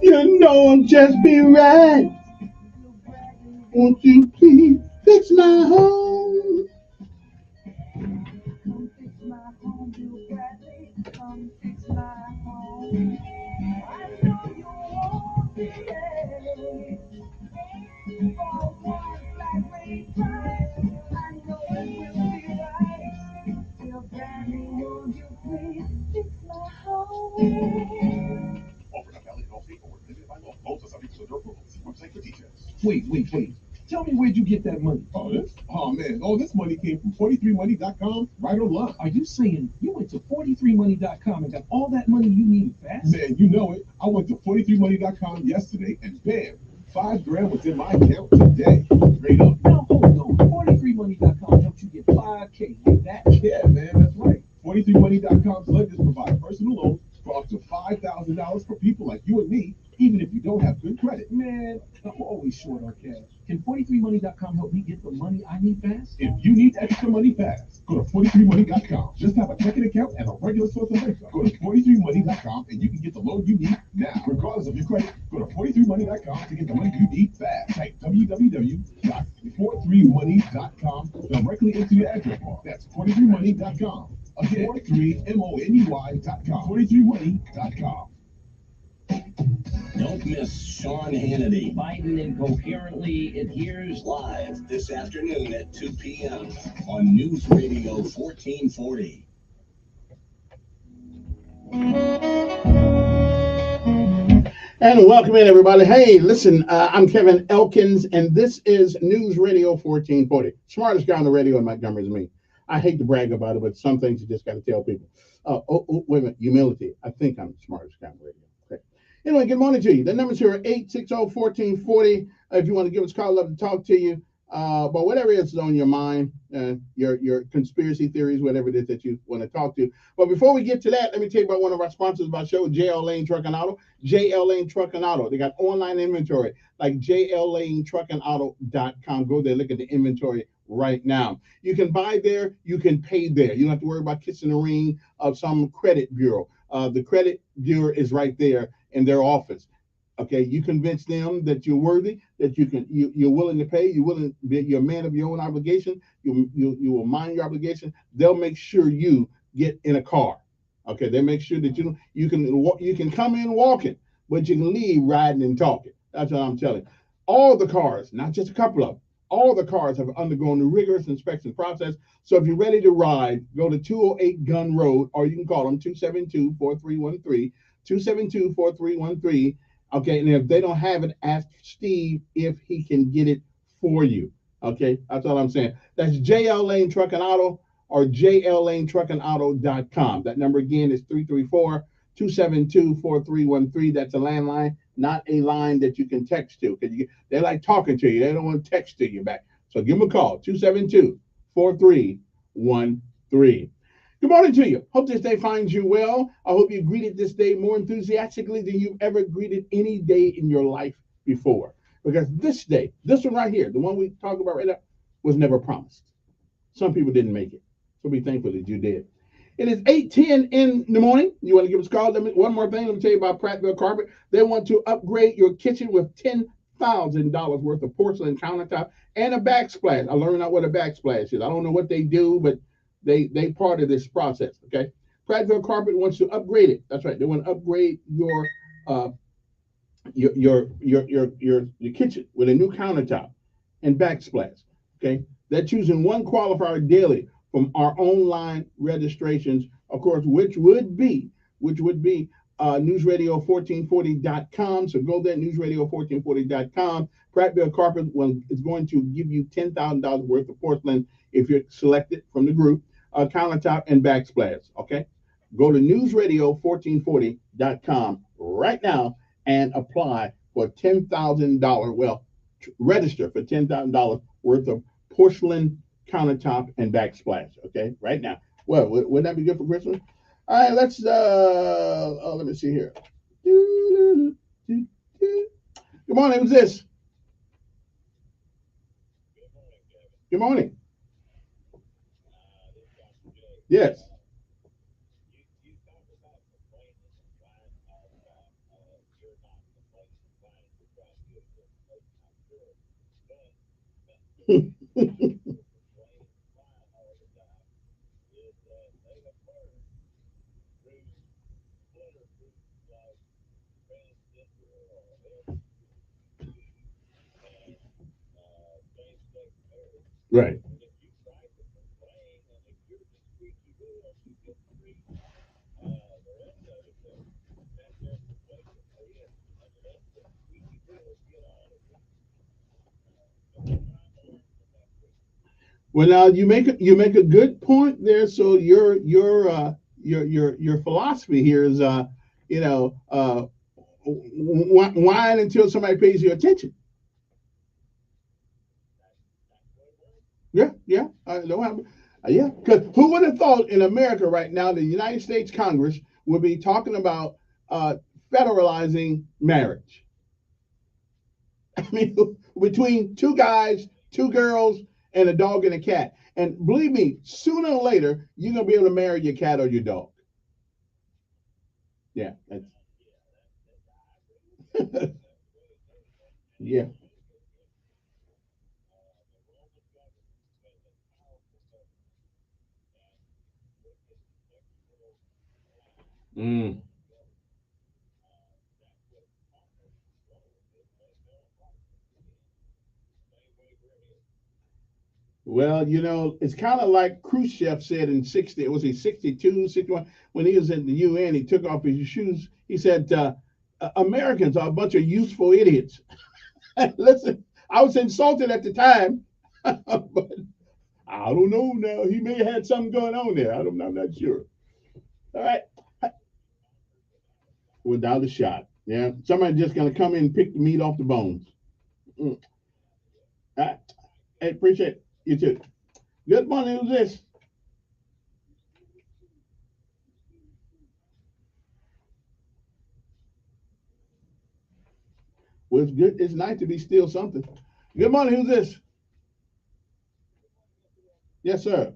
You know I'm just be right. Won't you please fix my home? Come fix my home, Bill Bradley. Come fix my home. I know you want it. For one black rain price, I know it will be right. Bill Bradley, won't you please fix my home? Offer not valid in all states or limited by law. Laws are subject to other approval. See website for details. Wait. Tell me where'd you get that money? This money came from 43money.com right online. Are you saying you went to 43money.com and got all that money you needed fast? Man, you know it. I went to 43money.com yesterday and bam, $5,000 was in my account today. Straight up. Now hold on. 43money.com helped you get $5K like that? Yeah, man, that's right. 43money.com's lenders provide personal loans for up to $5,000 for people like you and me, even if you don't have good credit. Man, I'm always short on cash. Can 43money.com help me get the money I need fast? If you need extra money fast, go to 43money.com. Just have a checking account and a regular source of income. Go to 43money.com and you can get the loan you need now. Regardless of your credit, go to 43money.com to get the money you need fast. Type www.43money.com directly into your address bar. That's 43money.com. Again, 43money.com. 43money.com. Don't miss Sean Hannity. Biden incoherently adheres Live this afternoon at 2 p.m. on News Radio 1440. And welcome in, everybody. Hey, listen, I'm Kevin Elkins, and this is News Radio 1440. Smartest guy on the radio in Montgomery is me. I hate to brag about it, but some things you just got to tell people. Wait a minute, humility. I think I'm the smartest guy on the radio. Okay. Anyway, good morning to you. The numbers here are 860-1440. If you want to give us a call, I'd love to talk to you. But whatever is on your mind, your conspiracy theories, whatever it is that you want to talk to. But before we get to that, let me tell you about one of our sponsors of our show, JL Lane Truck and Auto. JL Lane Truck and Auto. They got online inventory like jlanetruckandauto.com. Go there, look at the inventory right now. You can buy there, you can pay there. You don't have to worry about kissing the ring of some credit bureau. The credit bureau is right there in their office. Okay, you convince them that you're worthy, that you're willing to pay, you're a man of your own obligation, you will mind your obligation. They'll make sure you get in a car. Okay, they make sure that you can come in walking, but you can leave riding and talking. That's what I'm telling you. All the cars, not just a couple of them, all the cars have undergone a rigorous inspection process. So if you're ready to ride, go to 208 Gun Road, or you can call them 272-4313, 272-4313. Okay, and if they don't have it, ask Steve if he can get it for you. Okay, that's all I'm saying. That's JL Lane Truck and Auto or jlanetruckandauto.com. That number again is 334-272-4313. That's a landline, not a line that you can text to. Because they like talking to you. They don't want to text to you back. So give them a call, 272-4313. Good morning to you. Hope this day finds you well. I hope you greeted this day more enthusiastically than you've ever greeted any day in your life before. Because this day, this one right here, the one we talk about right now, was never promised. Some people didn't make it. So be thankful that you did. It is 8:10 in the morning. You want to give us a call? One more thing. Let me tell you about Prattville Carpet. They want to upgrade your kitchen with $10,000 worth of porcelain countertop and a backsplash. I learned out what a backsplash is. I don't know what they do, but they part of this process. Okay, Prattville Carpet wants to upgrade it. That's right. They want to upgrade your kitchen with a new countertop and backsplash. Okay, they're choosing one qualifier daily from our online registrations, of course, which would be newsradio1440.com. So go there, newsradio1440.com. Prattville Carpet is going to give you $10,000 worth of porcelain if you're selected from the group, countertop and backsplash. Okay, Go to newsradio1440.com right now and apply for $10,000. Well, register for $10,000 worth of porcelain countertop and backsplash. Okay, right now. Well, wouldn't that be good for Christmas? All right, let's let me see here. Good morning. Who's this? Good morning. Yes. Right. Well, now you make a good point there. So your philosophy here is you know whine until somebody pays you attention. Yeah, yeah. No, yeah. Because who would have thought in America right now the United States Congress would be talking about uh, federalizing marriage? I mean, between two guys, two girls, and a dog and a cat. And believe me, sooner or later, you're gonna be able to marry your cat or your dog. Yeah, that's yeah. Mm. Well, it's kind of like Khrushchev said in 60, was he 62, 61, when he was in the UN, he took off his shoes. He said, Americans are a bunch of useful idiots. Listen, I was insulted at the time, but I don't know now. He may have had something going on there. I'm not sure. All right. Without a shot. Yeah. Somebody's just going to come in and pick the meat off the bones. Mm. All right. Hey, appreciate it. You too. Good morning. Who's this? Well, it's good. It's nice to be still something. Good morning. Who's this? Yes, sir.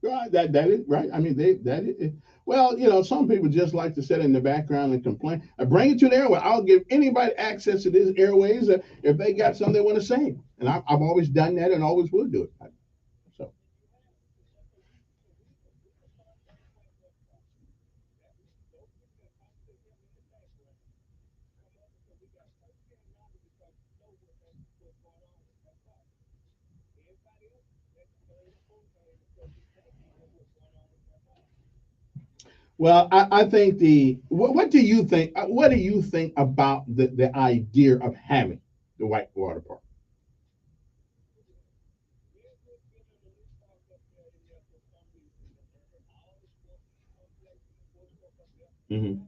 Right, that is right. I mean, that is well. Some people just like to sit in the background and complain. I bring it to the airway. I'll give anybody access to these airways if they got something they want to say, and I've always done that and always will do it. So, well, I think what do you think? What do you think about the idea of having the white water park? Hmm.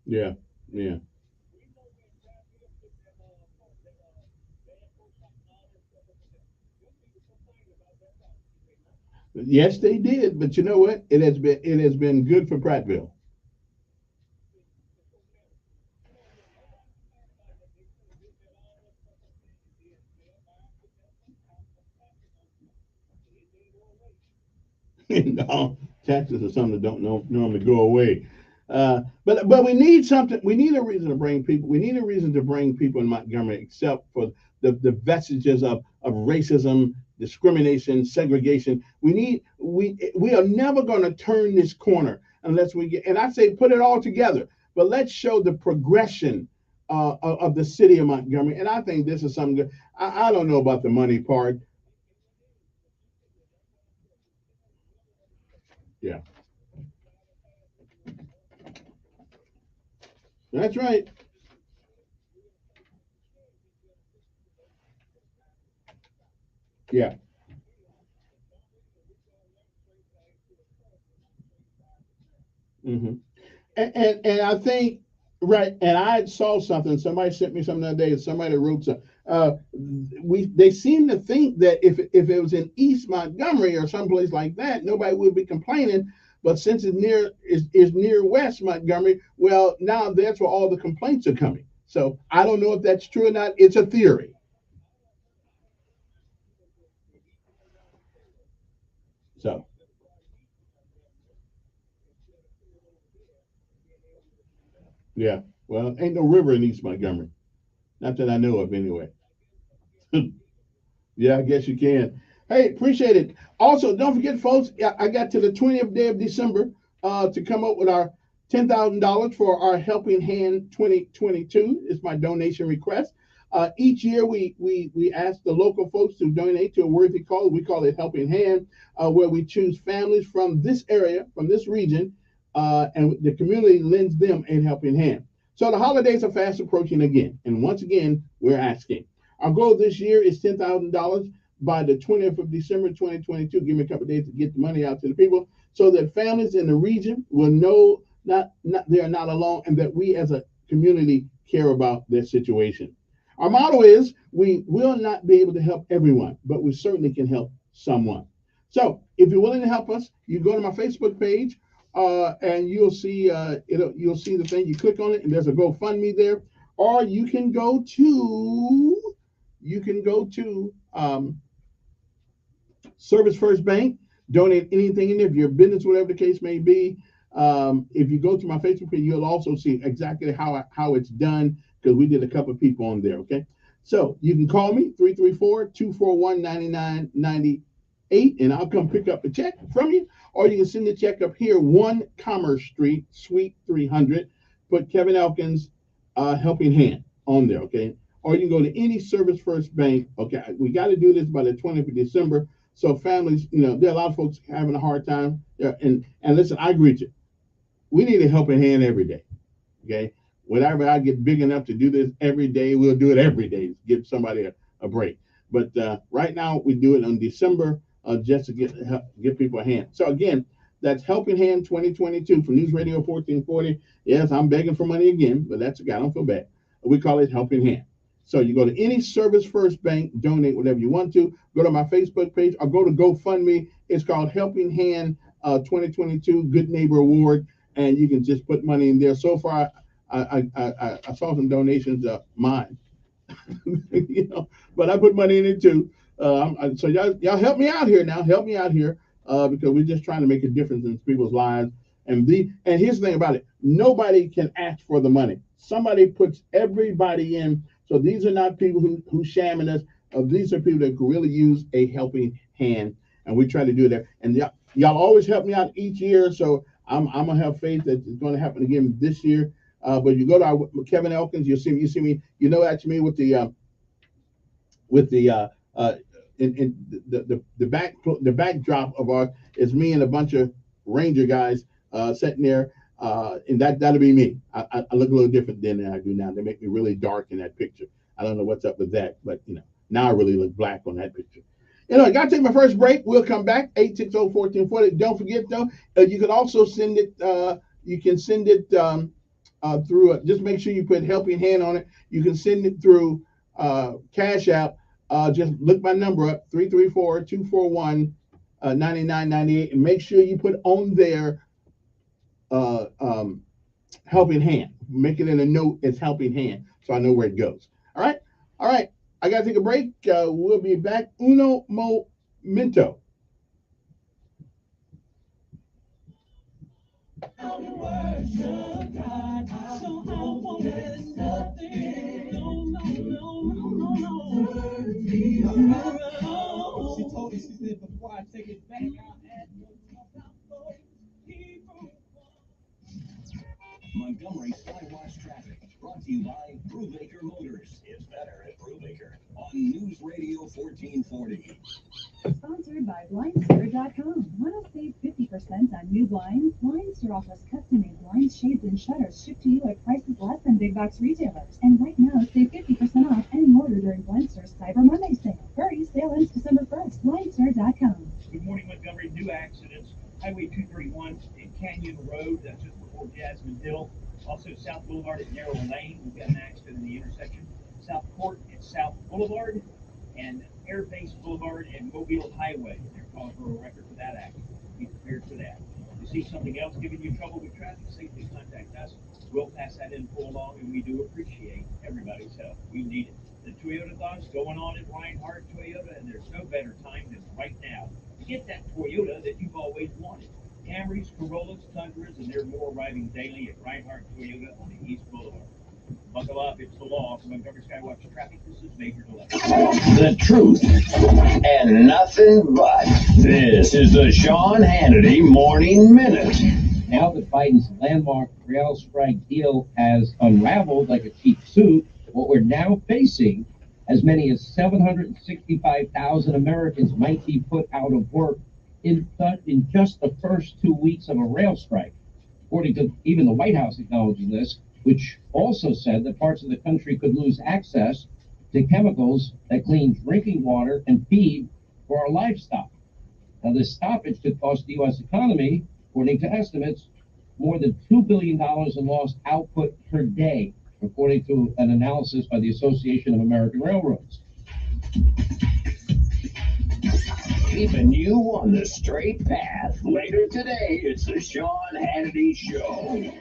Yeah, yeah. Yes, they did, but you know what? It has been good for Prattville. No, taxes are something that don't normally go away. But we need something. We need a reason to bring people. We need a reason to bring people in Montgomery, except for the vestiges of racism, discrimination, segregation. We are never going to turn this corner. unless we get. And I say put it all together, but let's show the progression of the city of Montgomery. And I think this is something good. I don't know about the money part. Yeah, that's right. Yeah. hmm and I think right. And I saw something. Somebody sent me something the other day. Somebody wrote some. They seem to think that if it was in East Montgomery or someplace like that, nobody would be complaining. But since it's is near West Montgomery, well, now that's where all the complaints are coming. So I don't know if that's true or not. It's a theory. So yeah. Well, ain't no river in East Montgomery. Not that I know of, anyway. Yeah, I guess you can. Hey, appreciate it. Also, don't forget, folks, I got to the 20th day of December to come up with our $10,000 for our Helping Hand 2022. It's my donation request. Each year, we ask the local folks to donate to a worthy cause. We call it Helping Hand, where we choose families from this area, from this region, and the community lends them a helping hand. So the holidays are fast approaching again. And once again, we're asking. Our goal this year is $10,000 by the 20th of December 2022. Give me a couple of days to get the money out to the people so that families in the region will know not they are not alone and that we as a community care about their situation. Our motto is we will not be able to help everyone, but we certainly can help someone. So if you're willing to help us, you go to my Facebook page and you'll see the thing. You click on it and there's a GoFundMe there, or you can go to Service First Bank, donate anything in there, if your business, whatever the case may be. If you go to my Facebook page, you'll also see exactly how it's done because we did a couple of people on there. Okay, so you can call me 334-241-9998, and I'll come pick up the check from you, or you can send the check up here, 1 Commerce Street, Suite 300. Put Kevin Elkins Helping Hand on there. Okay, or you can go to any Service First Bank. Okay, we got to do this by the 20th of December. So families, there are a lot of folks having a hard time. And listen, I agree with you. We need a helping hand every day. Okay, whenever I get big enough to do this every day, we'll do it every day. Give somebody a break. But right now we do it on December just to give people a hand. So again, that's Helping Hand 2022 for News Radio 1440. Yes, I'm begging for money again, but that's okay. I don't feel bad. We call it Helping Hand. So you go to any Service First Bank, donate whatever you want to. Go to my Facebook page or go to GoFundMe. It's called Helping Hand 2022 Good Neighbor Award, and you can just put money in there. So far, I saw some donations of mine, but I put money in it too. So y'all help me out here now. Help me out here because we're just trying to make a difference in people's lives. And here's the thing about it: nobody can ask for the money. Somebody puts everybody in. So these are not people who shamming us. These are people that could really use a helping hand, and we try to do that. And y'all always help me out each year, so I'm gonna have faith that it's going to happen again this year. But you go to our Kevin Elkins, you see me, that's me with the in the backdrop of our is me and a bunch of Ranger guys sitting there, and that'll be me. I look a little different than I do now. They make me really dark in that picture. I don't know what's up with that, but now I really look black on that picture. I gotta take my first break. We'll come back 860-1440. Don't forget though, you can also send it. You can send it through. Just make sure you put Helping Hand on it. You can send it through Cash App. Just look my number up, 334-241-9998, and make sure you put on there Helping Hand. Make it in a note as Helping Hand so I know where it goes. All right. I got to take a break. We'll be back. Uno momento. She told me, she said, before I take it back, I'll add no more. Montgomery Skywatch traffic. Brought to you by Brubaker Motors. It's better at Brubaker. On News Radio 1440. Sponsored by BlindStore.com. Want to save 50% on new blinds? BlindStore offers custom-made blinds, shades, and shutters shipped to you at prices less than big box retailers. And right now, save 50% off any order during BlindStore's Cyber Monday sale. Hurry, sale ends December 1st. BlindStore.com. Good morning, Montgomery. New accidents. Highway 231 in Canyon Road, that's just before Jasmine Hill. Also, South Boulevard at Narrow Lane. We've got an accident in the intersection. South Court and South Boulevard, and Air Base Boulevard and Mobile Highway. They're calling for a record for that accident. Be prepared for that. If you see something else giving you trouble with traffic safety, contact us. We'll pass that info along, and we do appreciate everybody's help. We need it. The Toyota-thon's going on at Reinhardt Toyota, and there's no better time than right now to get that Toyota that you've always wanted. Camrys, Corollas, Tundras, and there are more arriving daily at Reinhardt Toyota on the East Boulevard. Buckle up, it's the law. From Montgomery Skywatch Traffic, this is Major Delay. The truth and nothing but. This is the Sean Hannity Morning Minute. Now that Biden's landmark rail strike deal has unraveled like a cheap suit, what we're now facing, as many as 765,000 Americans might be put out of work in just the first 2 weeks of a rail strike. According to even the White House acknowledging this, which also said that parts of the country could lose access to chemicals that clean drinking water and feed for our livestock. Now, this stoppage could cost the U.S. economy, according to estimates, more than $2 billion in lost output per day, according to an analysis by the Association of American Railroads. Keeping you on the straight path. Later today, it's the Sean Hannity Show.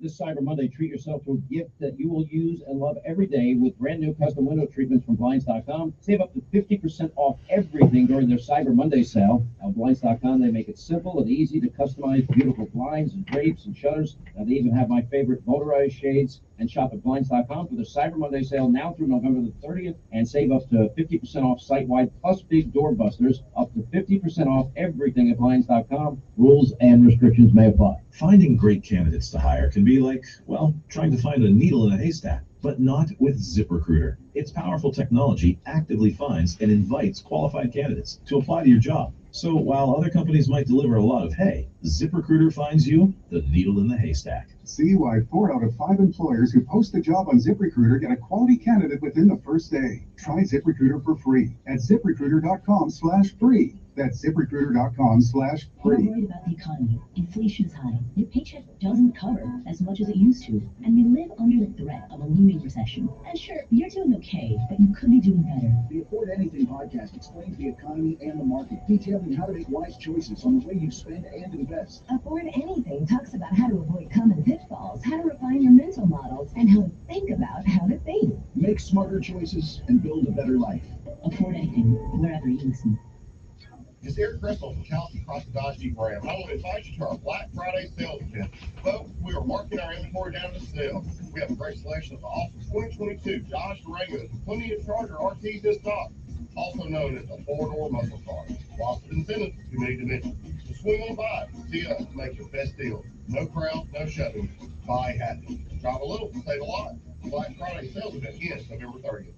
This Cyber Monday, treat yourself to a gift that you will use and love every day with brand new custom window treatments from Blinds.com. Save up to 50% off everything during their Cyber Monday sale. Now, Blinds.com, they make it simple and easy to customize beautiful blinds and drapes and shutters. Now, they even have my favorite motorized shades. And shop at Blinds.com for their Cyber Monday sale now through November the 30th and save up to 50% off site-wide plus big doorbusters. Up to 50% off everything at Blinds.com. Rules and restrictions may apply. Finding great candidates to hire can be like, well, trying to find a needle in a haystack, but not with ZipRecruiter. Its powerful technology actively finds and invites qualified candidates to apply to your job. So while other companies might deliver a lot of hay, ZipRecruiter finds you the needle in the haystack. See why 4 out of 5 employers who post a job on ZipRecruiter get a quality candidate within the first day. Try ZipRecruiter for free at ZipRecruiter.com/free. That's ZipRecruiter.com/free. Worried about the economy. Inflation's high. Your paycheck doesn't cover as much as it used to, and we live under the threat of a looming recession. And sure, you're doing okay, but you could be doing better. The Afford Anything podcast explains the economy and the market, detailing how to make wise choices on the way you spend and invest. Afford Anything talks about how to avoid common pitfalls, how to refine your mental models, and how to think about how to think. Make smarter choices and build a better life. Afford Anything, wherever you listen. It's Eric Crystal from Chelsea across the Dodge Jeep Ram. I want to invite you to our Black Friday sales event. Folks, we are marking our inventory down to sale. We have a great selection of the awesome 2022 Dodge Durangos with plenty of Charger RTs in stock, also known as a 4-door muscle car. Lots of incentives, too many to mention. So swing on by, see us, make your best deal. No crowds, no shoving. Buy happy. Drive a little, save a lot. Black Friday sales event ends November 30th.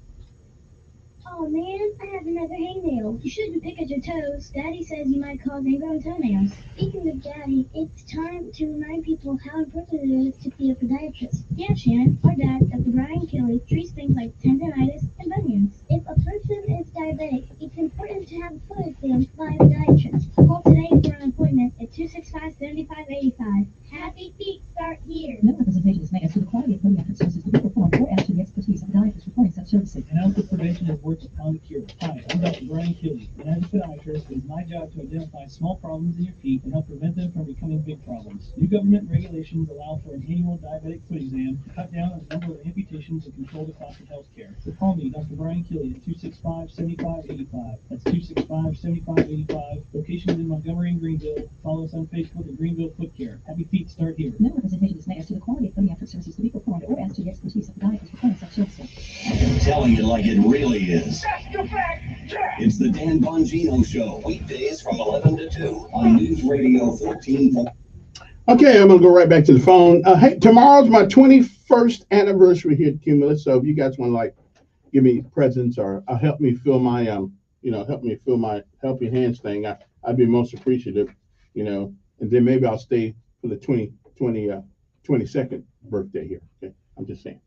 Oh man, I have another hangnail. You shouldn't pick at your toes. Daddy says you might cause ingrown toenails. Speaking of Daddy, it's time to remind people how important it is to see a podiatrist. Yeah, Shannon, our dad, Dr. Brian Kelly, treats things like tendonitis and bunions. If a person is diabetic, it's important to have a foot exam by a podiatrist. Call today for an appointment at 265-7585. Happy feet start here. No representation is made to the quality of podiatric services to be performed or as to the expertise of podiatrists reporting such services. And health prevention is worth a pound of cure. Hi, I'm Dr. Brian Kelly, and as a podiatrist, it is my job to identify small problems in your feet and help prevent them from becoming big problems. New government regulations allow for an annual diabetic foot exam to cut down on the number of amputations and control the cost of health care. So call me, Dr. Brian Kelly, at 265-7585. That's 265-7585. Locations in Montgomery and Greenville. Follow us on Facebook at Greenville Foot Care. Happy feet start here. No representation is made as to the quality of podiatric services to be performed or as to the expertise of podiatrists reporting such services. Telling it like it really is. It's the Dan Bongino Show, weekdays from 11 to 2 on News Radio 1440. Okay, I'm gonna go right back to the phone. Hey, tomorrow's my 21st anniversary here at Cumulus. So if you guys want to like give me presents or help me fill my help me fill my helping hands thing, I'd be most appreciative. And then maybe I'll stay for the 22nd birthday here. Okay, I'm just saying.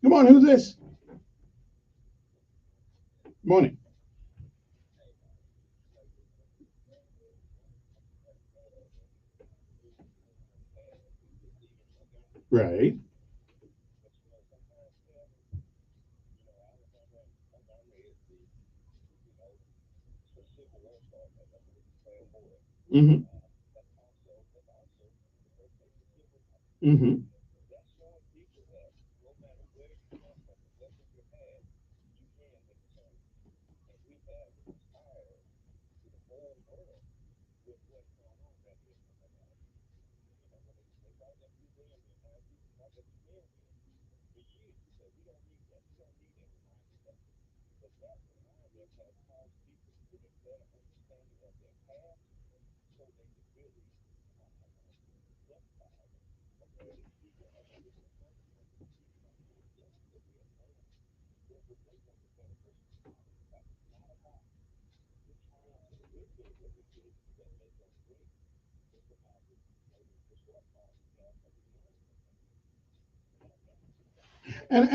Good morning. Who's this? Morning. Right. Mm-hmm. Mm-hmm. And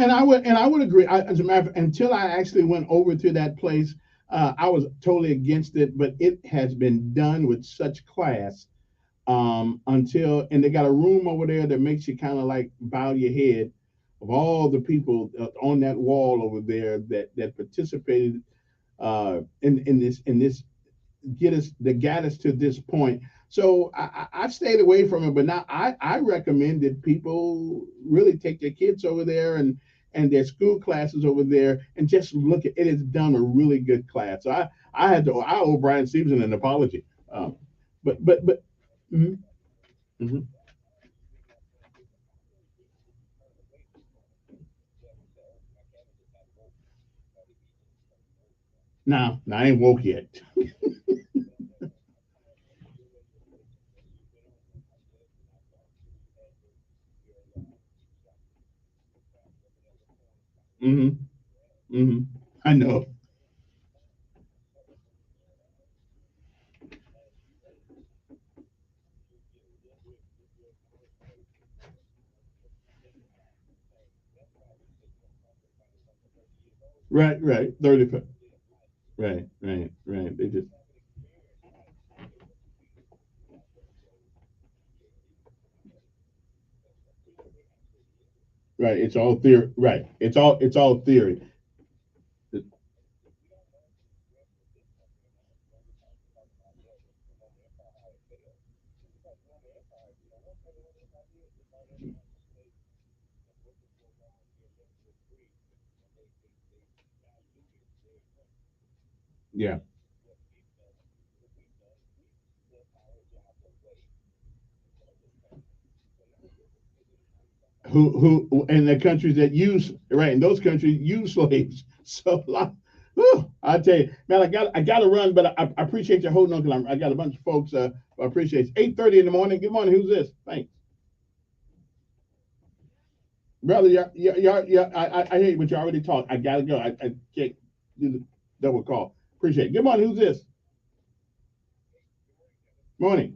I would agree. As a matter of fact, until I actually went over to that place, I was totally against it. But it has been done with such class until, and they got a room over there that makes you kind of like bow your head of all the people on that wall over there that participated in this get us that got us to this point. So I've stayed away from it, but now I recommend that people really take their kids over there and their school classes over there and just look at it. Has done a really good class. So I owe Brian Stevenson an apology. But mhm, mhm. No, I ain't woke yet. Hmm. Hmm. I know. Right, right. 30. Right, right, right. They just right. It's all theory. Right. It's all theory. Yeah. Who in the countries that use right in those countries use slaves. So like, whew, I tell you, man, I got to run, but I appreciate you holding on because I got a bunch of folks. I appreciate it. 8:30 in the morning. Good morning. Who's this? Thanks, brother. Yeah. I hear you, but you already talked. I gotta go. I can't do the double call. Appreciate it. Good morning. Who's this? Morning.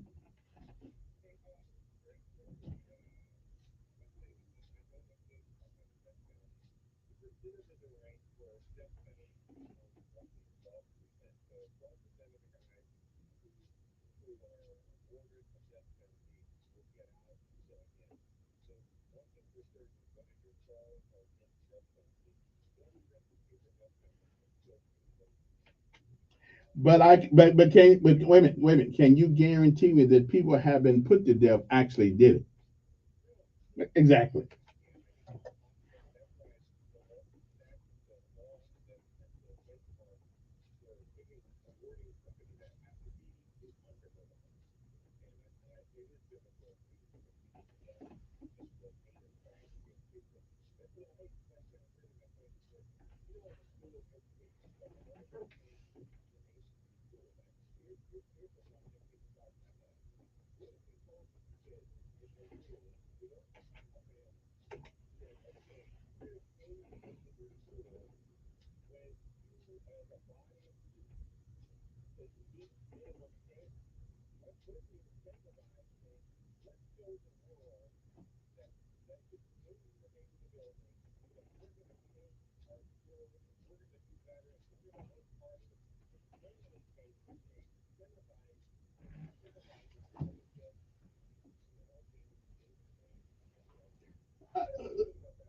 But wait a minute. Can you guarantee me that people have been put to death actually did it? Exactly.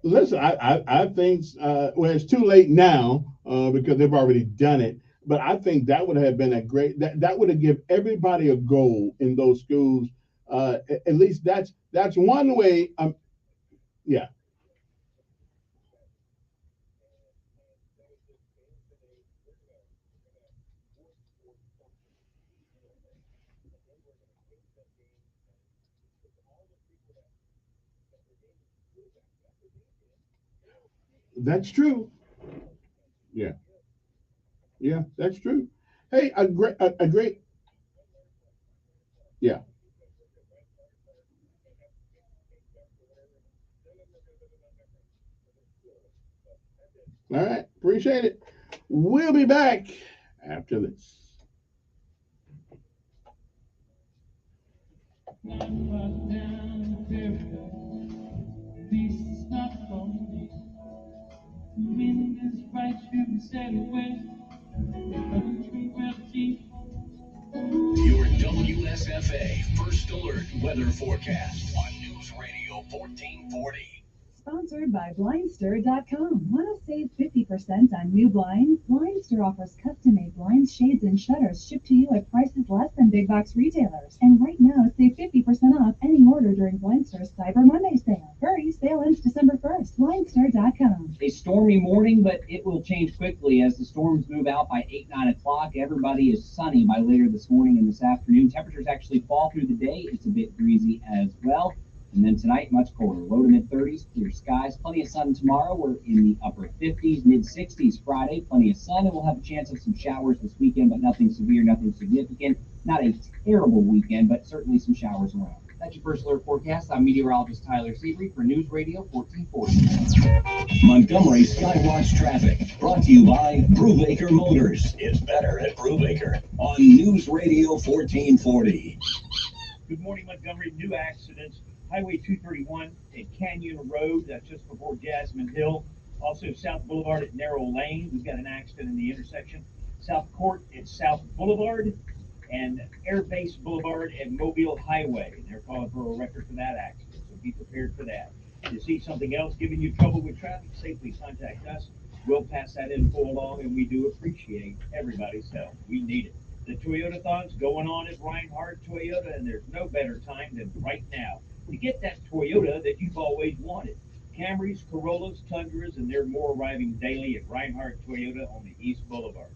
Listen, I think well, it's too late now because they've already done it. But I think that would have been a great that would have given everybody a goal in those schools. At least that's one way. Yeah, that's true. Yeah, yeah, that's true. Hey, a great, yeah. All right, appreciate it. We'll be back after this. Your WSFA First Alert Weather Forecast on News Radio 1440. Sponsored by Blindster.com. Want to save 50% on new blinds? Blindster offers custom-made blinds, shades, and shutters shipped to you at prices less than big box retailers. And right now, save 50% off any order during Blindster's Cyber Monday sale. Hurry, sale ends December 1st. Blindster.com. A stormy morning, but it will change quickly as the storms move out by 8, 9 o'clock. Everybody is sunny by later this morning and this afternoon. Temperatures actually fall through the day. It's a bit breezy as well. And then tonight, much colder. Low to mid 30s, clear skies. Plenty of sun tomorrow. We're in the upper 50s, mid 60s Friday. Plenty of sun, and we'll have a chance of some showers this weekend, but nothing severe, nothing significant. Not a terrible weekend, but certainly some showers around. That's your first alert forecast. I'm meteorologist Tyler Seabury for News Radio 1440. Montgomery Skywatch traffic brought to you by Brubaker Motors. It's better at Brubaker on News Radio 1440. Good morning, Montgomery. New accidents. Highway 231 at Canyon Road, that's just before Jasmine Hill. Also South Boulevard at Narrow Lane. We've got an accident in the intersection. South Court at South Boulevard and Air Base Boulevard at Mobile Highway. And they're calling for a record for that accident, so be prepared for that. If you see something else giving you trouble with traffic, safely contact us. We'll pass that info along, and we do appreciate everybody's help. We need it. The Toyota-thon's going on at Reinhardt Toyota, and there's no better time than right now to get that Toyota that you've always wanted. Camrys, Corollas, Tundras, and there are more arriving daily at Reinhardt Toyota on the East Boulevard.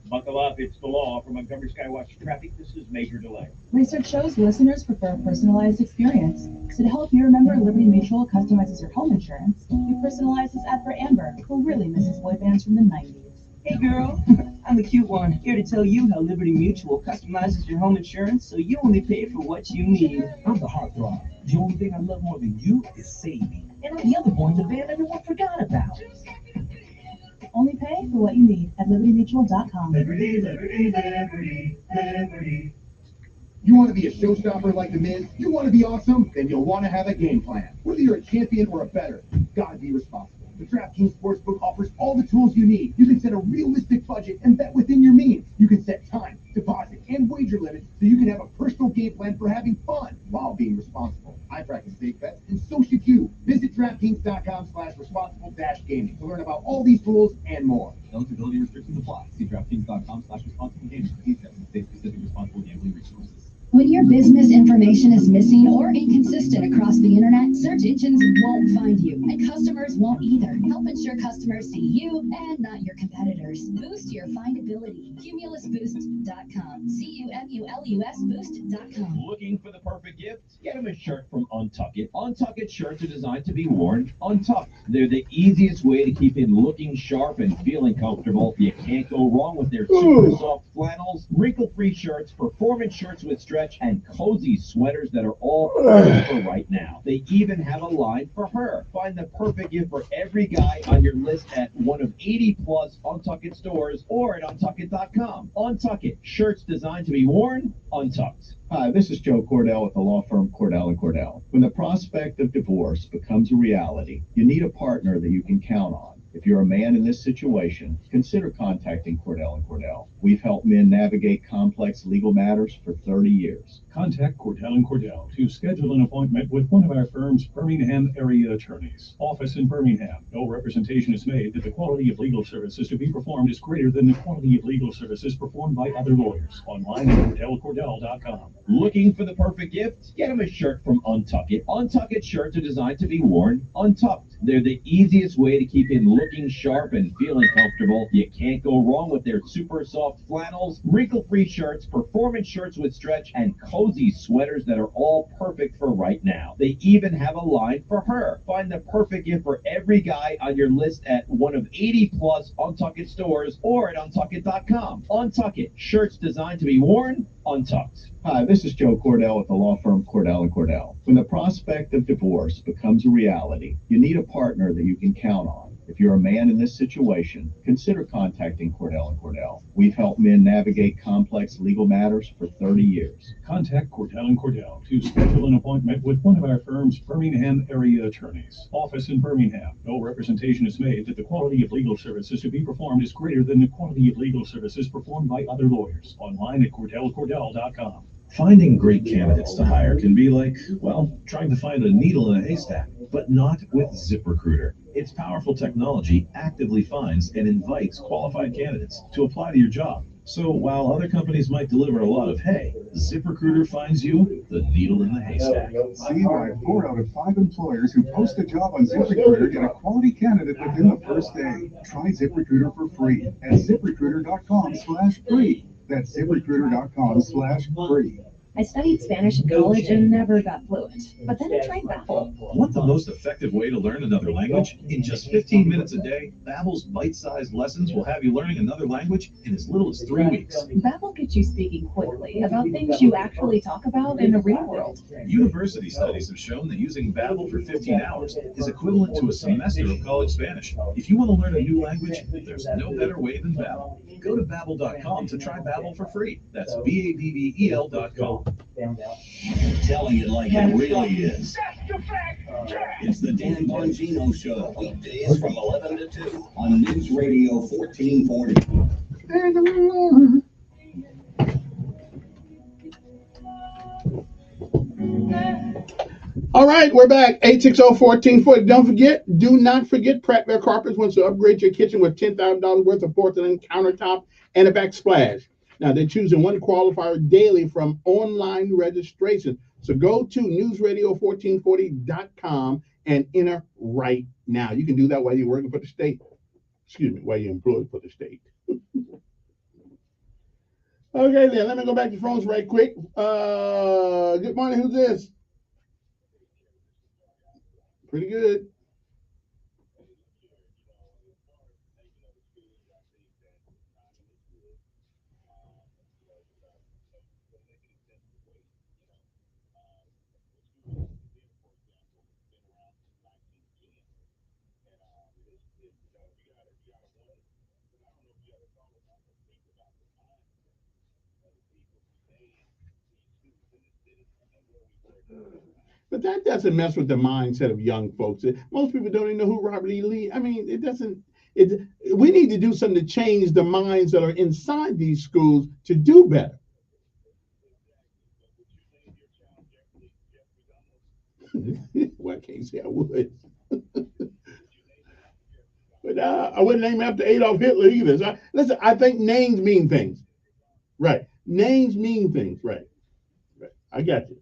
Buckle up, it's the law. For Montgomery Skywatch Traffic, this is Major Delay. Research shows listeners prefer a personalized experience. So to help you remember, Liberty Mutual customizes your home insurance. We personalize this ad for Amber, who really misses boy bands from the 90s. Hey girl, I'm the cute one, here to tell you how Liberty Mutual customizes your home insurance so you only pay for what you need. I'm the heartthrob. The only thing I love more than you is saving. And I'm the other boy in the band everyone forgot about. Only pay for what you need at libertymutual.com. Liberty, liberty, liberty, liberty. You want to be a showstopper like The Miz? You want to be awesome? Then you'll want to have a game plan. Whether you're a champion or a bettor, you've got to be responsible. The DraftKings Sportsbook offers all the tools you need. You can set a realistic budget and bet within your means. You can set time, deposit, and wager limits so you can have a personal game plan for having fun while being responsible. I practice fake bets, and so should you. Visit DraftKings.com/responsible-gaming to learn about all these tools and more. Eligibility restrictions apply. See DraftKings.com/responsible gaming for details and state-specific responsible gambling resources. When your business information is missing or inconsistent across the internet, search engines won't find you, and customers won't either. Help ensure customers see you and not your competitors. Boost your findability. Cumulusboost.com. CUMULUS Boost.com. Looking for the perfect gift? Get them a shirt from Untuck It. Untuck It shirts are designed to be worn untucked. They're the easiest way to keep him looking sharp and feeling comfortable. You can't go wrong with their super soft flannels, wrinkle-free shirts, performance shirts with stretch, stretch, and cozy sweaters that are all perfect for right now. They even have a line for her. Find the perfect gift for every guy on your list at one of 80 plus Untuckit stores or at untuckit.com. Untuckit, shirts designed to be worn untucked. Hi, this is Joe Cordell with the law firm Cordell & Cordell. When the prospect of divorce becomes a reality, you need a partner that you can count on. If you're a man in this situation, consider contacting Cordell & Cordell. We've helped men navigate complex legal matters for 30 years. Contact Cordell & Cordell to schedule an appointment with one of our firm's Birmingham area attorneys. Office in Birmingham. No representation is made that the quality of legal services to be performed is greater than the quality of legal services performed by other lawyers. Online at cordellcordell.com. Looking for the perfect gift? Get him a shirt from Untuckit. Untuckit shirts are designed to be worn untucked. They're the easiest way to keep him looking sharp and feeling comfortable. You can't go wrong with their super soft flannels, wrinkle-free shirts, performance shirts with stretch, and cozy sweaters that are all perfect for right now. They even have a line for her. Find the perfect gift for every guy on your list at one of 80 plus Untuckit stores or at untuckit.com. Untuckit, shirts designed to be worn untucked. Hi, this is Joe Cordell with the law firm Cordell & Cordell. When the prospect of divorce becomes a reality, you need a partner that you can count on. If you're a man in this situation, consider contacting Cordell & Cordell. We've helped men navigate complex legal matters for 30 years. Contact Cordell & Cordell to schedule an appointment with one of our firm's Birmingham area attorneys. Office in Birmingham. No representation is made that the quality of legal services to be performed is greater than the quality of legal services performed by other lawyers. Online at cordellcordell.com. Finding great candidates to hire can be like, well, trying to find a needle in a haystack, but not with ZipRecruiter. Its powerful technology actively finds and invites qualified candidates to apply to your job. So while other companies might deliver a lot of hay, ZipRecruiter finds you the needle in the haystack. See why 4 out of 5 employers who post a job on ZipRecruiter get a quality candidate within the first day. Try ZipRecruiter for free at ZipRecruiter.com/free. That's ZipRecruiter.com/free. I studied Spanish in college and never got fluent, but then I tried Babbel. Want the most effective way to learn another language? In just 15 minutes a day, Babbel's bite-sized lessons will have you learning another language in as little as 3 weeks. Babbel gets you speaking quickly about things you actually talk about in the real world. University studies have shown that using Babbel for 15 hours is equivalent to a semester of college Spanish. If you want to learn a new language, there's no better way than Babbel. Go to Babbel.com to try Babbel for free. That's BABBEL.com. Telling it like it really is. It's the Dan Bongino Show, weekdays from 11 to 2 on News Radio 1440. All right, we're back. 860-1440. Do not forget, Prattville Carpets wants to upgrade your kitchen with $10,000 worth of porcelain countertop and a backsplash. Now, they're choosing one qualifier daily from online registration. So go to newsradio1440.com and enter right now. You can do that while you're working for the state. Excuse me, while you're employed for the state. Okay, then, let me go back to phones right quick. Good morning, who's this? Pretty good. But that doesn't mess with the mindset of young folks. Most people don't even know who Robert E. Lee. I mean, it doesn't. We need to do something to change the minds that are inside these schools to do better. Well, I can't say I would. But I wouldn't name after Adolf Hitler either. So listen, I think names mean things. Right. Names mean things. Right. Right. I got you.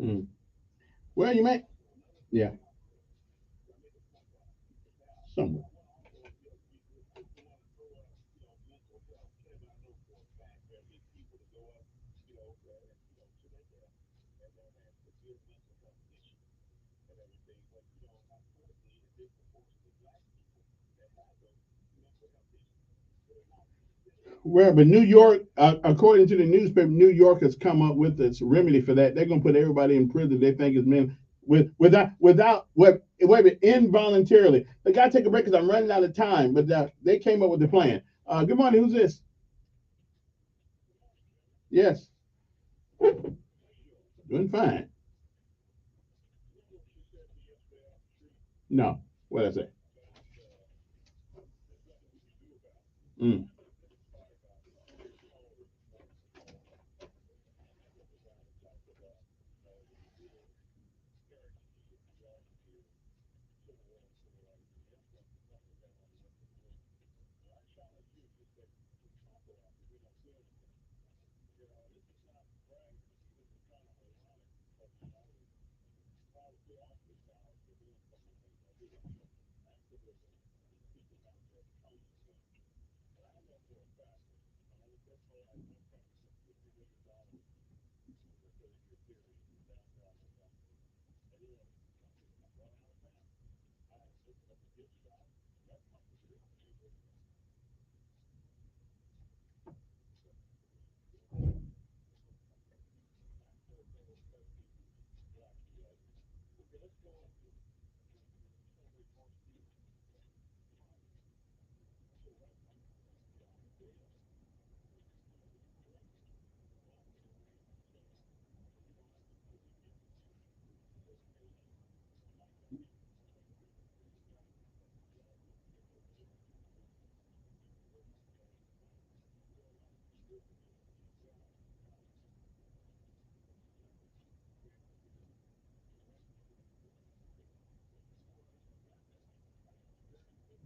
Mm. Well, you may, yeah, somewhere. Well, but New York, according to the newspaper, New York has come up with its remedy for that. They're going to put everybody in prison they think is men without involuntarily. I got to take a break because I'm running out of time. But they came up with the plan. Good morning. Who's this? Yes, doing fine. No, what did I say? Mm.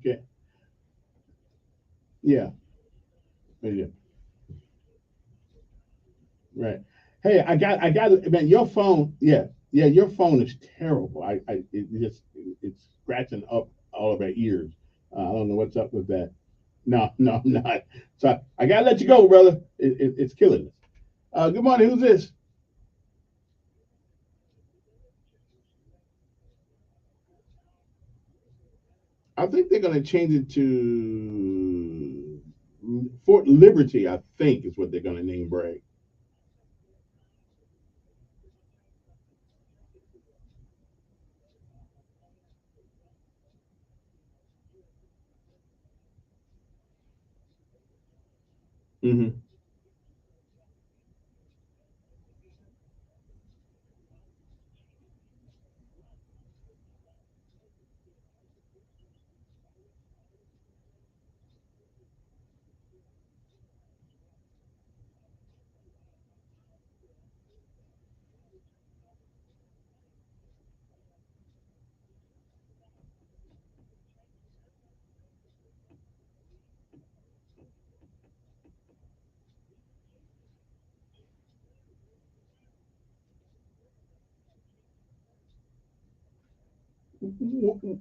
Okay. Yeah. Yeah. Right. Hey, man, your phone, yeah, your phone is terrible. It's scratching up all of our ears. I don't know what's up with that. No, no, I'm not. So I gotta let you go, brother. It's killing us. Good morning. Who's this? I think they're gonna change it to Fort Liberty. I think is what they're gonna name Bragg. Hmm.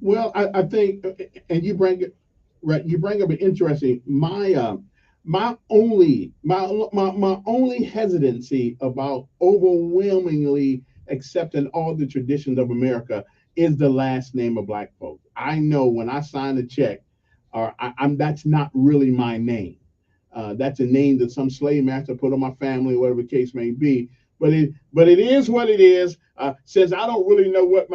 Well, I think, and you bring it right. You bring up an interesting. My only hesitancy about overwhelmingly accepting all the traditions of America is the last name of black folks. I know when I sign a check, or I'm that's not really my name. That's a name that some slave master put on my family, whatever the case may be. But it is what it is. Since I don't really know what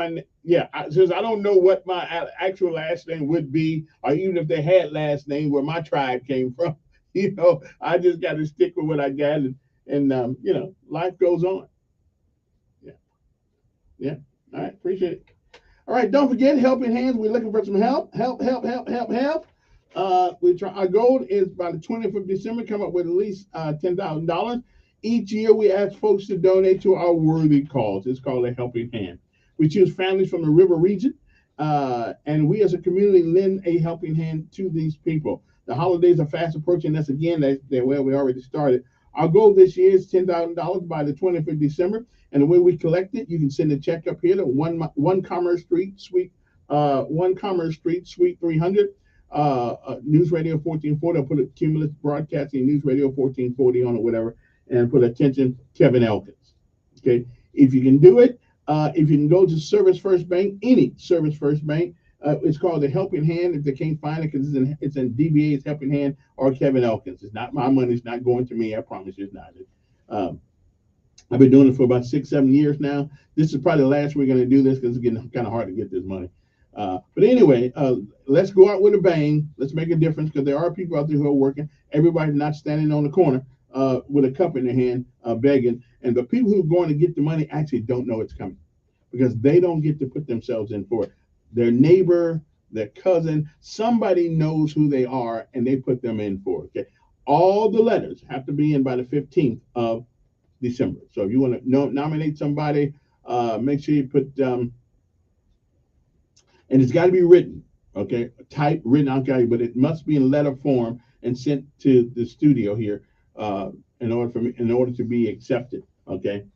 since I don't know what my actual last name would be, or even if they had last name where my tribe came from, I just got to stick with what I got, and life goes on. Yeah, yeah. All right, appreciate it. All right, don't forget Helping Hands. We're looking for some help. Help, help, help, help, help. Our goal is by the 20th of December, come up with at least $10,000. Each year, we ask folks to donate to our worthy cause. It's called a helping hand. We choose families from the river region, and we as a community lend a helping hand to these people. The holidays are fast approaching. That's again, well, we already started. Our goal this year is $10,000 by the 20th of December. And the way we collect it, you can send a check up here to one Commerce Street, Suite 300. News Radio 1440. I'll put a Cumulus Broadcasting News Radio 1440 on it, whatever, and put attention Kevin Elkins. Okay, if you can do it, if you can go to Service First Bank, any Service First Bank, it's called the Helping Hand. If they can't find it, because it's in DBA's Helping Hand or Kevin Elkins. It's not my money. It's not going to me. I promise you, it's not. I've been doing it for about 6-7 years now. This is probably the last we're going to do this because it's getting kind of hard to get this money. But anyway, let's go out with a bang. Let's make a difference, because there are people out there who are working. Everybody's not standing on the corner with a cup in their hand begging. And the people who are going to get the money actually don't know it's coming, because they don't get to put themselves in for it. Their neighbor, their cousin, somebody knows who they are, and they put them in for it. Okay? All the letters have to be in by the 15th of December. So if you want to nominate somebody, make sure you put, and it's got to be written, okay? Type, written out, but it must be in letter form and sent to the studio here in order to be accepted, okay?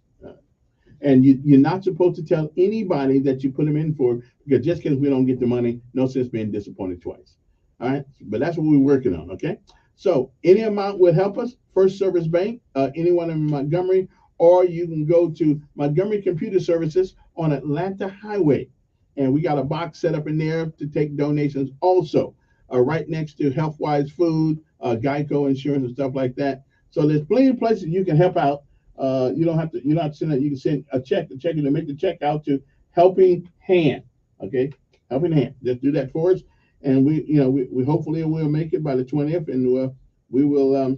And you're not supposed to tell anybody that you put them in for, because just because we don't get the money, no sense being disappointed twice. All right, but that's what we're working on, okay? So any amount would help us. First Service Bank, anyone in Montgomery, or you can go to Montgomery Computer Services on Atlanta Highway. And we got a box set up in there to take donations also, right next to HealthWise Food, Geico Insurance and stuff like that. So there's plenty of places you can help out. You don't have to send that. You can send a check and make the check out to Helping Hand. Okay, Helping Hand. Just do that for us, and we hopefully will make it by the 20th, and we'll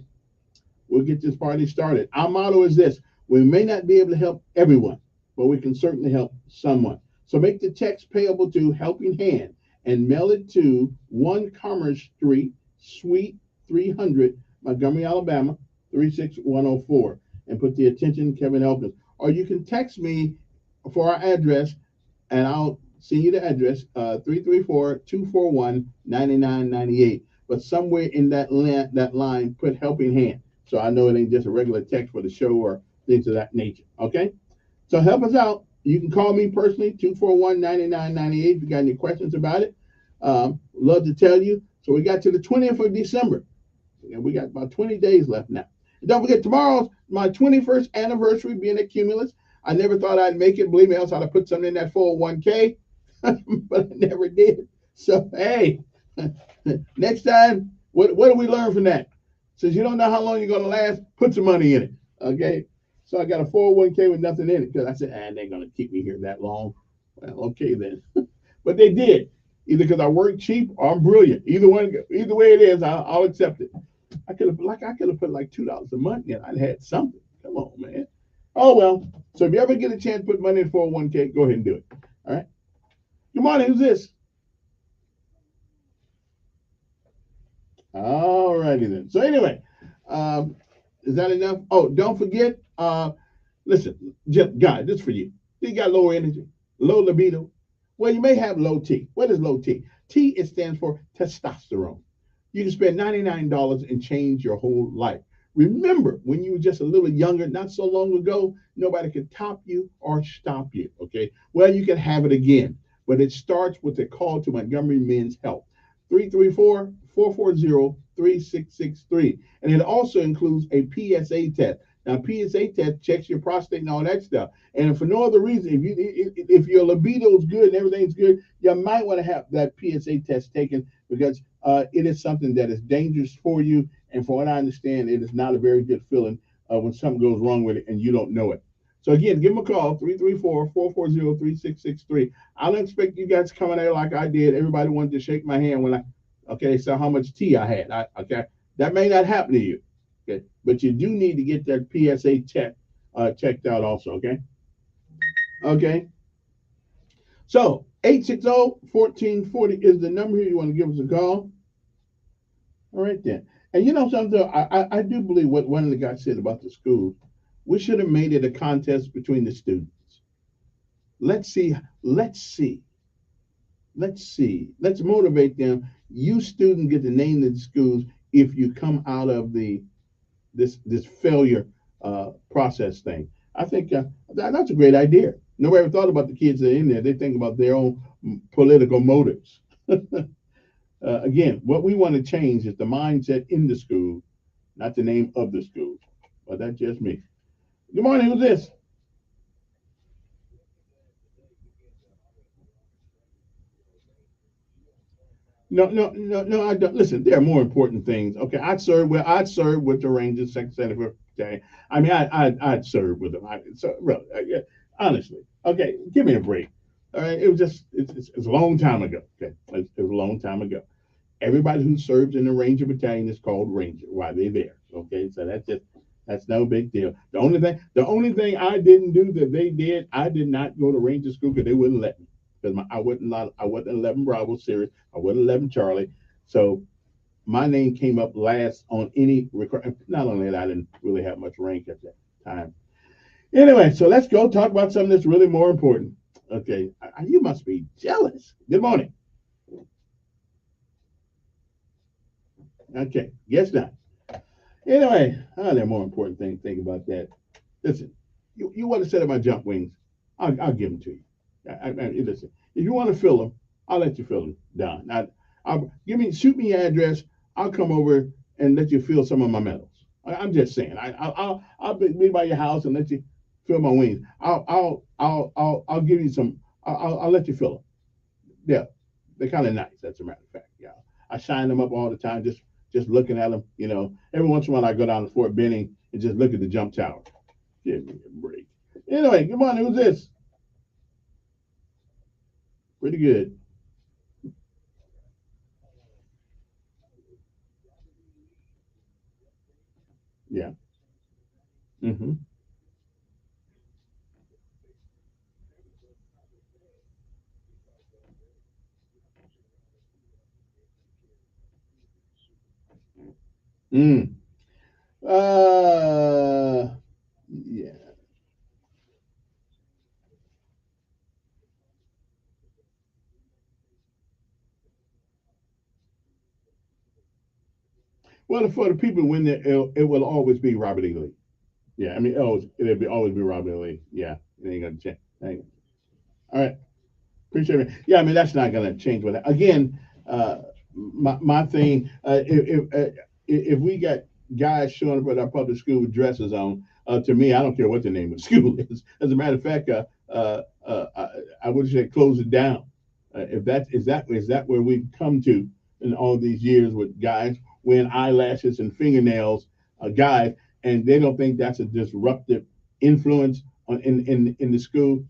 get this party started. Our motto is this: we may not be able to help everyone, but we can certainly help someone. So make the checks payable to Helping Hand and mail it to 1 Commerce Street, Suite 300, Montgomery, Alabama 36104. And put the attention Kevin Elkins. Or you can text me for our address, and I'll send you the address, 334-241-9998. But somewhere in that line, put Helping Hand, so I know it ain't just a regular text for the show or things of that nature, okay? So help us out. You can call me personally, 241-9998, if you got any questions about it. Love to tell you. So we got to the 20th of December. And we got about 20 days left now. Don't forget, tomorrow's my 21st anniversary being at Cumulus. I never thought I'd make it. Believe me, else I'd have put something in that 401k, but I never did. So, hey, next time, what do we learn from that? Since you don't know how long you're going to last, put some money in it, okay? So I got a 401k with nothing in it, because I said, they're going to keep me here that long. Well, okay then. But they did, either because I work cheap or I'm brilliant. Either way it is, I'll accept it. I could have put like $2 a month in. I'd had something. Come on, man. Oh well. So if you ever get a chance to put money in 401k, go ahead and do it. All right. Good morning. Who's this? All righty then. So anyway, is that enough? Oh, don't forget. Listen, God, this is for you. You got low energy, low libido. Well, you may have low T. What is low T? T, it stands for testosterone. You can spend $99 and change your whole life. Remember, when you were just a little younger, not so long ago, nobody could top you or stop you, okay? Well, you can have it again, but it starts with a call to Montgomery Men's Health, 334-440-3663. And it also includes a PSA test. Now, PSA test checks your prostate and all that stuff. And for no other reason, if your libido is good and everything's good, you might want to have that PSA test taken, because it is something that is dangerous for you. And from what I understand, it is not a very good feeling when something goes wrong with it and you don't know it. So again, give them a call, 334-440-3663. I don't expect you guys to come in there like I did. Everybody wanted to shake my hand when I saw how much tea I had. Okay, that may not happen to you. Okay, but you do need to get that PSA checked out also. Okay. Okay. So 860-1440 is the number here. You want to give us a call. All right then. And you know something, though? I do believe what one of the guys said about the school. We should have made it a contest between the students. Let's see. Let's see. Let's see. Let's motivate them. You student get to name the schools if you come out of this failure process thing. I think that's a great idea. Nobody ever thought about the kids that are in there. They think about their own political motives. Again, what we want to change is the mindset in the school, not the name of the school. But that's just me. Good morning. Who's this? No, no, no, no. I don't. Listen, there are more important things. Okay, I'd serve with the Rangers, second center for okay. I mean, I'd serve with them. So, really, yeah, honestly, okay, give me a break. All right, it was just it's a long time ago. Okay, it was a long time ago. Everybody who serves in the Ranger Battalion is called Ranger. Why they're there. Okay, so that's no big deal. The only thing I didn't do that they did, I did not go to Ranger school because they wouldn't let me. Because I wasn't 11 Bravo series. I wasn't 11 Charlie. So my name came up last on any record. Not only that, I didn't really have much rank at that time. Anyway, so let's go talk about something that's really more important. Okay, you must be jealous. Good morning. Okay, guess not. Anyway, there are more important things. Think about that. Listen, you want to set up my jump wings? I'll give them to you. Listen, if you want to fill them, I'll let you fill them. Done. I'll shoot me your address. I'll come over and let you fill some of my medals. I'm just saying. I'll be by your house and let you fill my wings. I'll give you some. I'll let you fill them. Yeah, they're kind of nice. That's a matter of fact. Yeah, I shine them up all the time. Just looking at them. Every once in a while I go down to Fort Benning and just look at the jump tower. Give me a break. Anyway, good morning. Who's this? Pretty good. Yeah. Mm-hmm. Mm. Yeah. Well, for the people when it will always be Robert E. Lee. Yeah, I mean, always be Robert E. Lee. Yeah, it ain't gonna change. All right, appreciate it. Yeah, I mean that's not gonna change. With that. Again, my thing. If we got guys showing up at our public school with dresses on, to me, I don't care what the name of the school is. As a matter of fact, I would say close it down. If is that where we've come to in all these years with guys wearing eyelashes and fingernails, guys, and they don't think that's a disruptive influence in the school.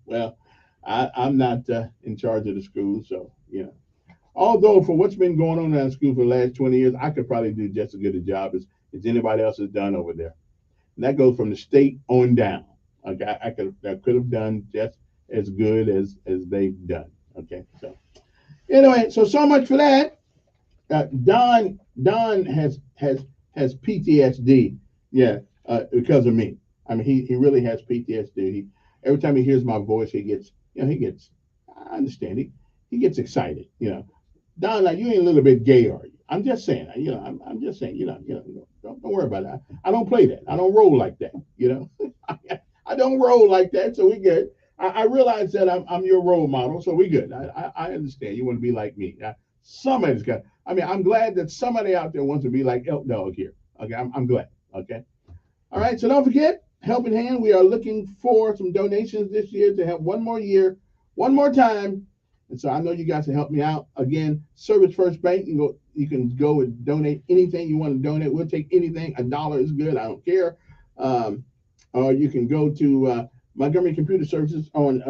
Well, I'm not in charge of the school, so Although for what's been going on in that school for the last 20 years, I could probably do just as good a job as anybody else has done over there. And that goes from the state on down. Okay, I could have done just as good as they've done. Okay, so anyway, so much for that. Don has PTSD. Yeah, because of me. I mean, he really has PTSD. Every time he hears my voice, he gets. I understand. He gets excited. Don, like, you ain't a little bit gay, are you? I'm just saying. I'm just saying. Don't worry about that. I don't play that. I don't roll like that. I don't roll like that. So we good. I realize that I'm your role model, so we good. I understand. You want to be like me. Somebody's got. I mean, I'm glad that somebody out there wants to be like Elk Dog here. Okay, I'm glad. Okay. All right. So don't forget, Helping Hand. We are looking for some donations this year to have one more year, one more time. And so I know you guys can help me out. Again, Service First Bank. You can go and donate anything you want to donate. We'll take anything. $1 is good. I don't care. Or you can go to Montgomery Computer Services on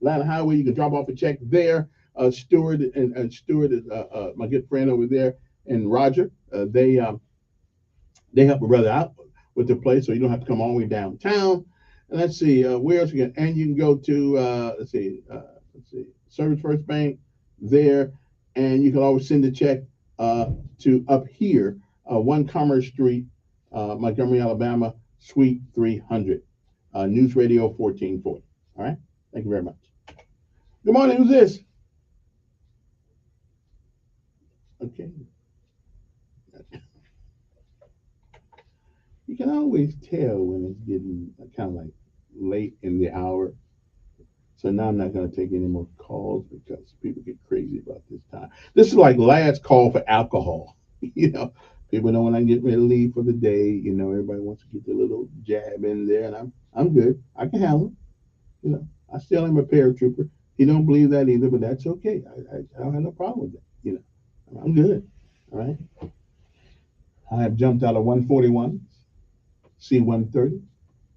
Atlanta Highway. You can drop off a check there. Stewart and Stewart is my good friend over there, and Roger. They help a brother out with the place, so you don't have to come all the way downtown. And let's see, where else you can? And you can go to let's see, Service First Bank there, and you can always send a check to up here, 1 Commerce Street, Montgomery, Alabama, Suite 300. News Radio 1440. All right. Thank you very much. Good morning. Who's this? Okay. You can always tell when it's getting kind of like late in the hour. So now I'm not going to take any more calls because people get crazy about this time. This is like last call for alcohol. People know when I get ready to leave for the day. Everybody wants to get their little jab in there, and I'm good. I can handle it. I still am a paratrooper. You don't believe that either, but that's okay. I don't have no problem with that. I'm good. All right. I have jumped out of 141, C-130,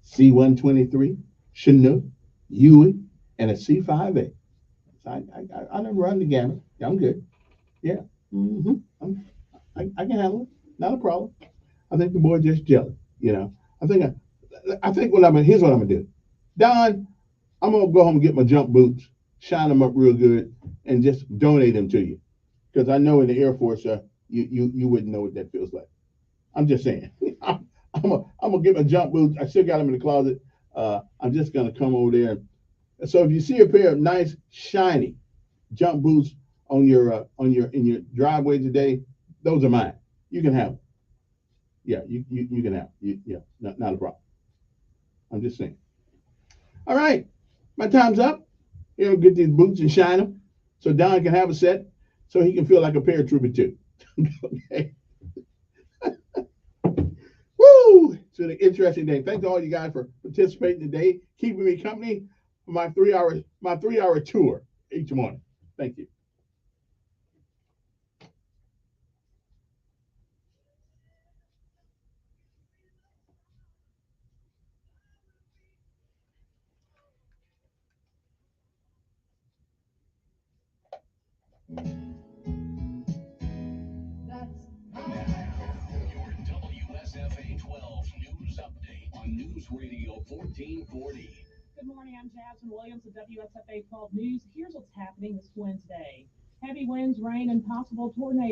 C-123, Chinook, Huey, and a C-5A. So I done run the gamut. Yeah, I'm good. Yeah. I can handle it. Not a problem. I think the boy just jealous. I think here's what I'm gonna do. Don, I'm gonna go home and get my jump boots, shine them up real good, and just donate them to you. Because I know in the Air Force, you wouldn't know what that feels like. I'm just saying. I'm gonna get my jump boots. I still got them in the closet. I'm just gonna come over there. So if you see a pair of nice, shiny jump boots in your driveway today, those are mine. You can have them. Yeah, you can have them. Yeah, not a problem. I'm just saying. All right, my time's up. Get these boots and shine them so Don can have a set so he can feel like a paratrooper too. Okay. Woo! It's an interesting day. Thanks to all you guys for participating today, keeping me company for my 3-hour tour each morning. Thank you. Your WSFA 12 news update on News Radio 1440. Good morning, I'm Jasmine Williams of WSFA 12 News. Here's what's happening this Wednesday. Heavy winds, rain, and possible tornadoes.